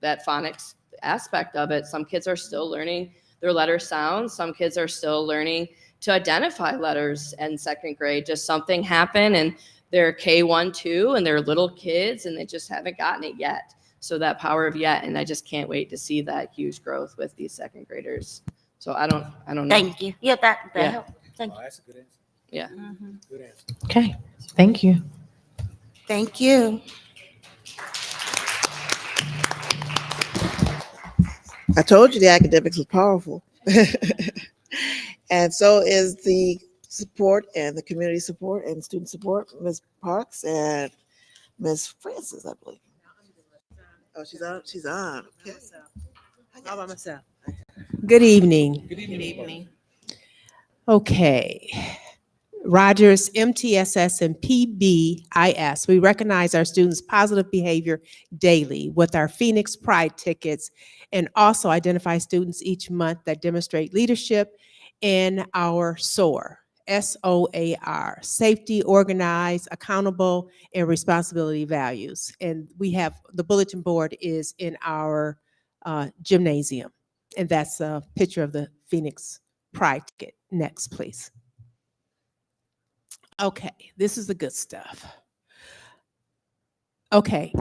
that phonics aspect of it. Some kids are still learning their letter sounds. Some kids are still learning to identify letters in second grade. Just something happened and they're K1, 2, and they're little kids and they just haven't gotten it yet. So that power of yet, and I just can't wait to see that huge growth with these second graders. So I don't know. Thank you. Yeah, that Yeah. helped. Thank you. That's a good answer. Yeah. Good answer. Okay, thank you. Thank you. I told you the academics was powerful. And so is the support and the community support and student support, Ms. Parks and Ms. Francis, I believe. Oh, she's on. She's on. Okay. All by myself. Good evening. Good evening. Okay. Rogers, MTSS, and PBIS. We recognize our students' positive behavior daily with our Phoenix Pride tickets and also identify students each month that demonstrate leadership in our SOAR, SOAR, safety, organized, accountable, and responsibility values. And we have the bulletin board is in our gymnasium. And that's a picture of the Phoenix Pride ticket. Next, please. Okay, this is the good stuff. Okay,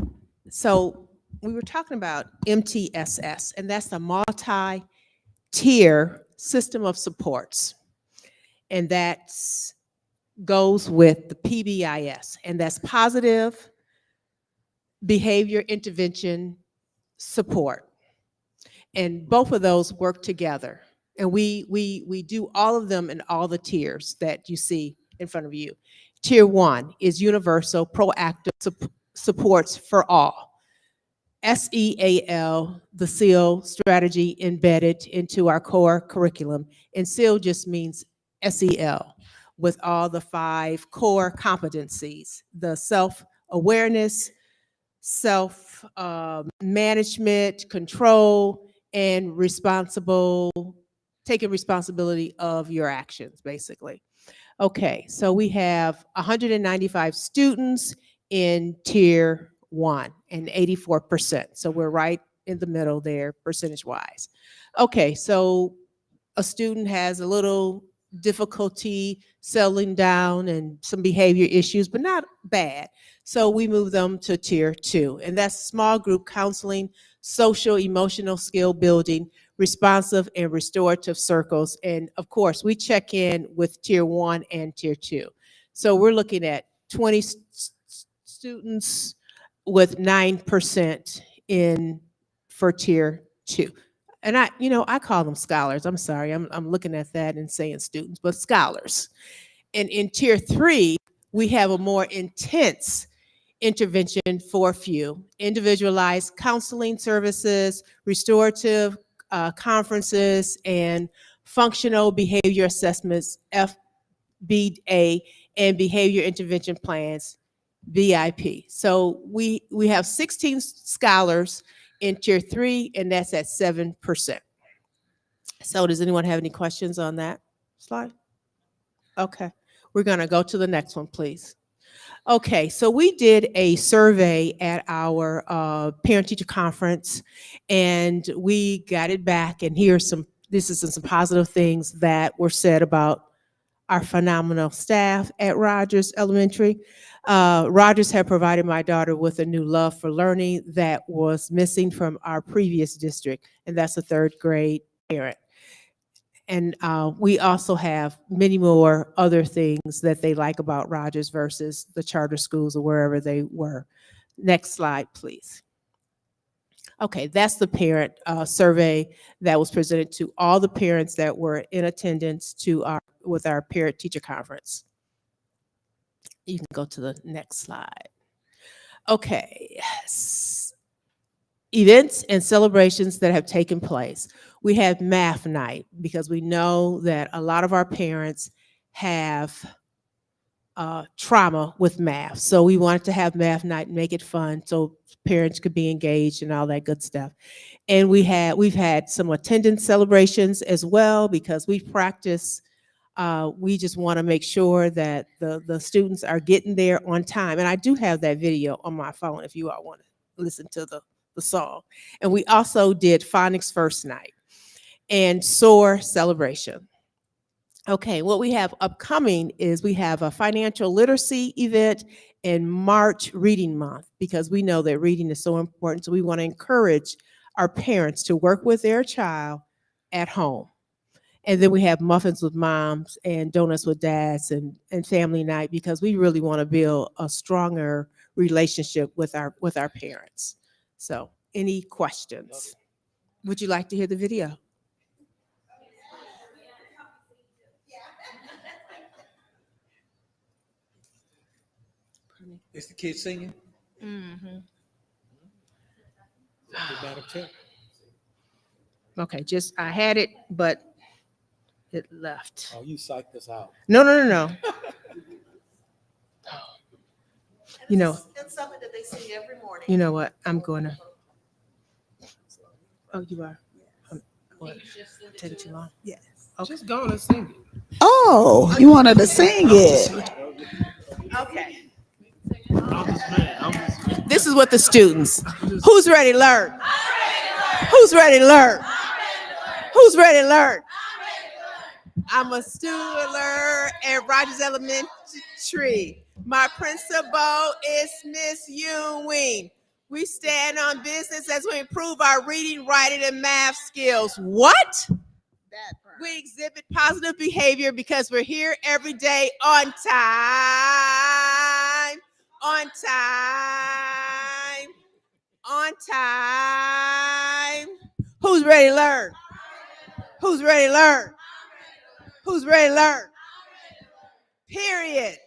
so we were talking about MTSS, and that's the multi-tier system of supports. And that goes with the PBIS, and that's positive behavior intervention support. And both of those work together. And we do all of them in all the tiers that you see in front of you. Tier 1 is universal, proactive supports for all. SEAL, the SEAL strategy embedded into our core curriculum. And SEAL just means SEL, with all the 5 core competencies, the self-awareness, self-management, control, and taking responsibility of your actions, basically. Okay, so we have 195 students in tier 1 and 84%. So we're right in the middle there, percentage-wise. Okay, so a student has a little difficulty settling down and some behavior issues, but not bad. So we move them to tier 2, and that's small group counseling, social emotional skill building, responsive and restorative circles. And of course, we check in with tier 1 and tier 2. So we're looking at 20 students with 9% for tier 2. And I call them scholars. I'm sorry, I'm looking at that and saying students, but scholars. And in tier 3, we have a more intense intervention for few, individualized counseling services, restorative conferences, and functional behavior assessments, FBA, and behavior intervention plans, BIP. So we have 16 scholars in tier 3, and that's at 7%. So does anyone have any questions on that slide? Okay, we're going to go to the next one, please. Okay, so we did a survey at our parent-teacher conference, and we got it back, and this is some positive things that were said about our phenomenal staff at Rogers Elementary. Rogers had provided my daughter with a new love for learning that was missing from our previous district, and that's a 3rd grade parent. And we also have many more other things that they like about Rogers versus the charter schools or wherever they were. Next slide, please. Okay, that's the parent survey that was presented to all the parents that were in attendance with our parent-teacher conference. You can go to the next slide. Okay, events and celebrations that have taken place. We had math night because we know that a lot of our parents have trauma with math. So we wanted to have math night and make it fun so parents could be engaged and all that good stuff. And we've had some attendance celebrations as well because we practice. We just want to make sure that the students are getting there on time. And I do have that video on my phone if you all want to listen to the song. And we also did phonics first night and SOAR celebration. Okay, what we have upcoming is we have a financial literacy event in March reading month because we know that reading is so important. So we want to encourage our parents to work with their child at home. And then we have muffins with moms and donuts with dads and family night because we really want to build a stronger relationship with our parents. So any questions? Would you like to hear the video? Is the kid singing? Mm-hmm. Madam Chair. Okay, I had it, but it left. Oh, you psyched us out. No. You know. It's something that they see every morning. You know what? I'm going to. Oh, you are? What? Take too long? Yes. Okay. Just go on and sing it. Oh, you wanted to sing it. Okay. This is what the students. Who's ready to learn? Who's ready to learn? Who's ready to learn? I'm a student learner at Rogers Elementary. My principal is Miss Ewing. We stand on business as we improve our reading, writing, and math skills. What? We exhibit positive behavior because we're here every day on time. On time. On time. Who's ready to learn? Who's ready to learn? Who's ready to learn? Period.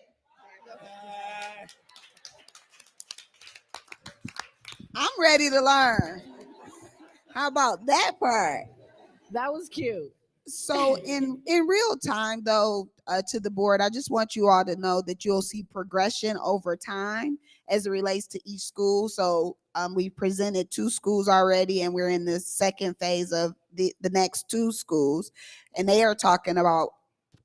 I'm ready to learn. How about that part? That was cute. So in real time, though, to the board, I just want you all to know that you'll see progression over time as it relates to each school. So we presented 2 schools already, and we're in the second phase of the next 2 schools, and they are talking about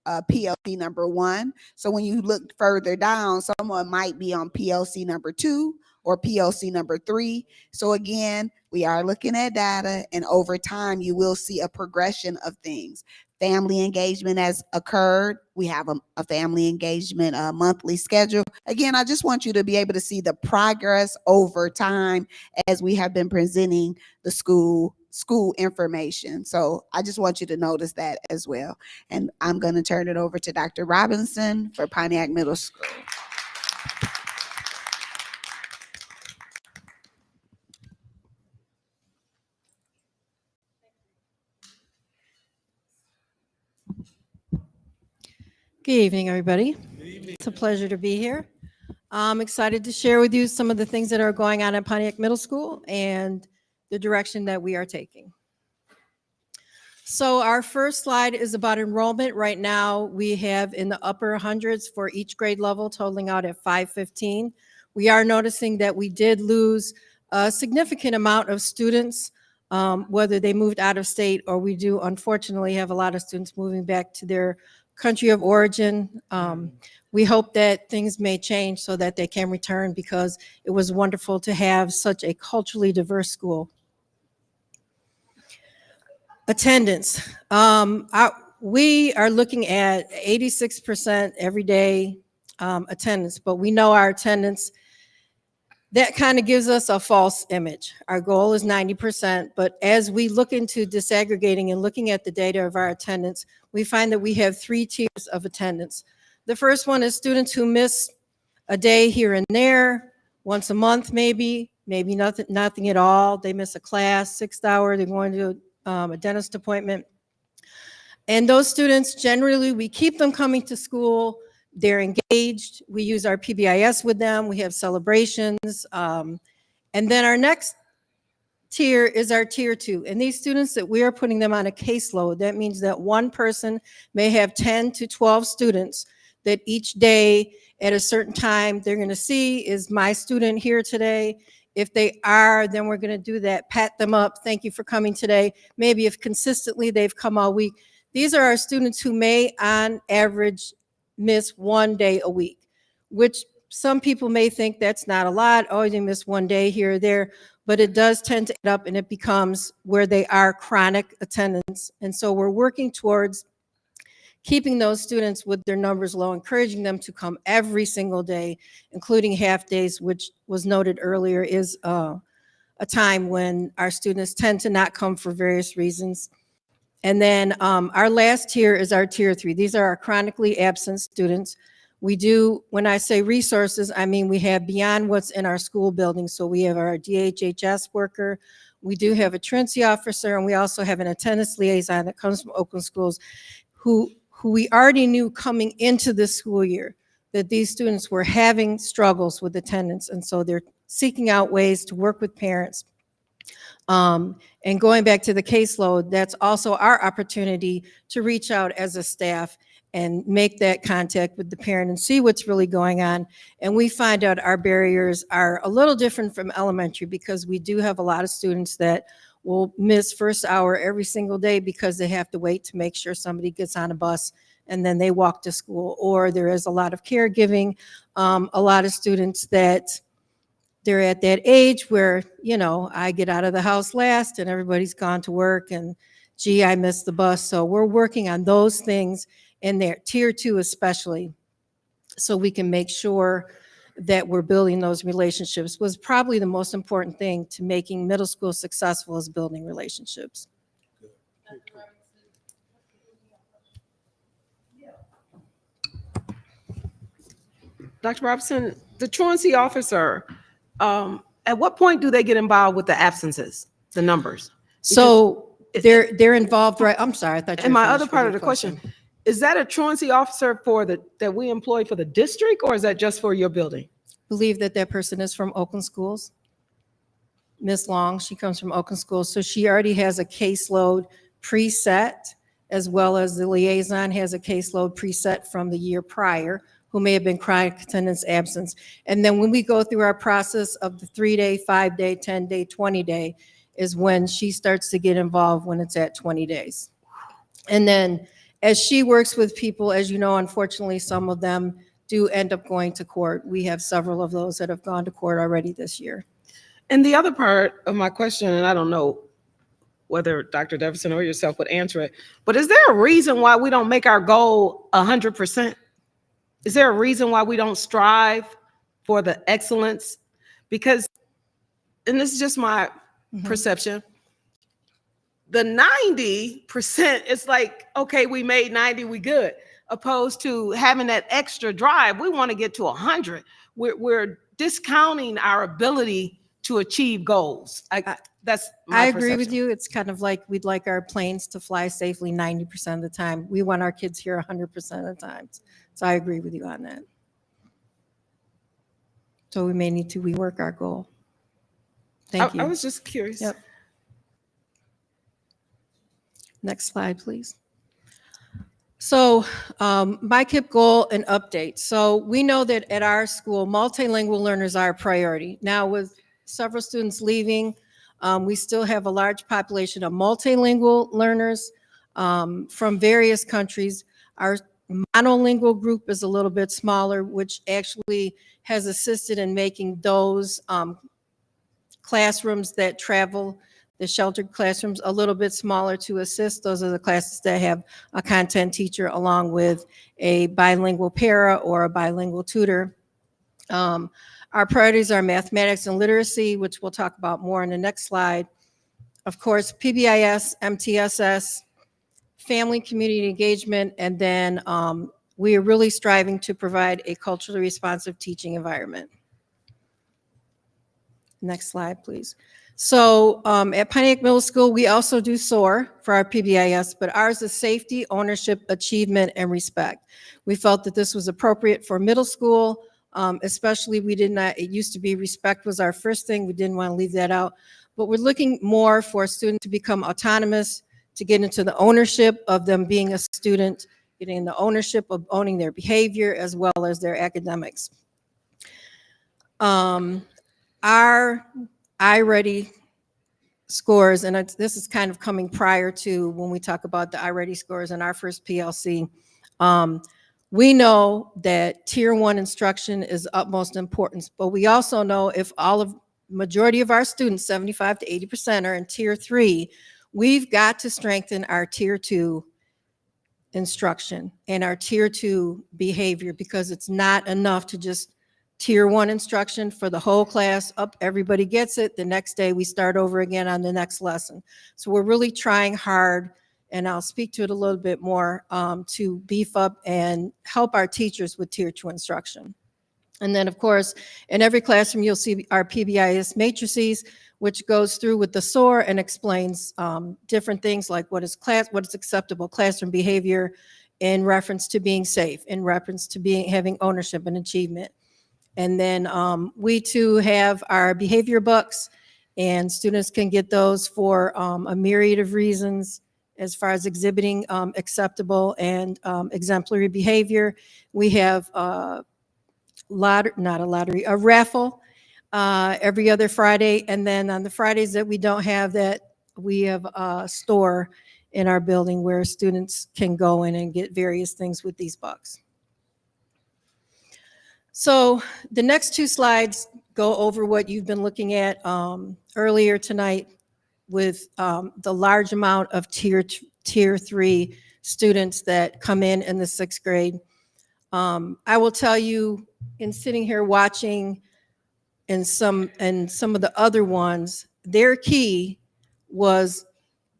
PLC number 1. So when you look further down, someone might be on PLC number 2 or PLC number 3. So again, we are looking at data, and over time, you will see a progression of things. Family engagement has occurred. We have a family engagement monthly schedule. Again, I just want you to be able to see the progress over time as we have been presenting the school information. So I just want you to notice that as well. And I'm going to turn it over to Dr. Robinson for Pontiac Middle School. Good evening, everybody. It's a pleasure to be here. I'm excited to share with you some of the things that are going on at Pontiac Middle School and the direction that we are taking. So our first slide is about enrollment. Right now, we have in the upper hundreds for each grade level, totaling out at 515. We are noticing that we did lose a significant amount of students, whether they moved out of state or we do unfortunately have a lot of students moving back to their country of origin. We hope that things may change so that they can return because it was wonderful to have such a culturally diverse school. Attendance. We are looking at 86% every day attendance, but we know our attendance, that kind of gives us a false image. Our goal is 90%, but as we look into disaggregating and looking at the data of our attendance, we find that we have 3 tiers of attendance. The first one is students who miss a day here and there, once a month maybe nothing at all. They miss a class, 6th hour, they're going to a dentist appointment. And those students, generally, we keep them coming to school. They're engaged. We use our PBIS with them. We have celebrations. And then our next tier is our tier 2. And these students that we are putting them on a caseload, that means that one person may have 10 to 12 students that each day at a certain time they're going to see, is my student here today? If they are, then we're going to do that, pat them up, thank you for coming today. Maybe if consistently they've come all week. These are our students who may, on average, miss 1 day a week, which some people may think that's not a lot. Oh, you miss 1 day here or there, but it does tend to add up and it becomes where they are chronic attendance. And so we're working towards keeping those students with their numbers low, encouraging them to come every single day, including half days, which was noted earlier is a time when our students tend to not come for various reasons. And then our last tier is our tier 3. These are our chronically absent students. We do, when I say resources, I mean we have beyond what's in our school building. So we have our DHHS worker, we do have a truancy officer, and we also have an attendance liaison that comes from Oakland Schools who we already knew coming into this school year that these students were having struggles with attendance. And so they're seeking out ways to work with parents. And going back to the caseload, that's also our opportunity to reach out as a staff and make that contact with the parent and see what's really going on. And we find out our barriers are a little different from elementary because we do have a lot of students that will miss first hour every single day because they have to wait to make sure somebody gets on a bus and then they walk to school. Or there is a lot of caregiving, a lot of students that they're at that age where, you know, I get out of the house last and everybody's gone to work and gee, I missed the bus. So we're working on those things in there, tier 2 especially, so we can make sure that we're building those relationships. Was probably the most important thing to making middle school successful, is building relationships. Dr. Robinson, the truancy officer, at what point do they get involved with the absences, the numbers? So they're involved, right? I'm sorry, I thought you And were my finished other with part your of the question, is that a truancy officer that we employ for the district, or is that just for your building? Believe that that person is from Oakland Schools. Ms. Long, she comes from Oakland Schools, so she already has a caseload preset, as well as the liaison has a caseload preset from the year prior, who may have been chronic attendance absence. And then when we go through our process of the 3-day, 5-day, 10-day, 20-day, is when she starts to get involved when it's at 20 days. And then as she works with people, as you know, unfortunately, some of them do end up going to court. We have several of those that have gone to court already this year. And the other part of my question, and I don't know whether Dr. Deverson or yourself would answer it, but is there a reason why we don't make our goal 100%? Is there a reason why we don't strive for the excellence? Because, and this is just my perception, the 90%, it's like, okay, we made 90, we good. Opposed to having that extra drive, we want to get to 100. We're discounting our ability to achieve goals. That's my I agree with perception. you. It's kind of like we'd like our planes to fly safely 90% of the time. We want our kids here 100% of the time. So I agree with you on that. So we may need to rework our goal. Thank you. I was just curious. Yep. Next slide, please. So my KIP goal and update. So we know that at our school, multilingual learners are a priority. Now with several students leaving, we still have a large population of multilingual learners from various countries. Our monolingual group is a little bit smaller, which actually has assisted in making those classrooms that travel, the sheltered classrooms, a little bit smaller to assist. Those are the classes that have a content teacher along with a bilingual para or a bilingual tutor. Our priorities are mathematics and literacy, which we'll talk about more in the next slide. Of course, PBIS, MTSS, family community engagement, and then we are really striving to provide a culturally responsive teaching environment. Next slide, please. So at Pontiac Middle School, we also do SOAR for our PBIS, but ours is safety, ownership, achievement, and respect. We felt that this was appropriate for middle school, especially it used to be respect was our first thing. We didn't want to leave that out, but we're looking more for a student to become autonomous, to get into the ownership of them being a student, getting the ownership of owning their behavior as well as their academics. Our iReady scores, and this is kind of coming prior to when we talk about the iReady scores in our first PLC. We know that tier 1 instruction is utmost importance, but we also know if majority of our students, 75 to 80% are in tier 3, we've got to strengthen our tier 2 instruction and our tier 2 behavior, because it's not enough to just tier 1 instruction for the whole class up, everybody gets it. The next day we start over again on the next lesson. So we're really trying hard, and I'll speak to it a little bit more, to beef up and help our teachers with tier 2 instruction. And then of course, in every classroom, you'll see our PBIS matrices, which goes through with the SOAR and explains different things like what is acceptable classroom behavior in reference to being safe, in reference to having ownership and achievement. And then we too have our behavior books, and students can get those for a myriad of reasons as far as exhibiting acceptable and exemplary behavior. We have a raffle every other Friday. And then on the Fridays that we don't have that, we have a store in our building where students can go in and get various things with these books. So the next 2 slides go over what you've been looking at earlier tonight with the large amount of tier 3 students that come in the 6th grade. I will tell you, in sitting here watching and some of the other ones, their key was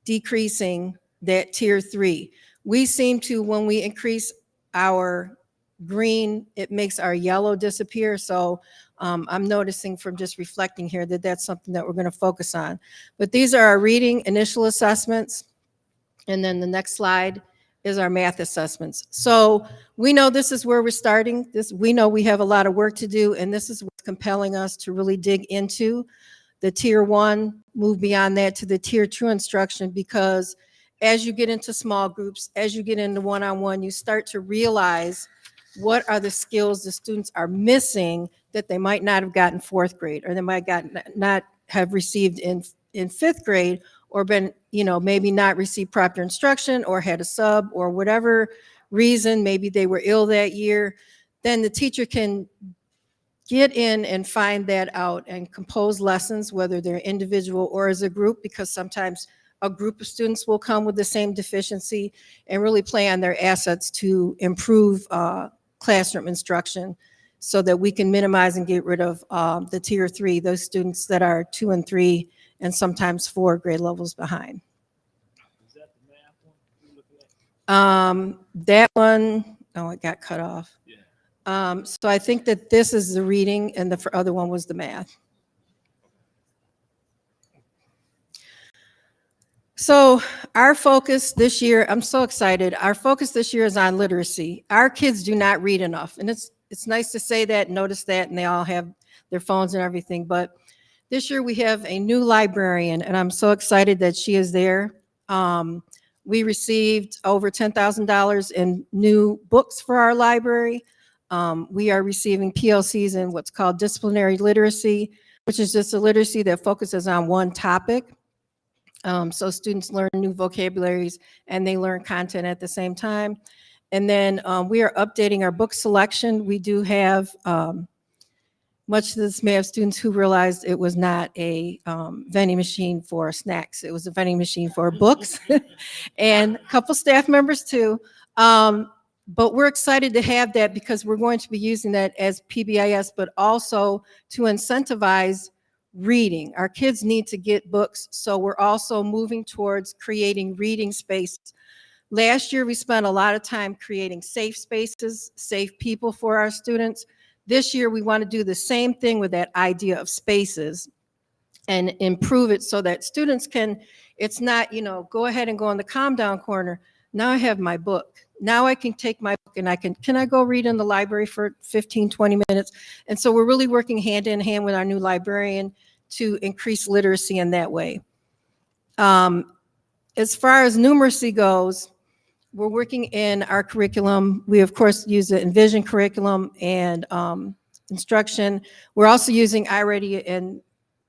decreasing that tier 3. We seem to, when we increase our green, it makes our yellow disappear. So I'm noticing from just reflecting here that that's something that we're going to focus on. But these are our reading initial assessments. And then the next slide is our math assessments. So we know this is where we're starting. We know we have a lot of work to do, and this is what's compelling us to really dig into the tier 1, move beyond that to the tier 2 instruction, because as you get into small groups, as you get into one-on-one, you start to realize what are the skills the students are missing that they might not have gotten 4th grade, or they might not have received in 5th grade, or been, maybe not received proper instruction, or had a sub, or whatever reason, maybe they were ill that year. Then the teacher can get in and find that out and compose lessons, whether they're individual or as a group, because sometimes a group of students will come with the same deficiency, and really play on their assets to improve classroom instruction, so that we can minimize and get rid of the tier 3, those students that are 2 and 3 and sometimes 4 grade levels behind. Is that the math one you're looking at? That one, oh, it got cut off. Yeah. So I think that this is the reading, and the other one was the math. So our focus this year, I'm so excited. Our focus this year is on literacy. Our kids do not read enough. And it's nice to say that, notice that, and they all have their phones and everything. But this year we have a new librarian, and I'm so excited that she is there. We received over $10,000 in new books for our library. We are receiving PLCs in what's called disciplinary literacy, which is just a literacy that focuses on one topic. So students learn new vocabularies and they learn content at the same time. And then we are updating our book selection. We do have, much to the dismay of students who realized it was not a vending machine for snacks. It was a vending machine for books and a couple staff members too. But we're excited to have that because we're going to be using that as PBIS, but also to incentivize reading. Our kids need to get books, so we're also moving towards creating reading spaces. Last year, we spent a lot of time creating safe spaces, safe people for our students. This year, we want to do the same thing with that idea of spaces and improve it so that students can, it's not, go ahead and go in the calm down corner. Now I have my book. Now I can take my book and can I go read in the library for 15, 20 minutes? And so we're really working hand in hand with our new librarian to increase literacy in that way. As far as numeracy goes, we're working in our curriculum. We, of course, use the Envision curriculum and instruction. We're also using iReady in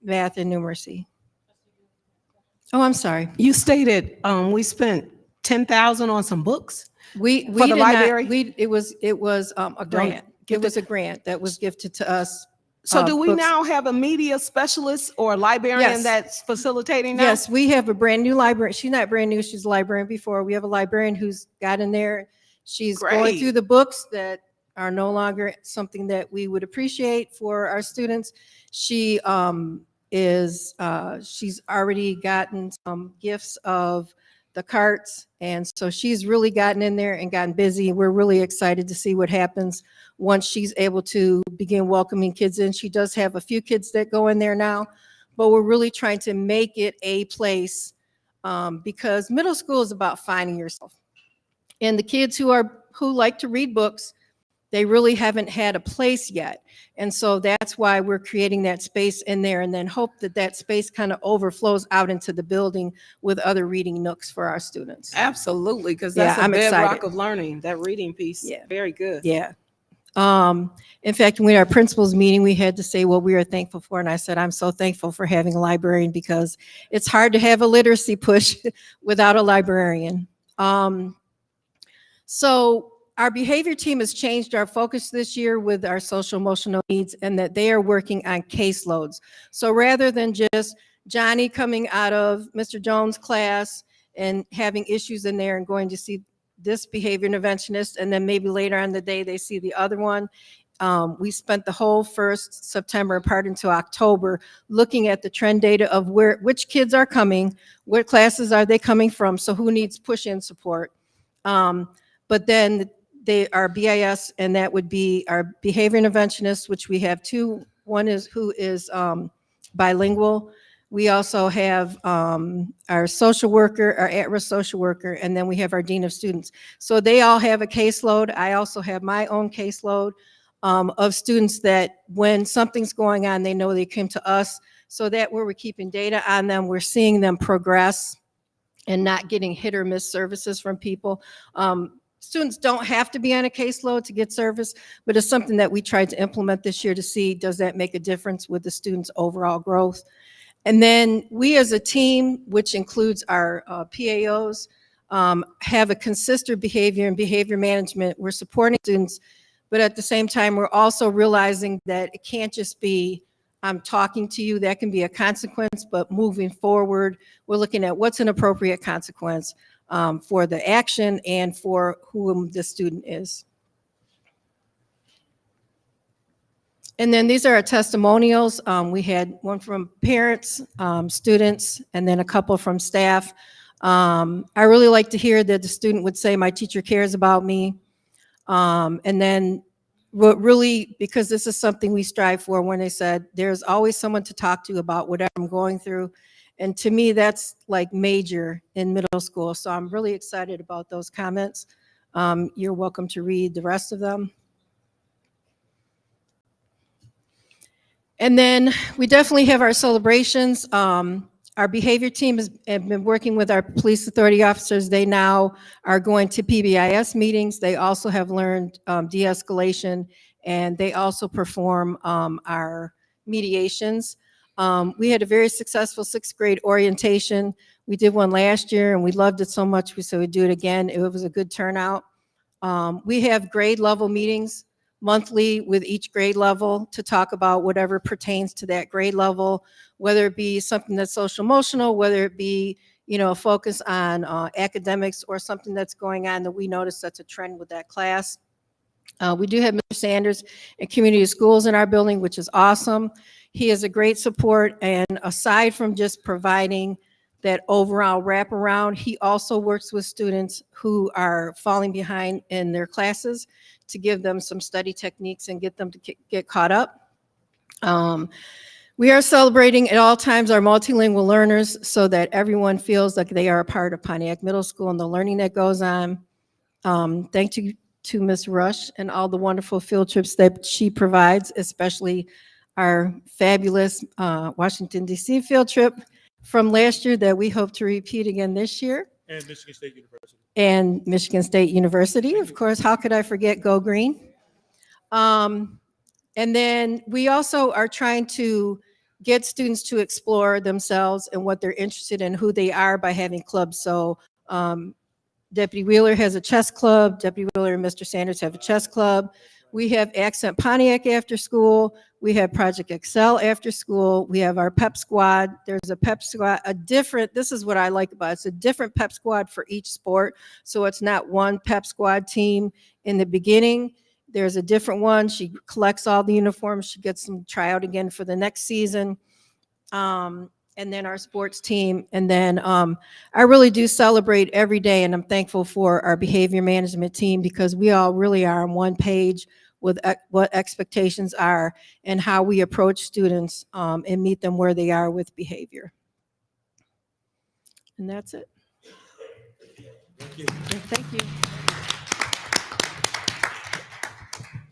math and numeracy. Oh, I'm sorry. You stated we spent 10,000 on some books. We for the did library. Not, it was a grant. It was a grant that was gifted to us. So do we books. now have a media specialist or a librarian Yes. that's facilitating now? Yes, we have a brand new librarian. She's not brand new. She's a librarian before. We have a librarian who's got in there. She's going Great. through the books that are no longer something that we would appreciate for our students. She she's already gotten some gifts of the carts. And so she's really gotten in there and gotten busy. We're really excited to see what happens once she's able to begin welcoming kids in. She does have a few kids that go in there now, but we're really trying to make it a place because middle school is about finding yourself. And the kids who like to read books, they really haven't had a place yet. And so that's why we're creating that space in there and then hope that that space kind of overflows out into the building with other reading nooks for our students. Absolutely, because that's I'm a bedrock excited. of learning, that reading piece. Yeah. Very good. Yeah. In fact, when our principals meeting, we had to say what we are thankful for. And I said, I'm so thankful for having a librarian because it's hard to have a literacy push without a librarian. So our behavior team has changed our focus this year with our social emotional needs and that they are working on caseloads. So rather than just Johnny coming out of Mr. Jones' class and having issues in there and going to see this behavior interventionist, and then maybe later on the day they see the other one. We spent the whole first September and part into October looking at the trend data of which kids are coming, what classes are they coming from, so who needs push-in support. But then our BIS, and that would be our behavior interventionists, which we have two. One is who is bilingual. We also have our social worker, our at-risk social worker, and then we have our dean of students. So they all have a caseload. I also have my own caseload of students that when something's going on, they know they came to us. So that where we're keeping data on them, we're seeing them progress and not getting hit or miss services from people. Students don't have to be on a caseload to get service, but it's something that we tried to implement this year to see, does that make a difference with the students' overall growth? And then we as a team, which includes our PAOs, have a consistent behavior and behavior management. We're supporting students, but at the same time, we're also realizing that it can't just be, I'm talking to you, that can be a consequence, but moving forward, we're looking at what's an appropriate consequence for the action and for whom the student is. And then these are our testimonials. We had one from parents, students, and then a couple from staff. I really like to hear that the student would say, my teacher cares about me. And then what really, because this is something we strive for, when they said, there's always someone to talk to about whatever I'm going through. And to me, that's like major in middle school. So I'm really excited about those comments. You're welcome to read the rest of them. And then we definitely have our celebrations. Our behavior team has have been working with our police authority officers. They now are going to PBIS meetings. They also have learned de-escalation, and they also perform our mediations. We had a very successful sixth grade orientation. We did one last year and we loved it so much, we said we'd do it again. It was a good turnout. We have grade level meetings monthly with each grade level to talk about whatever pertains to that grade level, whether it be something that's social emotional, whether it be, you know, a focus on academics or something that's going on that we notice that's a trend with that class. We do have Mr. Sanders in community schools in our building, which is awesome. He is a great support, and aside from just providing that overall wraparound, he also works with students who are falling behind in their classes to give them some study techniques and get them to get caught up. We are celebrating at all times our multilingual learners so that everyone feels like they are a part of Pontiac Middle School and the learning that goes on. Thank you to Ms. Rush and all the wonderful field trips that she provides, especially our fabulous Washington, D.C. field trip from last year that we hope to repeat again this year. And Michigan State University. And Michigan State University, of course. How could I forget Go Green? And then we also are trying to get students to explore themselves and what they're interested in, who they are by having clubs. So Deputy Wheeler has a chess club. Deputy Wheeler and Mr. Sanders have a chess club. We have Accent Pontiac after school. We have Project Excel after school. We have our pep squad. There's a pep squad, this is what I like about it. It's a different pep squad for each sport. So it's not one pep squad team in the beginning. There's a different one. She collects all the uniforms. She gets them to try out again for the next season. And then our sports team. And then I really do celebrate every day, and I'm thankful for our behavior management team because we all really are on one page with what expectations are and how we approach students and meet them where they are with behavior. And that's it. Thank you. Thank you.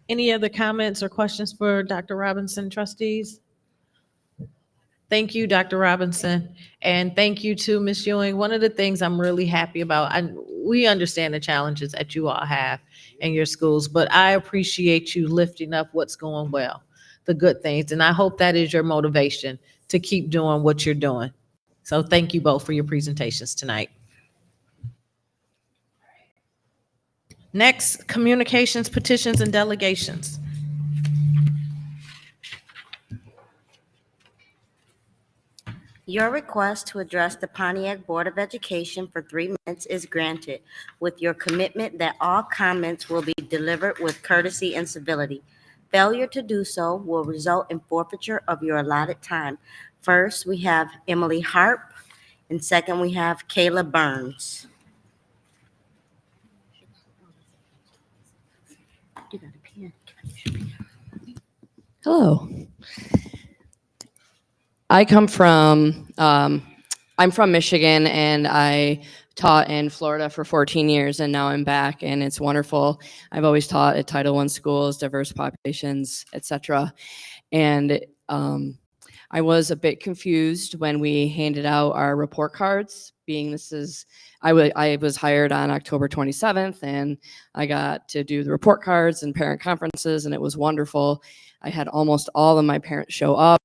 Any other comments or questions for Dr. Robinson, trustees? Thank you, Dr. Robinson. And thank you to Ms. Ewing. One of the things I'm really happy about, and we understand the challenges that you all have in your schools, but I appreciate you lifting up what's going well, the good things. And I hope that is your motivation to keep doing what you're doing. So thank you both for your presentations tonight. Next, communications, petitions, and delegations. Your request to address the Pontiac Board of Education for 3 minutes is granted with your commitment that all comments will be delivered with courtesy and civility. Failure to do so will result in forfeiture of your allotted time. First, we have Emily Harp, and second, we have Kayla Burns. You got a pen. Hello. I'm from Michigan, and I taught in Florida for 14 years, and now I'm back, and it's wonderful. I've always taught at Title I schools, diverse populations, etc. And I was a bit confused when we handed out our report cards, being I was hired on October 27th, and I got to do the report cards and parent conferences, and it was wonderful. I had almost all of my parents show up.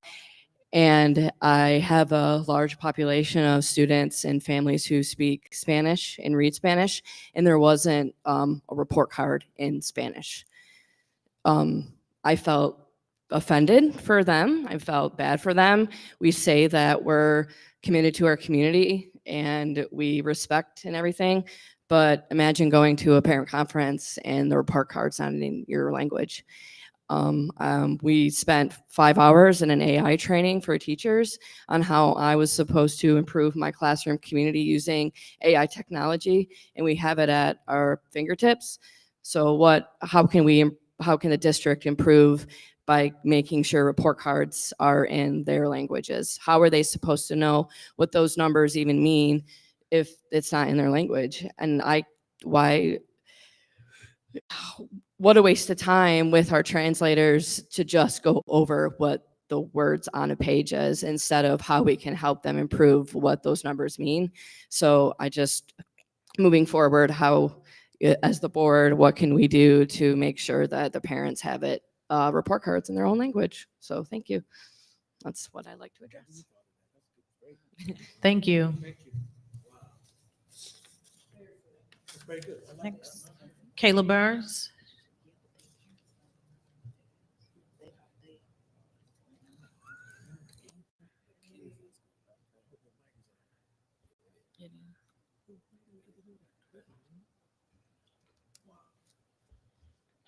And I have a large population of students and families who speak Spanish and read Spanish, and there wasn't a report card in Spanish. I felt offended for them. I felt bad for them. We say that we're committed to our community and we respect and everything, but imagine going to a parent conference and the report card's not in your language. We spent 5 hours in an AI training for teachers on how I was supposed to improve my classroom community using AI technology, and we have it at our fingertips. So how can the district improve by making sure report cards are in their languages? How are they supposed to know what those numbers even mean if it's not in their language? And what a waste of time with our translators to just go over what the words on a page is instead of how we can help them improve what those numbers mean. So I just, moving forward, how, as the board, what can we do to make sure that the parents have it, report cards in their own language? So thank you. That's what I'd like to address. Thank you. Next, Kayla Burns.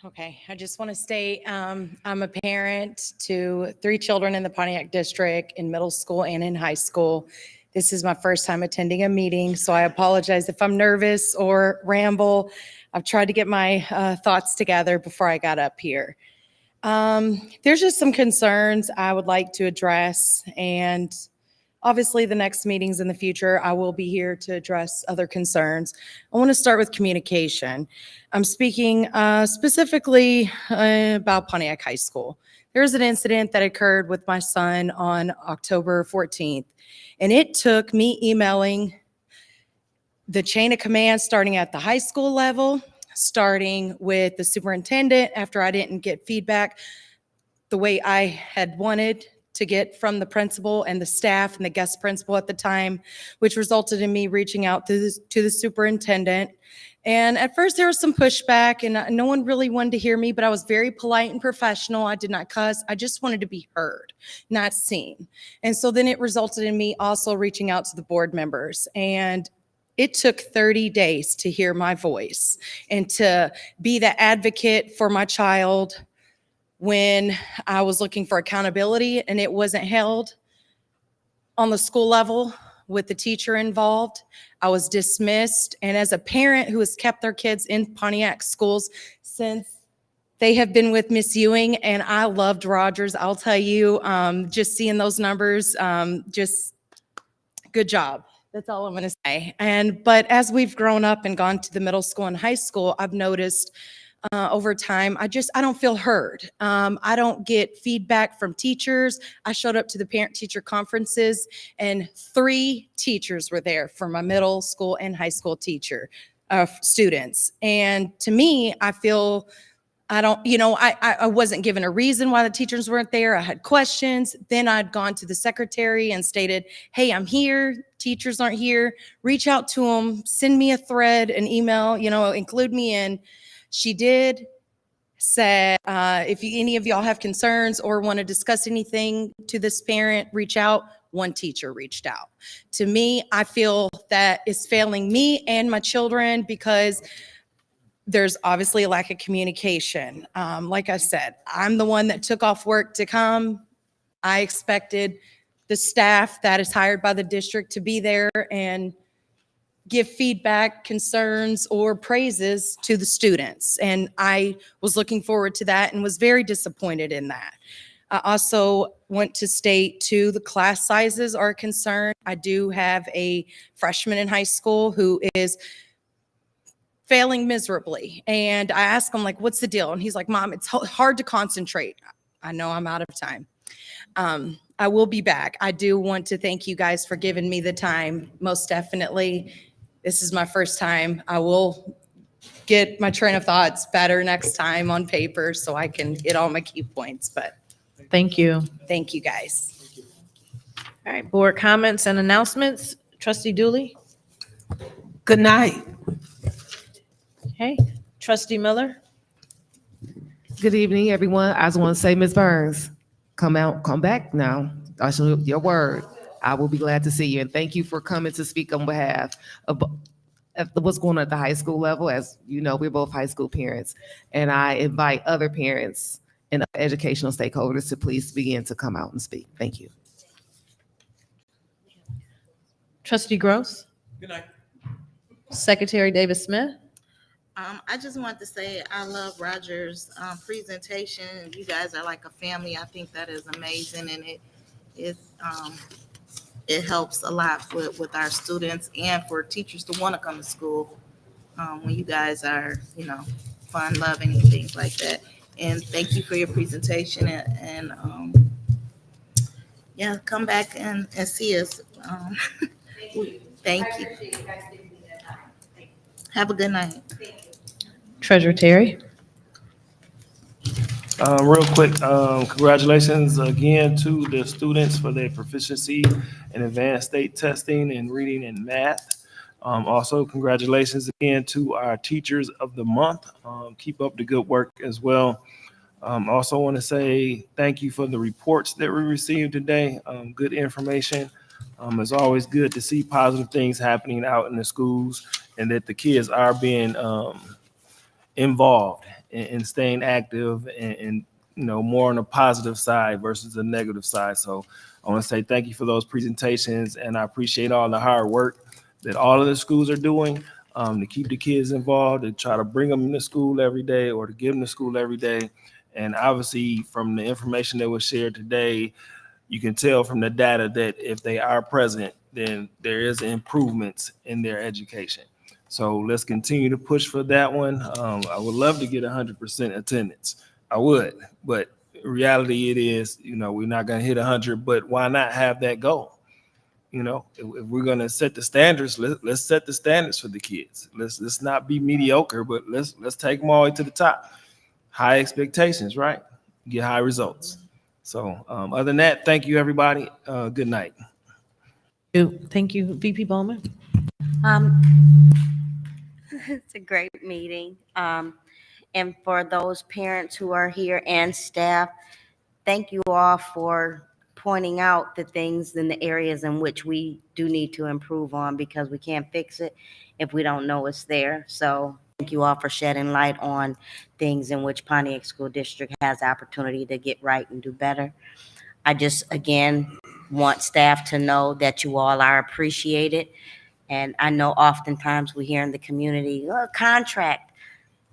Okay, I just want to state I'm a parent to 3 children in the Pontiac district in middle school and in high school. This is my first time attending a meeting, so I apologize if I'm nervous or ramble. I've tried to get my thoughts together before I got up here. There's just some concerns I would like to address, and obviously the next meetings in the future, I will be here to address other concerns. I want to start with communication. I'm speaking specifically about Pontiac High School. There's an incident that occurred with my son on October 14th, and it took me emailing the chain of command starting at the high school level, starting with the superintendent after I didn't get feedback the way I had wanted to get from the principal and the staff and the guest principal at the time, which resulted in me reaching out to the superintendent. And at first there was some pushback and no one really wanted to hear me, but I was very polite and professional. I did not cuss. I just wanted to be heard, not seen. And so then it resulted in me also reaching out to the board members. And it took 30 days to hear my voice and to be the advocate for my child when I was looking for accountability and it wasn't held on the school level with the teacher involved. I was dismissed. And as a parent who has kept their kids in Pontiac schools since they have been with Miss Ewing, and I loved Rogers, I'll tell you, just seeing those numbers, just good job. That's all I'm going to say. But as we've grown up and gone to the middle school and high school, I've noticed over time, I don't feel heard. I don't get feedback from teachers. I showed up to the parent-teacher conferences, and 3 teachers were there for my middle school and high school students. And to me, I feel I wasn't given a reason why the teachers weren't there. I had questions. Then I'd gone to the secretary and stated, hey, I'm here. Teachers aren't here. Reach out to them. Send me a thread, an email, include me in. She did say, if any of y'all have concerns or want to discuss anything to this parent, reach out. One teacher reached out. To me, I feel that is failing me and my children because there's obviously a lack of communication. Like I said, I'm the one that took off work to come. I expected the staff that is hired by the district to be there and give feedback, concerns, or praises to the students. And I was looking forward to that and was very disappointed in that. I also want to state too, the class sizes are a concern. I do have a freshman in high school who is failing miserably. And I asked him, like, what's the deal? And he's like, Mom, it's hard to concentrate. I know I'm out of time. I will be back. I do want to thank you guys for giving me the time. Most definitely. This is my first time. I will get my train of thoughts better next time on paper so I can hit all my key points. But Thank you. thank you guys. All right, board comments and announcements. Trustee Dooley. Good night. Okay, Trustee Miller. Good evening, everyone. I just want to say, Ms. Burns, come back now. That's your word. I will be glad to see you. And thank you for coming to speak on behalf of what's going on at the high school level. As you know, we're both high school parents. And I invite other parents and educational stakeholders to please begin to come out and speak. Thank you. Trustee Gross. Good night. Secretary Davis Smith. I just want to say I love Roger's presentation. You guys are like a family. I think that is amazing, and it helps a lot with our students and for teachers to want to come to school when you guys are, fun loving and things like that. And thank you for your presentation and Yeah, come back and see us. Thank you. Have a good night. Treasurer Terry. Real quick, congratulations again to the students for their proficiency in advanced state testing and reading and math. Also, congratulations again to our teachers of the month. Keep up the good work as well. Also want to say thank you for the reports that we received today. Good information. It's always good to see positive things happening out in the schools and that the kids are being involved and staying active and more on the positive side versus the negative side. So I want to say thank you for those presentations, and I appreciate all the hard work that all of the schools are doing to keep the kids involved, to try to bring them to school every day or to get them to school every day. And obviously, from the information that was shared today, you can tell from the data that if they are present, then there is improvements in their education. So let's continue to push for that one. I would love to get 100% attendance. I would, but reality it is, we're not going to hit 100, but why not have that goal? If we're going to set the standards, let's set the standards for the kids. Let's not be mediocre, but let's take them all the way to the top. High expectations, right? Get high results. So other than that, thank you, everybody. Good night. Thank you, VP Bowman. It's a great meeting. And for those parents who are here and staff, thank you all for pointing out the things in the areas in which we do need to improve on, because we can't fix it if we don't know it's there. So thank you all for shedding light on things in which Pontiac School District has opportunity to get right and do better. I just, again, want staff to know that you all are appreciated. And I know oftentimes we hear in the community, oh, contract.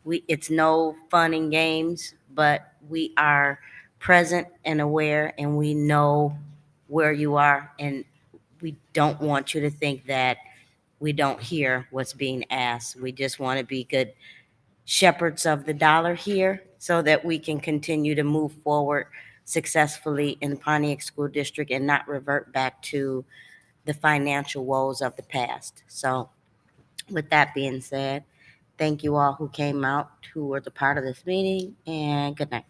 It's no fun and games, but we are present and aware, and we know where you are. And we don't want you to think that we don't hear what's being asked. We just want to be good shepherds of the dollar here so that we can continue to move forward successfully in the Pontiac School District and not revert back to the financial woes of the past. So with that being said, thank you all who came out, who were the part of this meeting, and good night.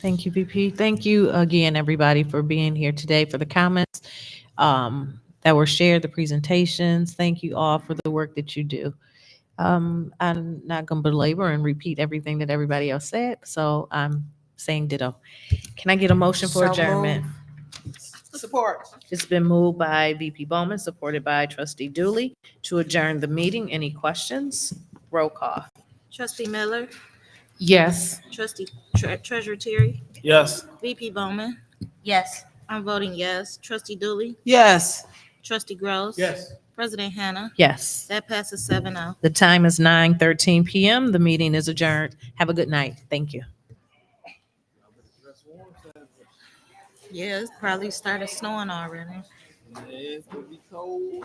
Thank you, VP. Thank you again, everybody, for being here today, for the comments that were shared, the presentations. Thank you all for the work that you do. I'm not going to belabor and repeat everything that everybody else said, so I'm saying ditto. Can I get a motion for So adjournment? Support. It's been moved by VP Bowman, supported by Trustee Dooley, to adjourn the meeting. Any questions? Roll call. Trustee Miller, Yes. Trustee Treasurer Terry, Yes. VP Bowman. Yes. I'm voting yes. Trustee Dooley, Yes. Trustee Gross. Yes. President Hannah. Yes. That passes 7-0. The time is 9:13 p.m. The meeting is adjourned. Have a good night. Thank you. Yeah, it's probably started snowing already. Yeah, it's gonna be cold.